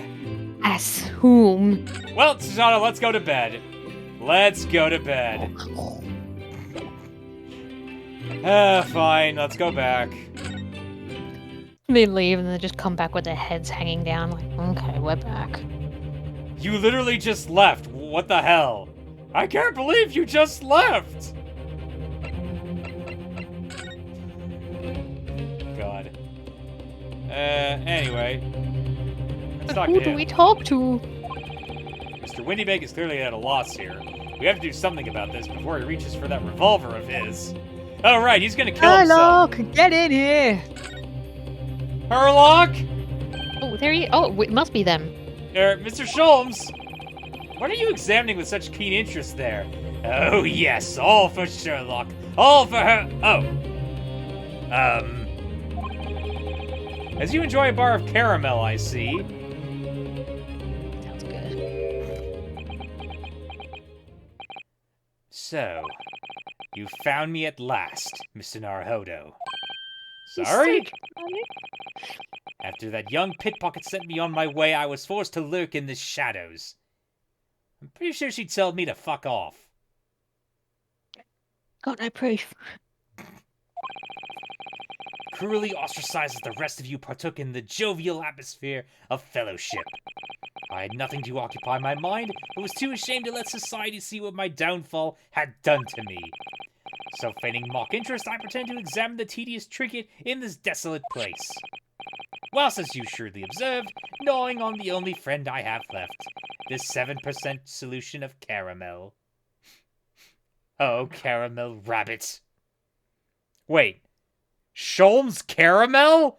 [SPEAKER 5] I assume.
[SPEAKER 2] Well, Susanna, let's go to bed. Let's go to bed. Fine. Let's go back.
[SPEAKER 5] They leave and they just come back with their heads hanging down like, okay, we're back.
[SPEAKER 2] You literally just left. What the hell? I can't believe you just left. God. Anyway. Let's talk
[SPEAKER 5] Who
[SPEAKER 2] to
[SPEAKER 5] do
[SPEAKER 2] him.
[SPEAKER 5] we talk to?
[SPEAKER 2] Mr. Windybag is clearly at a loss here. We have to do something about this before he reaches for that revolver of his. Oh, right, he's gonna kill himself.
[SPEAKER 5] Herlock, get in here!
[SPEAKER 2] Herlock?
[SPEAKER 5] Oh, there he. Oh, it must be them.
[SPEAKER 2] Mr. Sholmes? What are you examining with such keen interest there? Oh, yes, all for Sherlock. All for her. Oh. As you enjoy a bar of caramel, I see.
[SPEAKER 5] Sounds good.
[SPEAKER 2] So, you found me at last, Mr. Naruhodo. Sorry? After that young pickpocket sent me on my way, I was forced to lurk in the shadows. I'm pretty sure she told me to fuck off.
[SPEAKER 5] Got no proof.
[SPEAKER 2] Cruelly ostracized as the rest of you partook in the jovial atmosphere of fellowship. I had nothing to occupy my mind, but was too ashamed to let society see what my downfall had done to me. So feigning mock interest, I pretend to examine the tedious trinket in this desolate place. Whilst, as you shrewdly observed, gnawing on the only friend I have left, this 7% solution of caramel. Oh, caramel rabbit. Wait. Sholmes Caramel?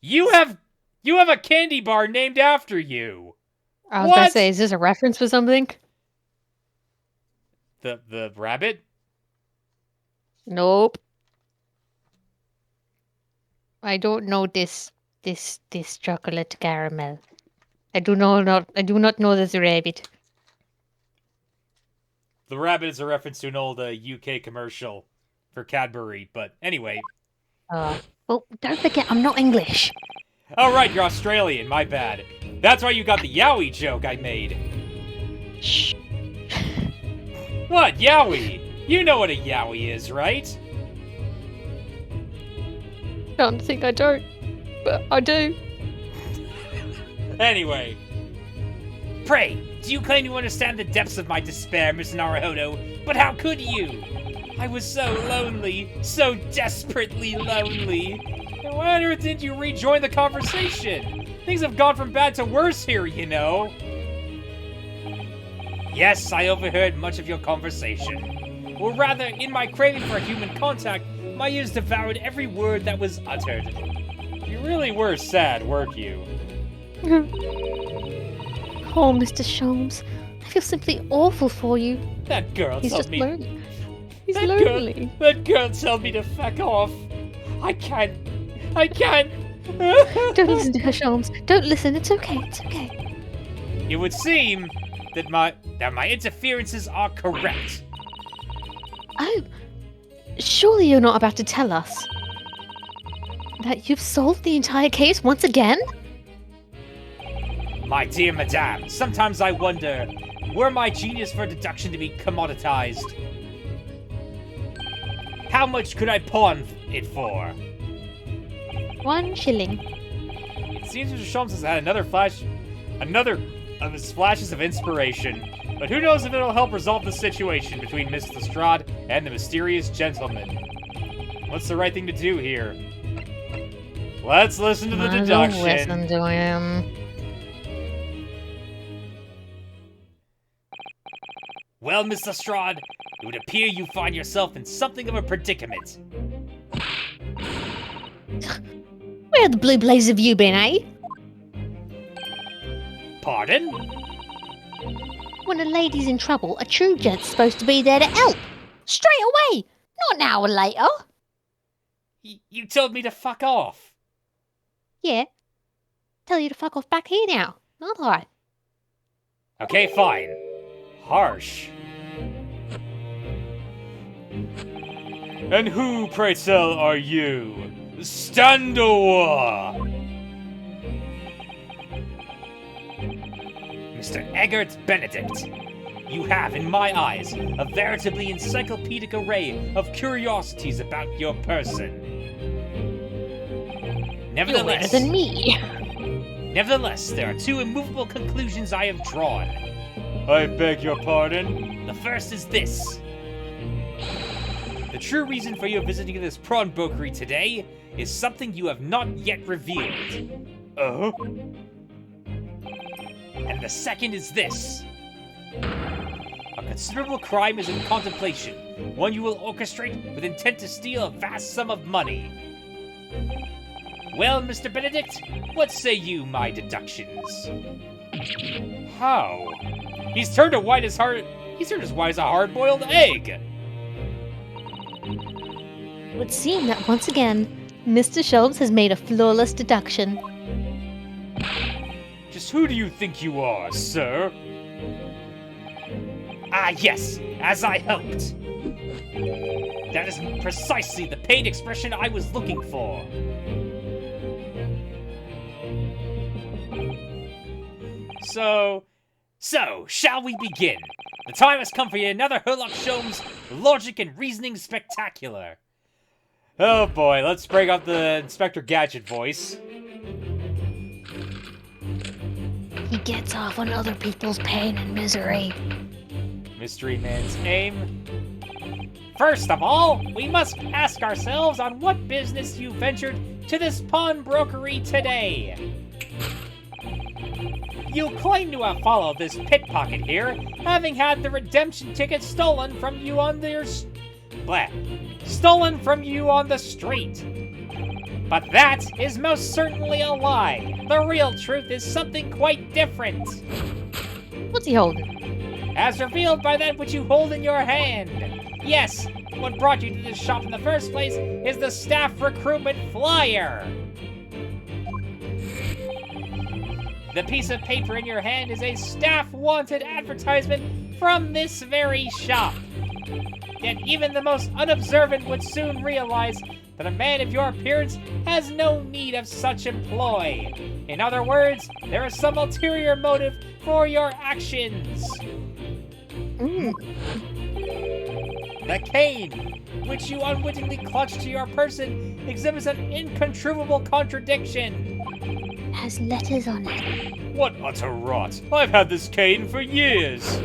[SPEAKER 2] You have a candy bar named after you.
[SPEAKER 5] I was gonna say, is this a reference for something?
[SPEAKER 2] The rabbit?
[SPEAKER 5] Nope. I don't know this chocolate caramel. I do not know this rabbit.
[SPEAKER 2] The rabbit is a reference to an old UK commercial for Cadbury, but anyway.
[SPEAKER 5] Well, don't forget, I'm not English.
[SPEAKER 2] Oh, right, you're Australian, my bad. That's why you got the Yowie joke I made.
[SPEAKER 5] Shh.
[SPEAKER 2] What, Yowie? You know what a Yowie is, right?
[SPEAKER 5] Don't think I don't, but I do.
[SPEAKER 2] Anyway. Pray, do you claim to understand the depths of my despair, Mr. Naruhodo? But how could you? I was so lonely, so desperately lonely. And why on earth didn't you rejoin the conversation? Things have gone from bad to worse here, you know. Yes, I overheard much of your conversation. Or rather, in my craving for human contact, my ears devoured every word that was uttered. You really were sad, weren't you?
[SPEAKER 5] Oh, Mr. Sholmes, I feel simply awful for you.
[SPEAKER 2] That girl
[SPEAKER 5] He's
[SPEAKER 2] told
[SPEAKER 5] just
[SPEAKER 2] me...
[SPEAKER 5] lonely. He's
[SPEAKER 2] That
[SPEAKER 5] lonely.
[SPEAKER 2] That girl told me to fuck off. I can't.
[SPEAKER 5] Don't listen to her, Sholmes. Don't listen. It's okay. It's okay.
[SPEAKER 2] It would seem that my interferences are correct.
[SPEAKER 5] Oh, surely you're not about to tell us that you've solved the entire case once again?
[SPEAKER 2] My dear madame, sometimes I wonder, were my genius for deduction to be commoditized? How much could I pawn it for?
[SPEAKER 5] 1 shilling.
[SPEAKER 2] It seems Mr. Sholmes has had another of his flashes of inspiration. But who knows if it'll help resolve the situation between Miss Lestrade and the mysterious gentleman. What's the right thing to do here? Let's listen to the
[SPEAKER 3] Might as well
[SPEAKER 2] deduction.
[SPEAKER 3] listen to him.
[SPEAKER 2] Well, Miss Lestrade, it would appear you find yourself in something of a predicament.
[SPEAKER 5] Where the blue blaze have you been, eh?
[SPEAKER 2] Pardon?
[SPEAKER 5] When a lady's in trouble, a true gent's supposed to be there to help. Straight away, not an hour later.
[SPEAKER 2] You told me to fuck off.
[SPEAKER 5] Yeah. Tell you to fuck off back here now, not I.
[SPEAKER 2] Okay, fine. Harsh. And who, pray tell, are you? Standoa! Mr. Eggert Benedict, you have, in my eyes, a veritably encyclopedic array of curiosities about your person.
[SPEAKER 5] You're better
[SPEAKER 2] Nevertheless,
[SPEAKER 5] than me.
[SPEAKER 2] Nevertheless, there are two immovable conclusions I have drawn. I beg your pardon? The first is this. The true reason for your visiting this prawn bokery today is something you have not yet revealed. Oh? And the second is this. A considerable crime is in contemplation, one you will orchestrate with intent to steal a vast sum of money. Well, Mr. Benedict, what say you, my deductions? How? He's turned as white as a hard-boiled egg.
[SPEAKER 5] It would seem that once again, Mr. Schultz has made a flawless deduction.
[SPEAKER 2] Just who do you think you are, sir? Ah, yes, as I hoped. That is precisely the paid expression I was looking for. So, shall we begin? The time has come for yet another Herlock Sholmes Logic and Reasoning Spectacular. Oh boy, let's break out the Inspector Gadget voice.
[SPEAKER 5] He gets off on other people's pain and misery.
[SPEAKER 2] Mystery Man's aim. First of all, we must ask ourselves on what business you ventured to this pawnbrokery today. You claim to have followed this pickpocket here, having had the redemption ticket stolen from you on the street. But that is most certainly a lie. The real truth is something quite different.
[SPEAKER 5] What's he holding?
[SPEAKER 2] As revealed by that which you hold in your hand. Yes, what brought you to this shop in the first place is the staff recruitment flyer. The piece of paper in your hand is a staff wanted advertisement from this very shop. Yet even the most unobservant would soon realize that a man of your appearance has no need of such employ. In other words, there is some ulterior motive for your actions. The cane, which you unwittingly clutched to your person, exhibits an incontrovertible contradiction.
[SPEAKER 5] It has letters on it.
[SPEAKER 2] What utter rot! I've had this cane for years!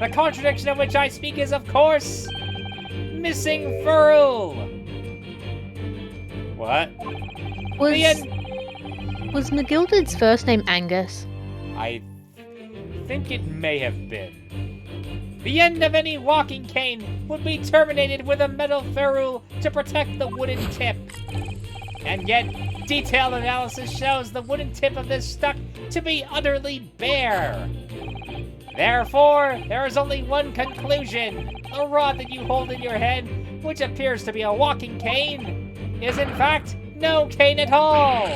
[SPEAKER 2] The contradiction of which I speak is, of course, missing ferrule! What?
[SPEAKER 3] Was McGilded's first name Angus?
[SPEAKER 2] I think it may have been. The end of any walking cane would be terminated with a metal ferrule to protect the wooden tip. And yet, detailed analysis shows the wooden tip of this stuck to be utterly bare. Therefore, there is only one conclusion. The rod that you hold in your hand, which appears to be a walking cane, is in fact no cane at all.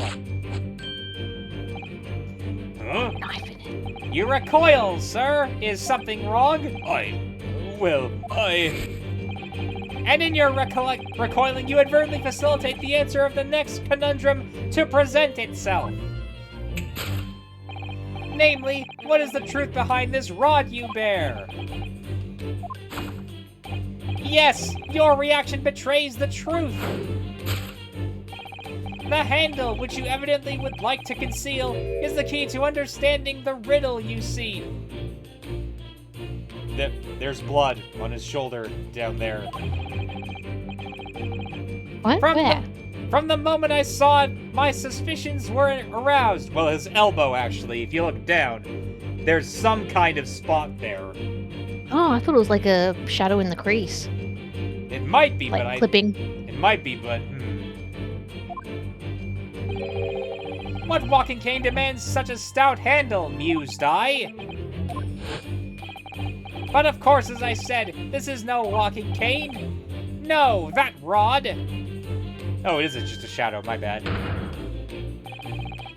[SPEAKER 2] Huh?
[SPEAKER 5] Knife in it.
[SPEAKER 2] You recoil, sir. Is something wrong? And in your recoiling, you advertently facilitate the answer of the next conundrum to present itself. Namely, what is the truth behind this rod you bear? Yes, your reaction betrays the truth. The handle, which you evidently would like to conceal, is the key to understanding the riddle you see. There's blood on his shoulder down there.
[SPEAKER 3] What? Where?
[SPEAKER 2] From the moment I saw it, my suspicions were aroused. Well, his elbow, actually. If you look down, there's some kind of spot there.
[SPEAKER 3] Oh, I thought it was like a shadow in the crease.
[SPEAKER 2] It might be,
[SPEAKER 3] Like
[SPEAKER 2] but
[SPEAKER 3] clipping.
[SPEAKER 2] It might be, but What walking cane demands such a stout handle, mused I. But of course, as I said, this is no walking cane. No, that rod. Oh, it isn't just a shadow, my bad.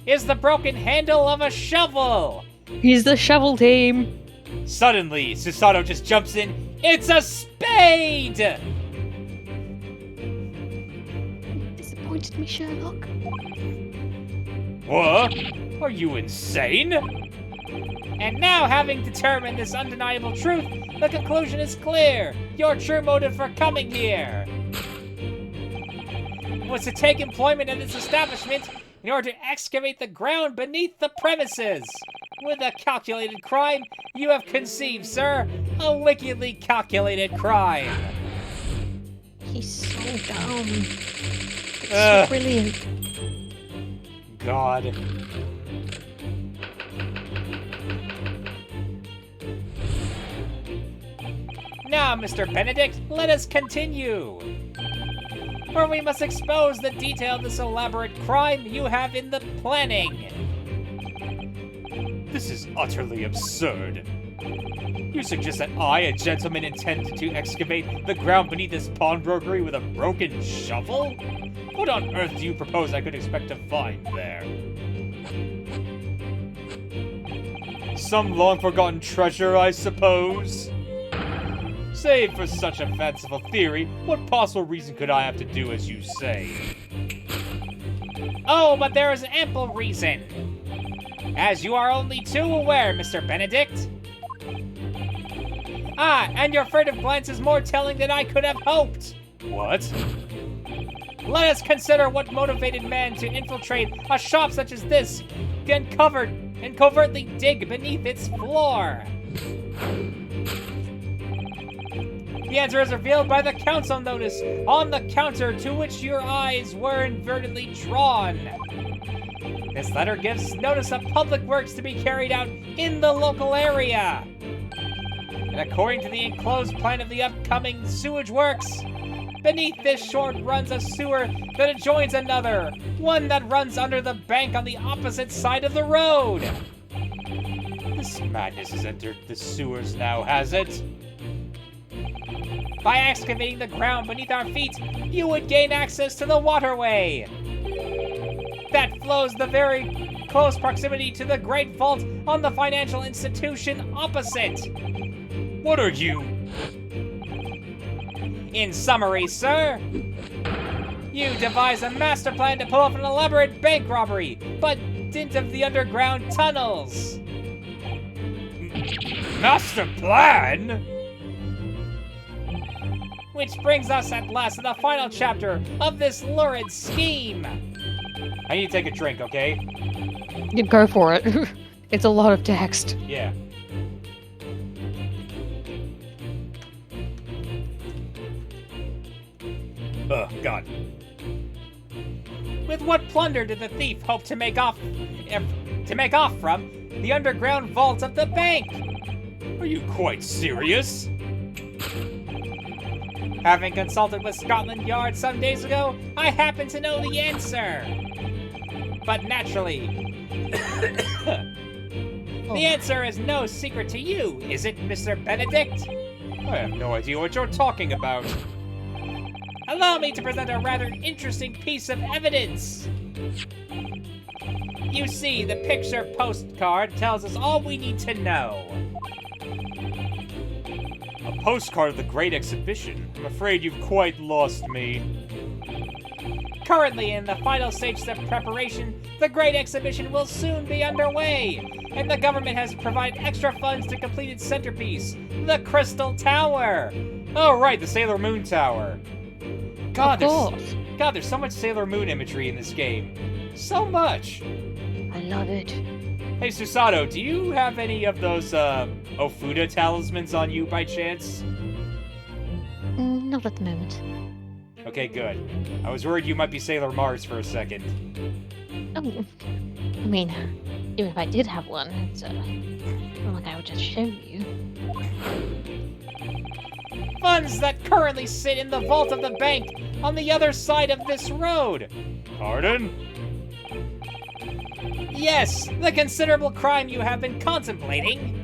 [SPEAKER 2] Is the broken handle of a shovel.
[SPEAKER 3] He's the shovel team.
[SPEAKER 2] Suddenly, Susato just jumps in. It's a spade!
[SPEAKER 3] Disappointed me, Sherlock.
[SPEAKER 2] What? Are you insane? And now, having determined this undeniable truth, the conclusion is clear. Your true motive for coming here was to take employment at this establishment in order to excavate the ground beneath the premises. With a calculated crime, you have conceived, sir, a wickedly calculated crime.
[SPEAKER 3] He's so dumb. It's so brilliant.
[SPEAKER 2] God. Now, Mr. Benedict, let us continue. For we must expose the detail of this elaborate crime you have in the planning. This is utterly absurd. You suggest that I, a gentleman, intended to excavate the ground beneath this pawnbrokery with a broken shovel? What on earth do you propose I could expect to find there? Some long-forgotten treasure, I suppose? Save for such a fanciful theory, what possible reason could I have to do as you say? Oh, but there is ample reason. As you are only too aware, Mr. Benedict. Ah, and your furtive glance is more telling than I could have hoped. What? Let us consider what motivated man to infiltrate a shop such as this, and covertly dig beneath its floor. The answer is revealed by the council notice on the counter to which your eyes were inadvertently drawn. This letter gives notice of public works to be carried out in the local area. And according to the enclosed plan of the upcoming sewage works, beneath this short runs a sewer that adjoins another, one that runs under the bank on the opposite side of the road. This madness has entered the sewers now, has it? By excavating the ground beneath our feet, you would gain access to the waterway that flows the very close proximity to the great vault on the financial institution opposite. What are you? In summary, sir, you devise a master plan to pull off an elaborate bank robbery, but dint of the underground tunnels. Master plan? Which brings us at last to the final chapter of this lurid scheme. I need to take a drink, okay?
[SPEAKER 3] You go for it. It's a lot of text.
[SPEAKER 2] Yeah. Oh, God. With what plunder did the thief hope to make off from the underground vault of the bank? Are you quite serious? Having consulted with Scotland Yard some days ago, I happen to know the answer. But naturally, the answer is no secret to you, is it, Mr. Benedict? I have no idea what you're talking about. Allow me to present a rather interesting piece of evidence. You see, the picture postcard tells us all we need to know. A postcard of the Great Exhibition? I'm afraid you've quite lost me. Currently in the final stages of preparation, the Great Exhibition will soon be underway, and the government has provided extra funds to complete its centerpiece, the Crystal Tower. Oh, right, the Sailor Moon Tower. God, there's so much Sailor Moon imagery in this game. So much.
[SPEAKER 3] I love it.
[SPEAKER 2] Hey, Susato, do you have any of those, Ofuda talismans on you by chance?
[SPEAKER 3] Not at the moment.
[SPEAKER 2] Okay, good. I was worried you might be Sailor Mars for a second.
[SPEAKER 3] Oh, I mean, even if I did have one, it's not like I would just show you.
[SPEAKER 2] Funds that currently sit in the vault of the bank on the other side of this road. Pardon? Yes, the considerable crime you have been contemplating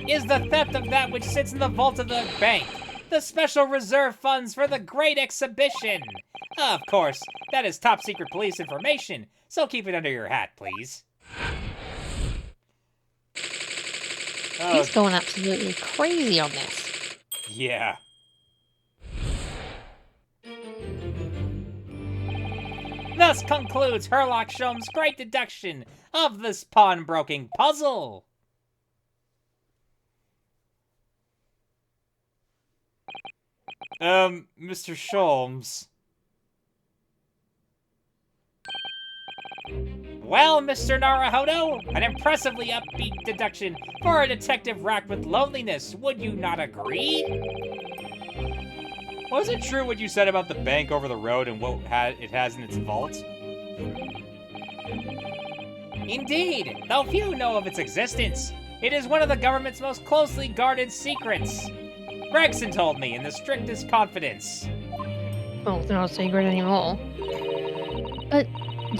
[SPEAKER 2] is the theft of that which sits in the vault of the bank. The special reserve funds for the great exhibition. Of course, that is top secret police information, so keep it under your hat, please. Oh,
[SPEAKER 3] He's going absolutely crazy on this.
[SPEAKER 2] yeah. Thus concludes Herlock Sholmes' great deduction of this pawnbroking puzzle. Mr. Sholmes. Well, Mr. Naruhodo, an impressively upbeat deduction for a detective racked with loneliness. Would you not agree? Was it true what you said about the bank over the road and what it has in its vault? Indeed, though few know of its existence. It is one of the government's most closely guarded secrets. Gregson told me in the strictest confidence.
[SPEAKER 3] Well, it's not a secret anymore. But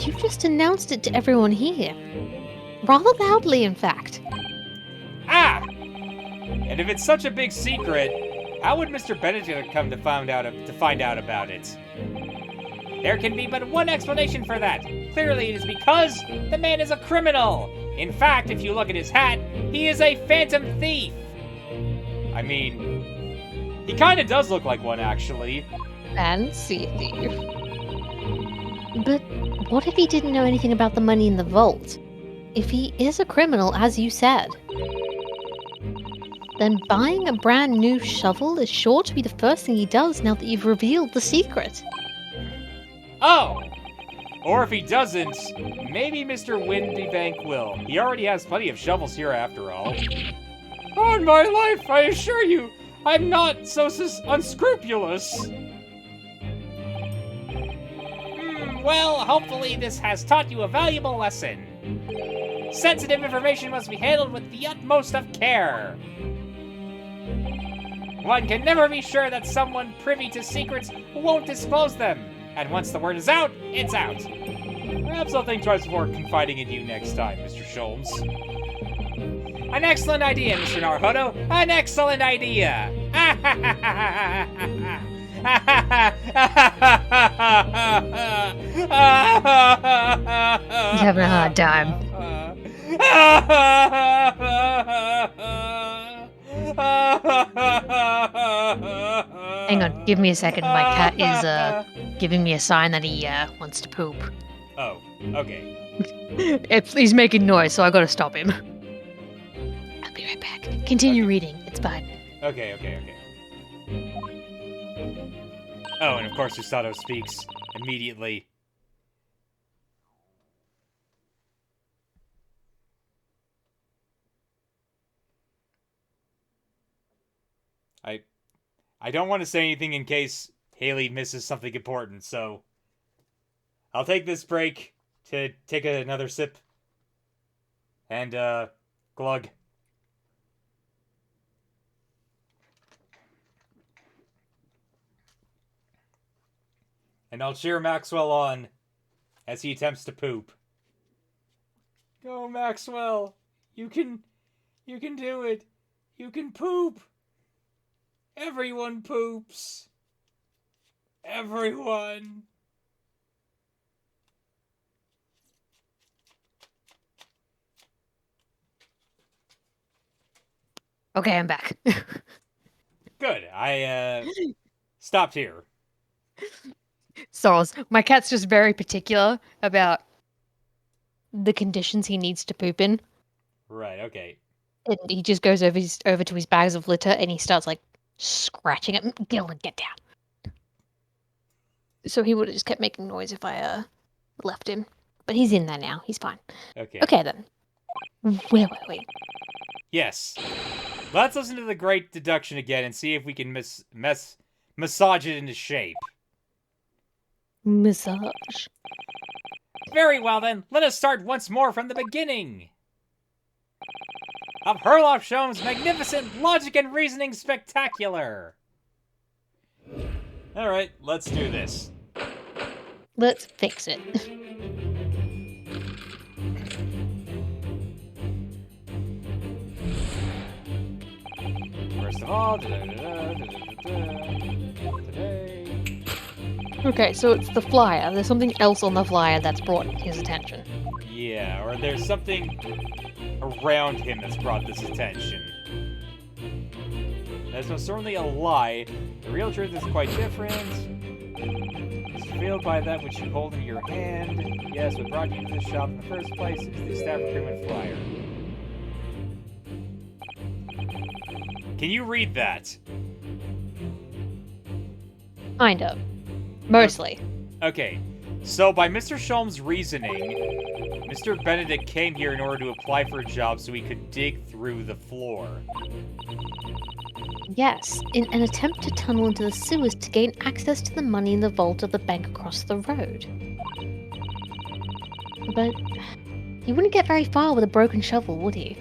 [SPEAKER 3] you've just announced it to everyone here. Rather loudly, in fact.
[SPEAKER 2] Ah! And if it's such a big secret, how would Mr. Benedict come to find out about it? There can be but one explanation for that. Clearly it is because the man is a criminal. In fact, if you look at his hat, he is a phantom thief. I mean, he kind of does look like one, actually.
[SPEAKER 3] Fancy thief. But what if he didn't know anything about the money in the vault? If he is a criminal, as you said, then buying a brand new shovel is sure to be the first thing he does now that you've revealed the secret.
[SPEAKER 2] Oh! Or if he doesn't, maybe Mr. Windybank will. He already has plenty of shovels here after all. On my life, I assure you, I'm not so unscrupulous. Well, hopefully this has taught you a valuable lesson. Sensitive information must be handled with the utmost of care. One can never be sure that someone privy to secrets won't disclose them. And once the word is out, it's out. Perhaps I'll think twice before confiding in you next time, Mr. Sholmes. An excellent idea, Mr. Naruhodo. An excellent idea.
[SPEAKER 3] He's having a hard time. Hang on, give me a second. My cat is giving me a sign that he wants to poop.
[SPEAKER 2] Oh, okay.
[SPEAKER 3] He's making noise, so I gotta stop him. I'll be right back. Continue reading. It's fine.
[SPEAKER 2] Okay. Oh, and of course Usato speaks immediately. I don't want to say anything in case Haley misses something important, so I'll take this break to take another sip and glug. And I'll cheer Maxwell on as he attempts to poop. Go, Maxwell. You can do it. You can poop. Everyone poops. Everyone.
[SPEAKER 3] Okay, I'm back.
[SPEAKER 2] Good. I stopped here.
[SPEAKER 3] Sorrels. My cat's just very particular about the conditions he needs to poop in.
[SPEAKER 2] Right, okay.
[SPEAKER 3] And he just goes over to his bags of litter and he starts like scratching it. Gillen, get down. So he would have just kept making noise if I left him. But he's in there now. He's fine.
[SPEAKER 2] Okay.
[SPEAKER 3] Okay then. Wait.
[SPEAKER 2] Yes. Let's listen to the great deduction again and see if we can massage it into shape.
[SPEAKER 3] Massage.
[SPEAKER 2] Very well then, let us start once more from the beginning. Of Herlock Sholmes' magnificent logic and reasoning spectacular. Alright, let's do this.
[SPEAKER 3] Let's fix it.
[SPEAKER 2] First of all, today.
[SPEAKER 3] Okay, so it's the flyer. There's something else on the flyer that's brought his attention.
[SPEAKER 2] Yeah, or there's something around him that's brought this attention. That's most certainly a lie. The real truth is quite different. It's revealed by that which you hold in your hand. Yes, what brought you to this shop in the first place is the staff recruitment flyer. Can you read that?
[SPEAKER 3] Kind of. Mostly.
[SPEAKER 2] Okay, so by Mr. Sholmes' reasoning, Mr. Benedict came here in order to apply for a job so he could dig through the floor.
[SPEAKER 3] Yes, in an attempt to tunnel into the sewers to gain access to the money in the vault of the bank across the road. But he wouldn't get very far with a broken shovel, would he?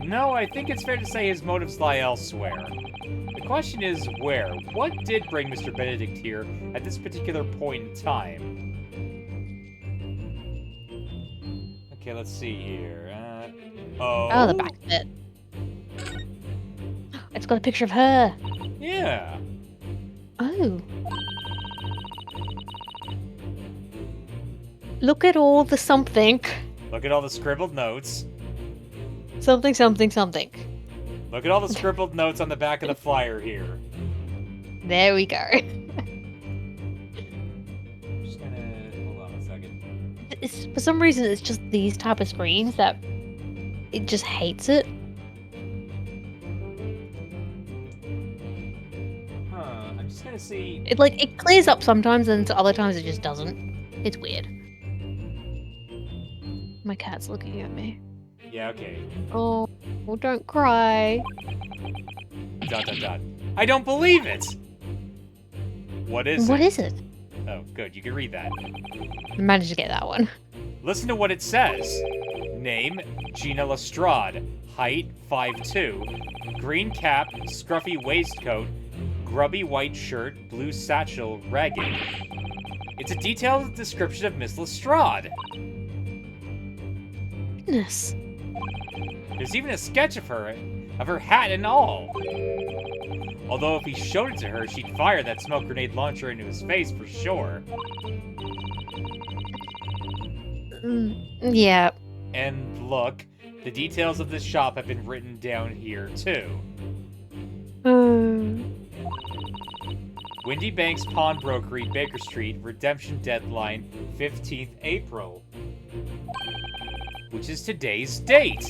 [SPEAKER 2] No, I think it's fair to say his motives lie elsewhere. The question is where? What did bring Mr. Benedict here at this particular point in time? Okay, let's see here.
[SPEAKER 3] Oh, the back bit. It's got a picture of her.
[SPEAKER 2] Yeah.
[SPEAKER 3] Oh. Look at all the something.
[SPEAKER 2] Look at all the scribbled notes.
[SPEAKER 3] Something, something, something.
[SPEAKER 2] Look at all the scribbled notes on the back of the flyer here.
[SPEAKER 3] There we go.
[SPEAKER 2] I'm just gonna... hold on a second.
[SPEAKER 3] For some reason, it's just these type of screens that it just hates it.
[SPEAKER 2] Huh, I'm just gonna see...
[SPEAKER 3] It clears up sometimes, and other times it just doesn't. It's weird. My cat's looking at me.
[SPEAKER 2] Yeah, okay.
[SPEAKER 3] Oh, don't cry. ...
[SPEAKER 2] I don't believe it! What is
[SPEAKER 3] What
[SPEAKER 2] it?
[SPEAKER 3] is it?
[SPEAKER 2] Oh, good, you can read that.
[SPEAKER 3] I managed to get that one.
[SPEAKER 2] Listen to what it says. Name, Gina Lestrade. Height, 5'2". Green cap, scruffy waistcoat, grubby white shirt, blue satchel, ragged. It's a detailed description of Miss Lestrade.
[SPEAKER 3] Goodness.
[SPEAKER 2] There's even a sketch of her hat and all. Although if he showed it to her, she'd fire that smoke grenade launcher into his face for sure.
[SPEAKER 3] Yeah.
[SPEAKER 2] And look, the details of this shop have been written down here too. Windy Banks Pawnbrokery, Baker Street, redemption deadline 15th April. Which is today's date.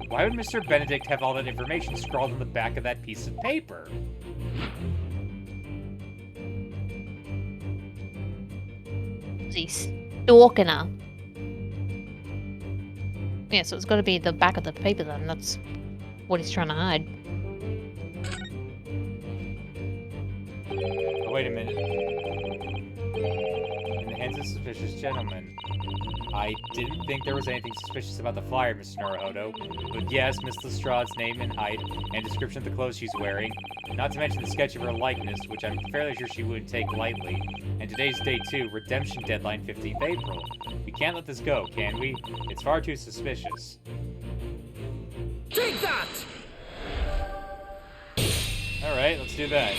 [SPEAKER 2] Why would Mr. Benedict have all that information scrawled on the back of that piece of paper?
[SPEAKER 3] He's stalking her. Yeah, so it's got to be the back of the paper then. That's what he's trying to hide.
[SPEAKER 2] Oh, wait a minute. In the hands of suspicious gentlemen. I didn't think there was anything suspicious about the flyer, Mr. Naruhodo. But yes, Miss Lestrade's name and height, and description of the clothes she's wearing. Not to mention the sketch of her likeness, which I'm fairly sure she wouldn't take lightly. And today's date too, redemption deadline 15th April. We can't let this go, can we? It's far too suspicious.
[SPEAKER 4] Take that!
[SPEAKER 2] Alright, let's do that.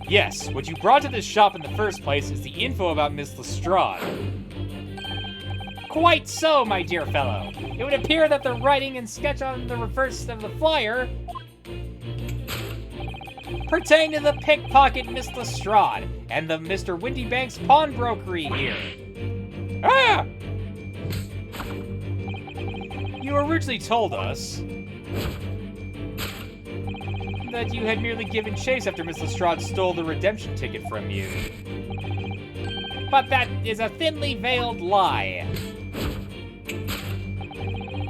[SPEAKER 2] Yes, what you brought to this shop in the first place is the info about Miss Lestrade. Quite so, my dear fellow. It would appear that the writing and sketch on the reverse of the flyer pertain to the pickpocket Miss Lestrade and the Mr. Windybanks pawnbrokery here. Ah! You originally told us that you had merely given chase after Miss Lestrade stole the redemption ticket from you. But that is a thinly veiled lie.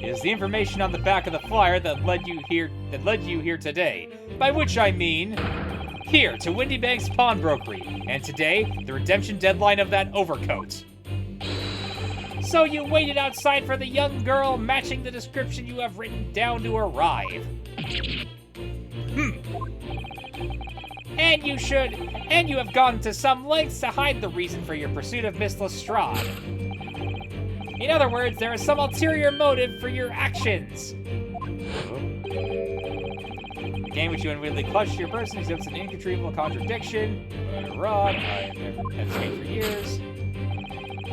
[SPEAKER 2] is the information on the back of the flyer that led you here today. By which I mean here to Windy Bank's pawnbrokery, and today the redemption deadline of that overcoat. So you waited outside for the young girl matching the description you have written down to arrive. And you have gone to some lengths to hide the reason for your pursuit of Miss Lestrade. In other words, there is some ulterior motive for your actions. The game which you unwittingly clutched to your person exhibits an inconceivable contradiction. Rod, I have never had this game for years.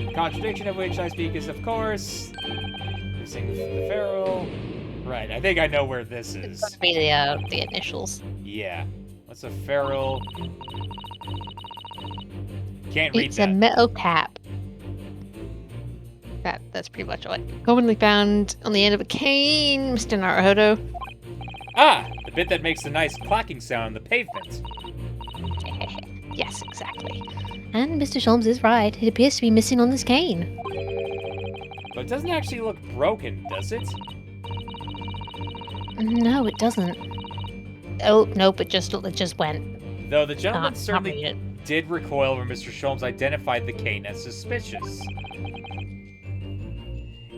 [SPEAKER 2] The contradiction of which I speak is, of course, missing the feral. Right, I think I know where this is.
[SPEAKER 3] Must be the initials.
[SPEAKER 2] Yeah. What's a feral? Can't read
[SPEAKER 3] It's
[SPEAKER 2] that.
[SPEAKER 3] a metal cap. That's pretty much it. Commonly found on the end of a cane, Mr. Naruhodo.
[SPEAKER 2] Ah! The bit that makes the nice clacking sound on the pavement.
[SPEAKER 3] Yes, exactly. And Mr. Sholmes is right. It appears to be missing on this cane.
[SPEAKER 2] But it doesn't actually look broken, does it?
[SPEAKER 3] No, it doesn't. Oh, nope, it just went.
[SPEAKER 2] Though the gentleman
[SPEAKER 3] Can't read
[SPEAKER 2] certainly
[SPEAKER 3] it.
[SPEAKER 2] did recoil when Mr. Sholmes identified the cane as suspicious.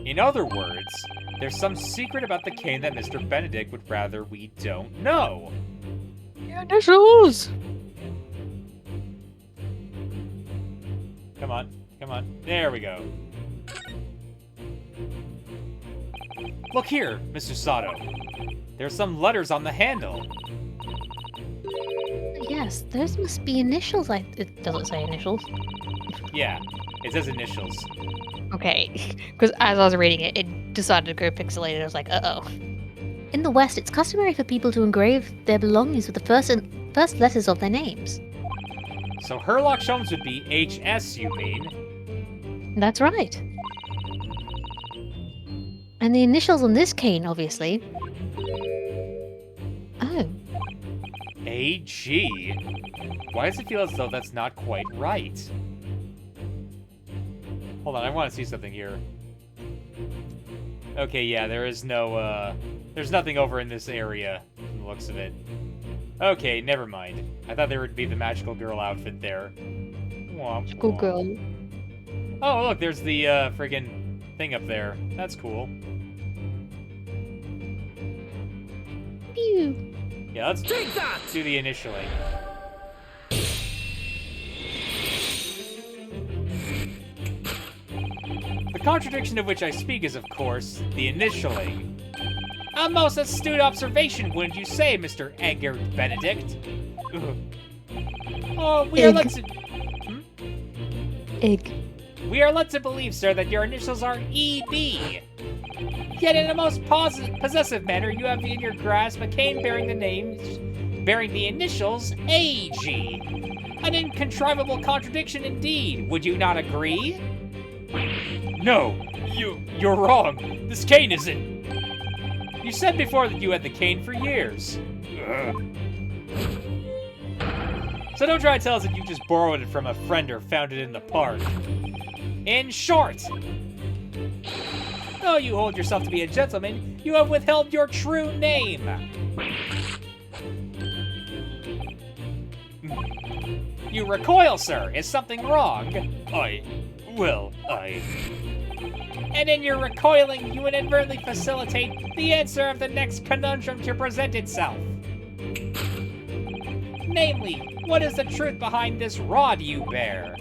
[SPEAKER 2] In other words, there's some secret about the cane that Mr. Benedict would rather we don't know.
[SPEAKER 3] Initials!
[SPEAKER 2] Come on, come on. There we go. Look here, Mr. Sato. There's some letters on the handle.
[SPEAKER 3] Yes, those must be initials. It doesn't say initials.
[SPEAKER 2] Yeah, it says initials.
[SPEAKER 3] Okay, because as I was reading it, it decided to go pixelated. I was like, uh-oh. In the West, it's customary for people to engrave their belongings with the first letters of their names.
[SPEAKER 2] So Herlock Sholmes would be HS, you mean?
[SPEAKER 3] That's right. And the initials on this cane, obviously. Oh,
[SPEAKER 2] AG? Why does it feel as though that's not quite right? Hold on, I want to see something here. Okay, yeah, there is no, there's nothing over in this area, from the looks of it. Okay, never mind. I thought there would be the magical girl outfit there. Womp,
[SPEAKER 3] cool
[SPEAKER 2] womp.
[SPEAKER 3] girl.
[SPEAKER 2] Oh, look, there's the, friggin' thing up there. That's cool.
[SPEAKER 3] Pew.
[SPEAKER 2] Yeah, let's
[SPEAKER 4] Take that!
[SPEAKER 2] do the initialing. The contradiction of which I speak is, of course, the initialing. A most astute observation, wouldn't you say, Mr. Edgar Benedict? Ugh. Oh, we are
[SPEAKER 3] Egg.
[SPEAKER 2] led to...
[SPEAKER 3] Egg.
[SPEAKER 2] We are led to believe, sir, that your initials are EB. Yet in a most possessive manner, you have in your grasp a cane bearing the initials AG. An incontrivable contradiction indeed, would you not agree? No, you're wrong. This cane isn't... You said before that you had the cane for years. Ugh. So don't try to tell us that you just borrowed it from a friend or found it in the park. In short, though you hold yourself to be a gentleman, you have withheld your true name. You recoil, sir. Is something wrong? And in your recoiling, you inadvertently facilitate the answer of the next conundrum to present itself. Namely, what is the truth behind this rod you bear?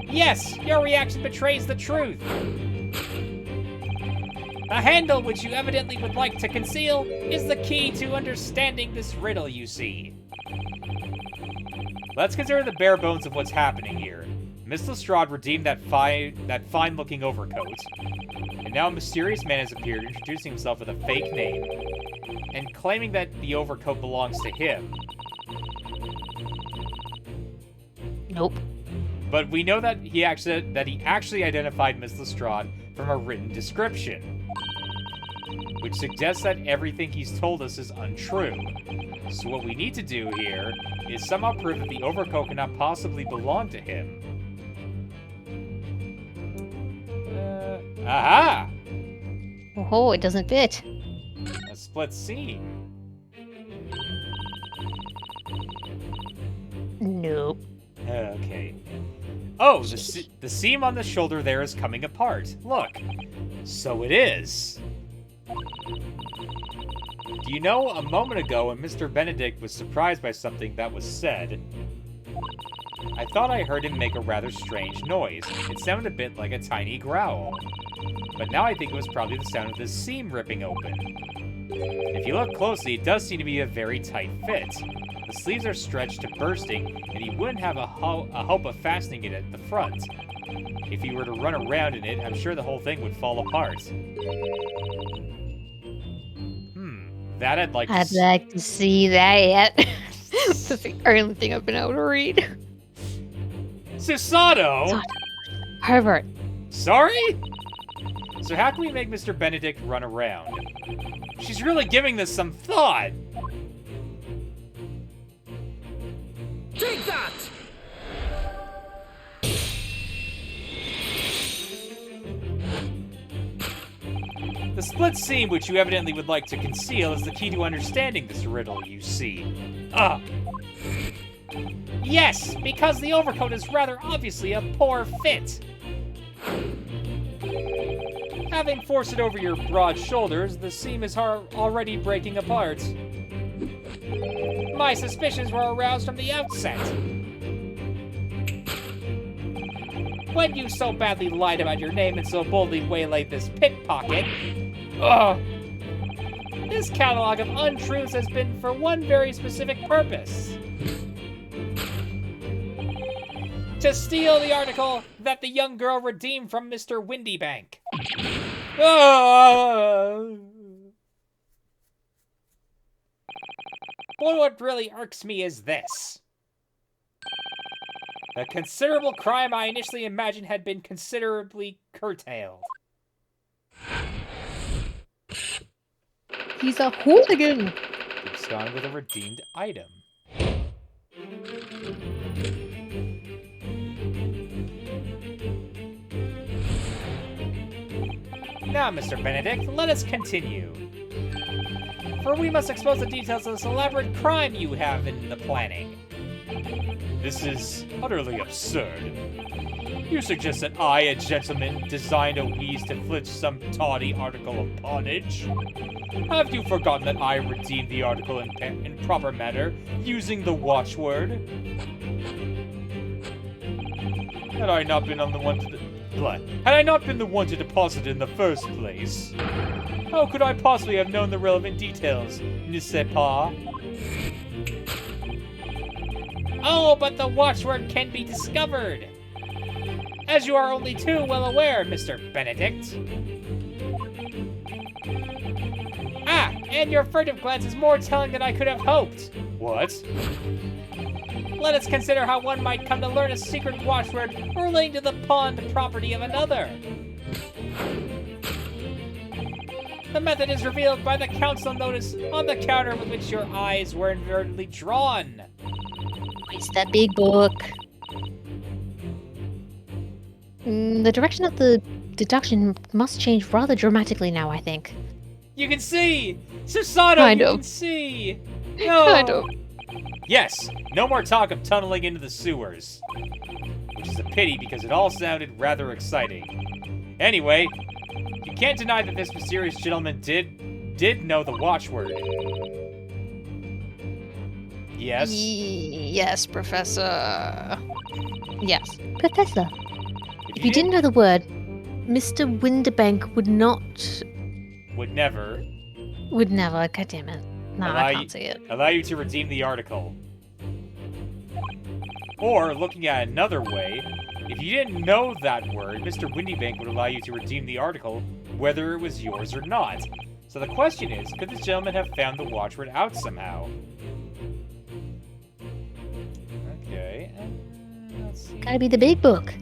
[SPEAKER 2] Yes, your reaction betrays the truth. The handle which you evidently would like to conceal is the key to understanding this riddle, you see. Let's consider the bare bones of what's happening here. Miss Lestrade redeemed that fine-looking overcoat, and now a mysterious man has appeared, introducing himself with a fake name, and claiming that the overcoat belongs to him.
[SPEAKER 3] Nope.
[SPEAKER 2] But we know that he actually identified Miss Lestrade from a written description, which suggests that everything he's told us is untrue. So what we need to do here is somehow prove that the overcoat cannot possibly belong to him. Aha!
[SPEAKER 3] Oh, it doesn't fit.
[SPEAKER 2] A split seam.
[SPEAKER 3] Nope.
[SPEAKER 2] Okay. Oh, the seam on the shoulder there is coming apart. Look. So it is. Do you know, a moment ago when Mr. Benedict was surprised by something that was said, I thought I heard him make a rather strange noise. It sounded a bit like a tiny growl. But now I think it was probably the sound of the seam ripping open. If you look closely, it does seem to be a very tight fit. The sleeves are stretched to bursting, and he wouldn't have a hope of fastening it at the front. If he were to run around in it, I'm sure the whole thing would fall apart. That I'd like
[SPEAKER 3] to see that. That's the only thing I've been able to read.
[SPEAKER 2] Susato!
[SPEAKER 3] Herbert.
[SPEAKER 2] Sorry? So how can we make Mr. Benedict run around? She's really giving this some thought.
[SPEAKER 4] Take that!
[SPEAKER 2] The split seam, which you evidently would like to conceal, is the key to understanding this riddle, you see. Yes, because the overcoat is rather obviously a poor fit. Having forced it over your broad shoulders, the seam is already breaking apart. My suspicions were aroused from the outset. When you so badly lied about your name and so boldly waylaid this pickpocket, this catalog of untruths has been for one very specific purpose. To steal the article that the young girl redeemed from Mr. Windybank. But what really irks me is this. The considerable crime I initially imagined had been considerably curtailed.
[SPEAKER 3] He's a hooligan.
[SPEAKER 2] Abscond with a redeemed item. Now, Mr. Benedict, let us continue. For we must expose the details of this elaborate crime you have in the planning. This is utterly absurd. You suggest that I, a gentleman, designed a wheeze to flinch some tawdry article of pawnage? Have you forgotten that I redeemed the article in proper manner, using the watchword? Had I not been the one to deposit it in the first place, how could I possibly have known the relevant details, ne sais pas? Oh, but the watchword can be discovered! As you are only too well aware, Mr. Benedict. And your furtive glance is more telling than I could have hoped. What? Let us consider how one might come to learn a secret watchword relating to the pawned property of another. The method is revealed by the council notice on the counter with which your eyes were inadvertently drawn.
[SPEAKER 3] It's that big book. The direction of the deduction must change rather dramatically now, I think.
[SPEAKER 2] You can see! Susato,
[SPEAKER 3] Kind
[SPEAKER 2] you
[SPEAKER 3] of.
[SPEAKER 2] can see! No!
[SPEAKER 3] Kind of.
[SPEAKER 2] Yes, no more talk of tunneling into the sewers. Which is a pity because it all sounded rather exciting. Anyway, you can't deny that this mysterious gentleman did know the watchword. Yes?
[SPEAKER 3] Yes, Professor. Yes. Professor, if you didn't know the word, Mr. Windybank would not...
[SPEAKER 2] Would never.
[SPEAKER 3] Would never. God damn it. No, I can't see it.
[SPEAKER 2] Allow you to redeem the article. Or, looking at another way, if you didn't know that word, Mr. Windybank would allow you to redeem the article, whether it was yours or not. So the question is, could this gentleman have found the watchword out somehow? Okay, let's see.
[SPEAKER 3] Gotta be the big book.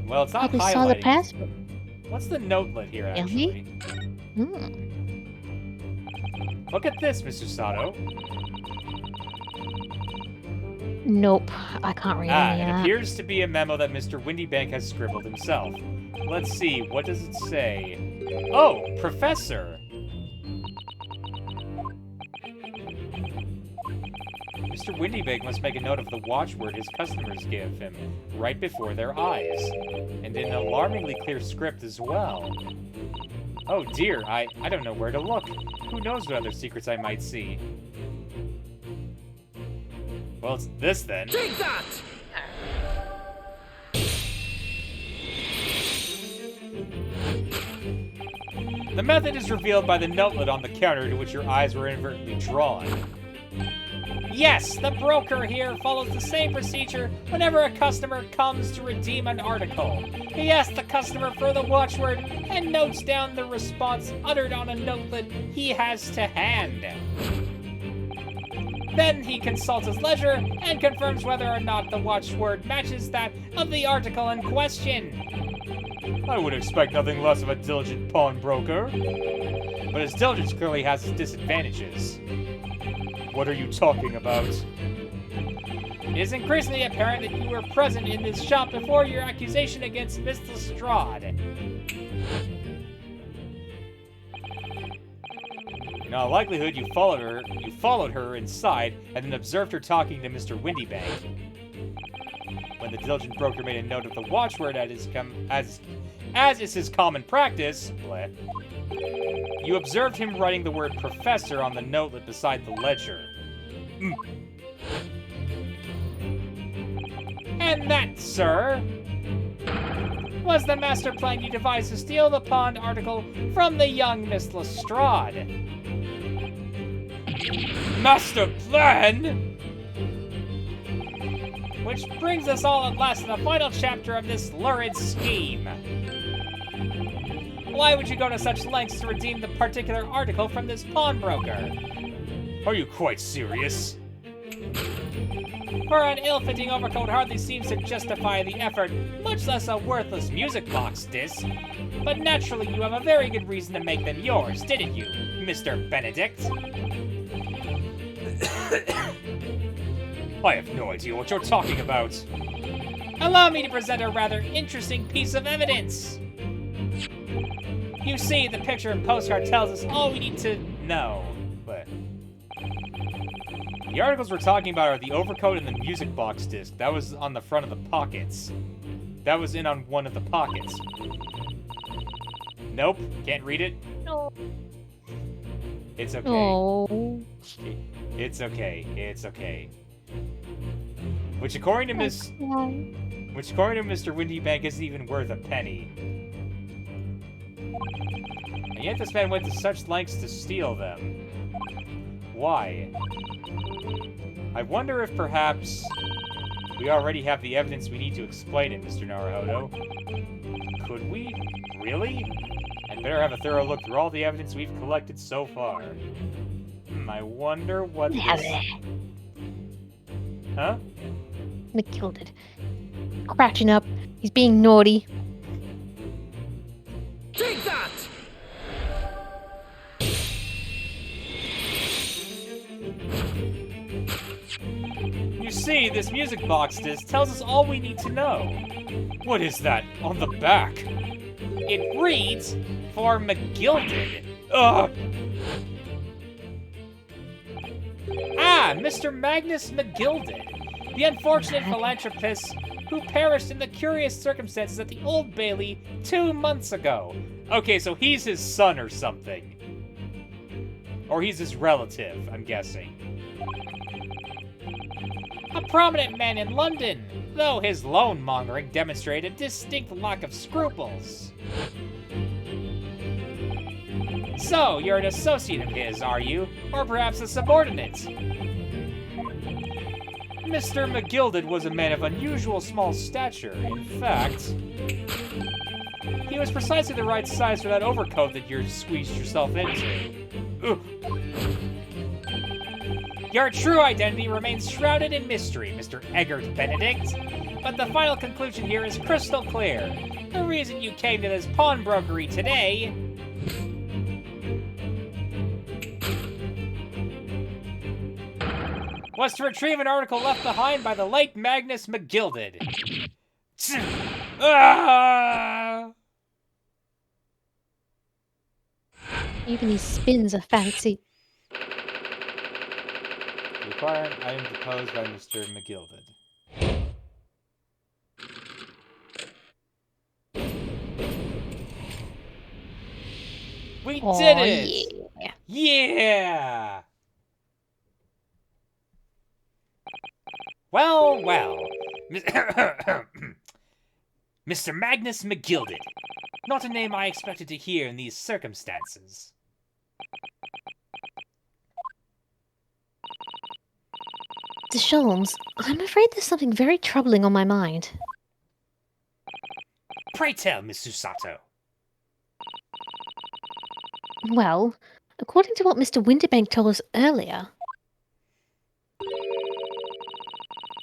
[SPEAKER 2] Well, it's not
[SPEAKER 3] Probably
[SPEAKER 2] highlighting.
[SPEAKER 3] saw the password.
[SPEAKER 2] What's the notelet here, actually? Look at this, Mr. Sato.
[SPEAKER 3] Nope, I can't read any of
[SPEAKER 2] It
[SPEAKER 3] that.
[SPEAKER 2] appears to be a memo that Mr. Windybank has scribbled himself. Let's see, what does it say? Oh, Professor! Mr. Windybag must make a note of the watchword his customers give him, right before their eyes. And in an alarmingly clear script as well. Oh dear, I don't know where to look. Who knows what other secrets I might see? Well, it's this then.
[SPEAKER 4] Take that!
[SPEAKER 2] The method is revealed by the notelet on the counter to which your eyes were inadvertently drawn. Yes, the broker here follows the same procedure whenever a customer comes to redeem an article. He asks the customer for the watchword and notes down the response uttered on a notelet he has to hand. Then he consults his ledger and confirms whether or not the watchword matches that of the article in question.
[SPEAKER 6] I would expect nothing less of a diligent pawnbroker.
[SPEAKER 2] But his diligence clearly has its disadvantages.
[SPEAKER 6] What are you talking about?
[SPEAKER 2] It is increasingly apparent that you were present in this shop before your accusation against Miss Lestrade. In all likelihood, you followed her inside and then observed her talking to Mr. Windybank. When the diligent broker made a note of the watchword as is his common practice, bleh, you observed him writing the word professor on the notelet beside the ledger. And that, sir, was the master plan you devised to steal the pawned article from the young Miss Lestrade.
[SPEAKER 6] Master plan?
[SPEAKER 2] Which brings us all at last to the final chapter of this lurid scheme. Why would you go to such lengths to redeem the particular article from this pawnbroker?
[SPEAKER 6] Are you quite serious?
[SPEAKER 2] For an ill-fitting overcoat hardly seems to justify the effort, much less a worthless music box disc. But naturally you have a very good reason to make them yours, didn't you, Mr. Benedict?
[SPEAKER 6] I have no idea what you're talking about.
[SPEAKER 2] Allow me to present a rather interesting piece of evidence. You see, the picture and postcard tells us all we need to know.
[SPEAKER 6] But
[SPEAKER 2] the articles we're talking about are the overcoat and the music box disc. That was on the front of the pockets. That was in on one of the pockets. Nope, can't read it.
[SPEAKER 3] No.
[SPEAKER 2] It's okay.
[SPEAKER 3] Oh.
[SPEAKER 2] It's okay. It's okay. Which according to Mr. Windybank isn't even worth a penny. And yet this man went to such lengths to steal them. Why? I wonder if perhaps we already have the evidence we need to explain it, Mr. Naruhodo. Could we? Really? I'd better have a thorough look through all the evidence we've collected so far. I wonder what this... Huh?
[SPEAKER 3] McGilded. Crouching up. He's being naughty.
[SPEAKER 4] Take that!
[SPEAKER 2] You see, this music box disc tells us all we need to know.
[SPEAKER 6] what is that on the back?
[SPEAKER 2] It reads, for McGilded.
[SPEAKER 6] Ugh!
[SPEAKER 2] Ah, Mr. Magnus McGilded, the unfortunate philanthropist who perished in the curious circumstances at the Old Bailey 2 months ago.
[SPEAKER 6] Okay, so he's his son or something. Or he's his relative, I'm guessing.
[SPEAKER 2] A prominent man in London, though his loan-mongering demonstrated a distinct lack of scruples. So, you're an associate of his, are you? Or perhaps a subordinate?
[SPEAKER 6] Mr. McGilded was a man of unusual small stature. In fact,
[SPEAKER 2] he was precisely the right size for that overcoat that you squeezed yourself into.
[SPEAKER 6] ugh,
[SPEAKER 2] Your true identity remains shrouded in mystery, Mr. Eggert Benedict. But the final conclusion here is crystal clear. The reason you came to this pawnbrokery today was to retrieve an article left behind by the late Magnus McGilded.
[SPEAKER 6] ah!
[SPEAKER 3] Even these spins are fancy.
[SPEAKER 2] Required item deposed by Mr. McGilded. We
[SPEAKER 3] Oh,
[SPEAKER 2] did it!
[SPEAKER 3] yeah.
[SPEAKER 2] Yeah! Well, well. Mr. Magnus McGilded. Not a name I expected to hear in these circumstances.
[SPEAKER 3] Mr. Sholmes, I'm afraid there's something very troubling on my mind.
[SPEAKER 2] Pray tell, Miss Susato.
[SPEAKER 3] Well, according to what Mr. Winterbank told us earlier,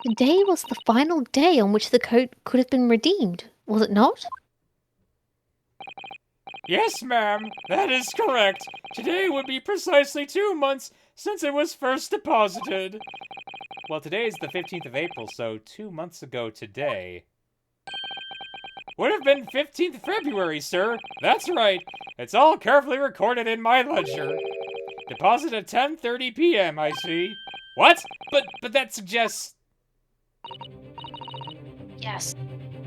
[SPEAKER 3] today was the final day on which the coat could have been redeemed, was it not?
[SPEAKER 6] Yes, ma'am, that is correct. Today would be precisely 2 months since it was first deposited.
[SPEAKER 2] Well, today is the 15th of April, so 2 months ago today.
[SPEAKER 6] Would have been 15th February, sir. That's right. It's all carefully recorded in my ledger. Deposit at 10:30 p.m., I see. What?
[SPEAKER 2] But that suggests...
[SPEAKER 3] Yes.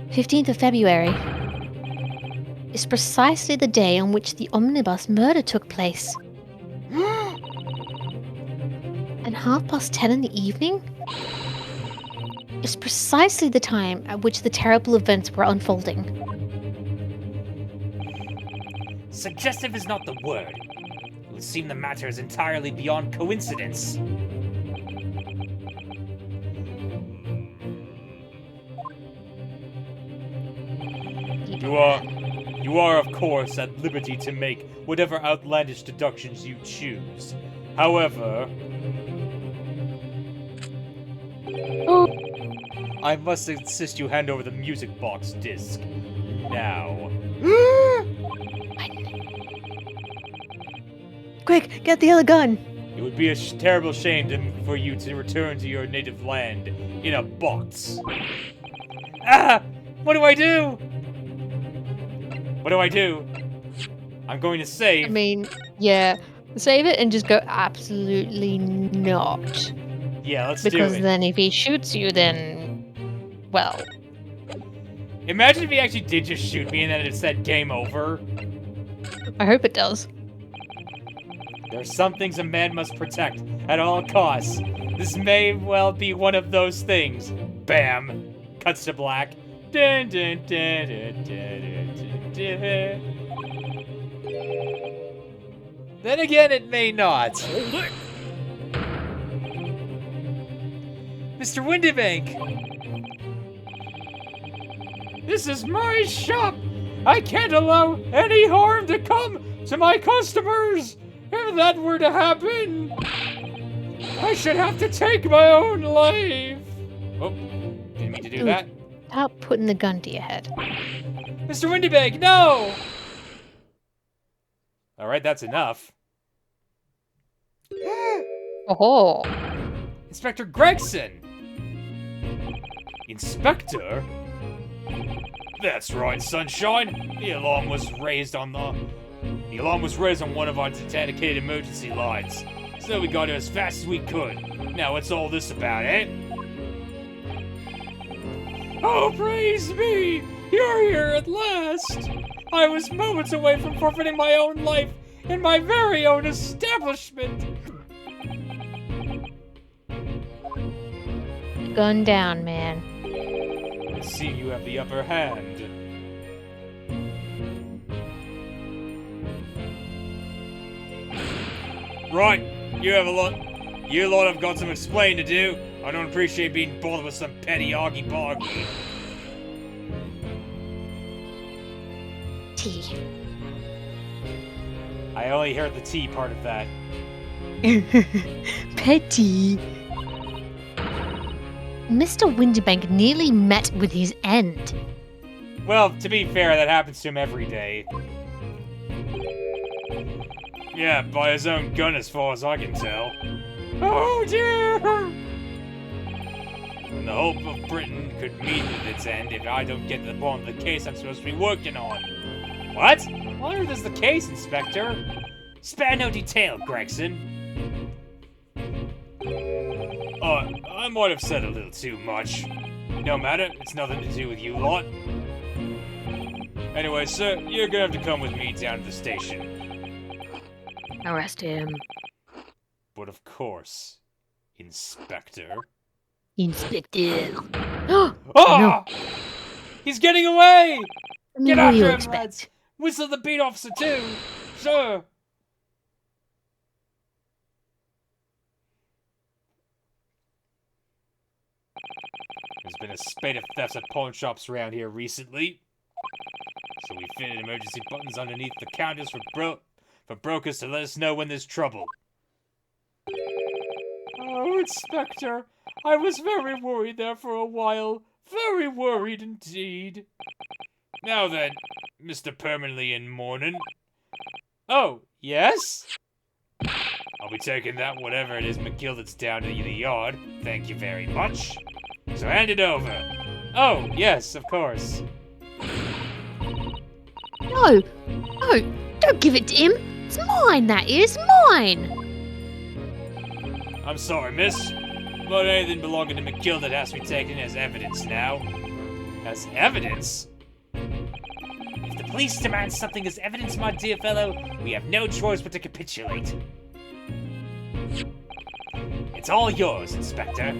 [SPEAKER 3] 15th of February is precisely the day on which the omnibus murder took place. And 10:30 in the evening is precisely the time at which the terrible events were unfolding.
[SPEAKER 2] Suggestive is not the word. It would seem the matter is entirely beyond coincidence.
[SPEAKER 6] You are, of course, at liberty to make whatever outlandish deductions you choose. However,
[SPEAKER 2] I must insist you hand over the music box disc. Now.
[SPEAKER 3] Quick, get the other gun!
[SPEAKER 6] it would be a terrible shame for you to return to your native land in a box.
[SPEAKER 2] Ah! What do I do? What do I do? I'm going to save.
[SPEAKER 3] I mean, yeah, save it and just go absolutely not.
[SPEAKER 2] Yeah, let's do
[SPEAKER 3] Because
[SPEAKER 2] it.
[SPEAKER 3] then if he shoots you, then, well,
[SPEAKER 6] Imagine if he actually did just shoot me and then it said game over.
[SPEAKER 3] I hope it does.
[SPEAKER 6] There are some things a man must protect at all costs. This may well be one of those things. Bam! Cuts to black. Dun, dun, dun, dun, dun, dun, dun, dun.
[SPEAKER 2] Then again, it may not.
[SPEAKER 4] Hold it!
[SPEAKER 2] Mr. Windybank!
[SPEAKER 6] This is my shop! I can't allow any harm to come to my customers! If that were to happen, I should have to take my own life!
[SPEAKER 2] Oh, didn't mean to do
[SPEAKER 3] Dude.
[SPEAKER 2] that.
[SPEAKER 3] Stop putting the gun to your head.
[SPEAKER 6] Mr. Windybank, no!
[SPEAKER 2] Alright, that's enough.
[SPEAKER 3] Oh,
[SPEAKER 2] Inspector Gregson!
[SPEAKER 6] Inspector? That's right, Sunshine. The alarm was raised on one of our dedicated emergency lines. So we got here as fast as we could. Now what's all this about, eh? Oh, praise me! You're here at last! I was moments away from forfeiting my own life in my very own establishment!
[SPEAKER 3] gun down, man.
[SPEAKER 6] I see you have the upper hand. Right, you lot have got some explaining to do. I don't appreciate being bothered with some petty argy-bargy.
[SPEAKER 3] T.
[SPEAKER 6] I only heard the T part of that.
[SPEAKER 3] Petty. Mr. Winterbank nearly met with his end.
[SPEAKER 6] Well, to be fair, that happens to him every day. Yeah, by his own gun as far as I can tell. Oh dear! And the hope of Britain could meet with its end if I don't get to the bottom of the case I'm supposed to be working on. What? What on earth is the case, Inspector? Spare no detail, Gregson. I might have said a little too much. No matter, it's nothing to do with you lot. Anyway, sir, you're gonna have to come with me down to the station.
[SPEAKER 3] Arrest him.
[SPEAKER 6] But of course, Inspector.
[SPEAKER 3] Inspector.
[SPEAKER 6] Ah! He's getting away! Get
[SPEAKER 3] What do
[SPEAKER 6] after
[SPEAKER 3] you
[SPEAKER 6] him,
[SPEAKER 3] expect?
[SPEAKER 6] lads! Whistle the beat officer too! Sir! There's been a spate of thefts at pawn shops around here recently. So we fitted emergency buttons underneath the counters for brokers to let us know when there's trouble. Oh, Inspector, I was very worried there for a while. Very worried indeed. Now then, Mr. Permanently in mourning. Oh, yes? I'll be taking that whatever it is McGill that's down to the yard. Thank you very much. So hand it over. Oh, yes, of course.
[SPEAKER 3] No! No! Don't give it to him! It's mine, that is! Mine!
[SPEAKER 6] I'm sorry, miss. But anything belonging to McGill that has to be taken as evidence now. As evidence? If the police demand something as evidence, my dear fellow, we have no choice but to capitulate. It's all yours, Inspector.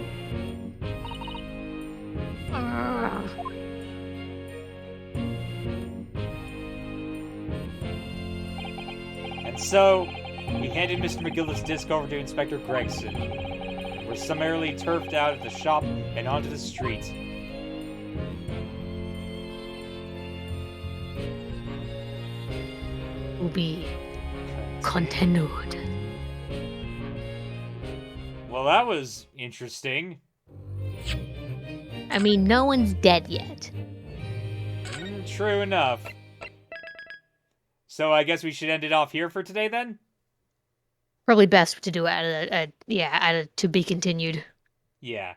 [SPEAKER 2] And so, we handed Mr. McGillis' disc over to Inspector Gregson. We're summarily turfed out of the shop and onto the street.
[SPEAKER 3] Will be continued.
[SPEAKER 2] Well, that was interesting.
[SPEAKER 3] I mean, no one's dead yet.
[SPEAKER 2] True enough. So I guess we should end it off here for today then?
[SPEAKER 3] Probably best to do it at a to be continued.
[SPEAKER 2] Yeah.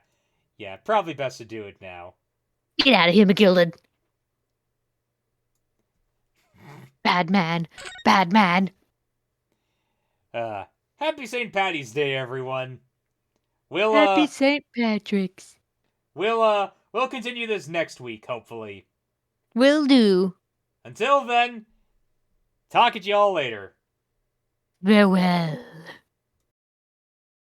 [SPEAKER 2] Yeah, probably best to do it now.
[SPEAKER 3] Get out of here, McGilded. Bad man. Bad man.
[SPEAKER 2] Happy St. Patty's Day, everyone. We'll
[SPEAKER 3] Happy St. Patrick's.
[SPEAKER 2] we'll continue this next week, hopefully.
[SPEAKER 3] Will do.
[SPEAKER 2] Until then, talk at y'all later.
[SPEAKER 3] Farewell.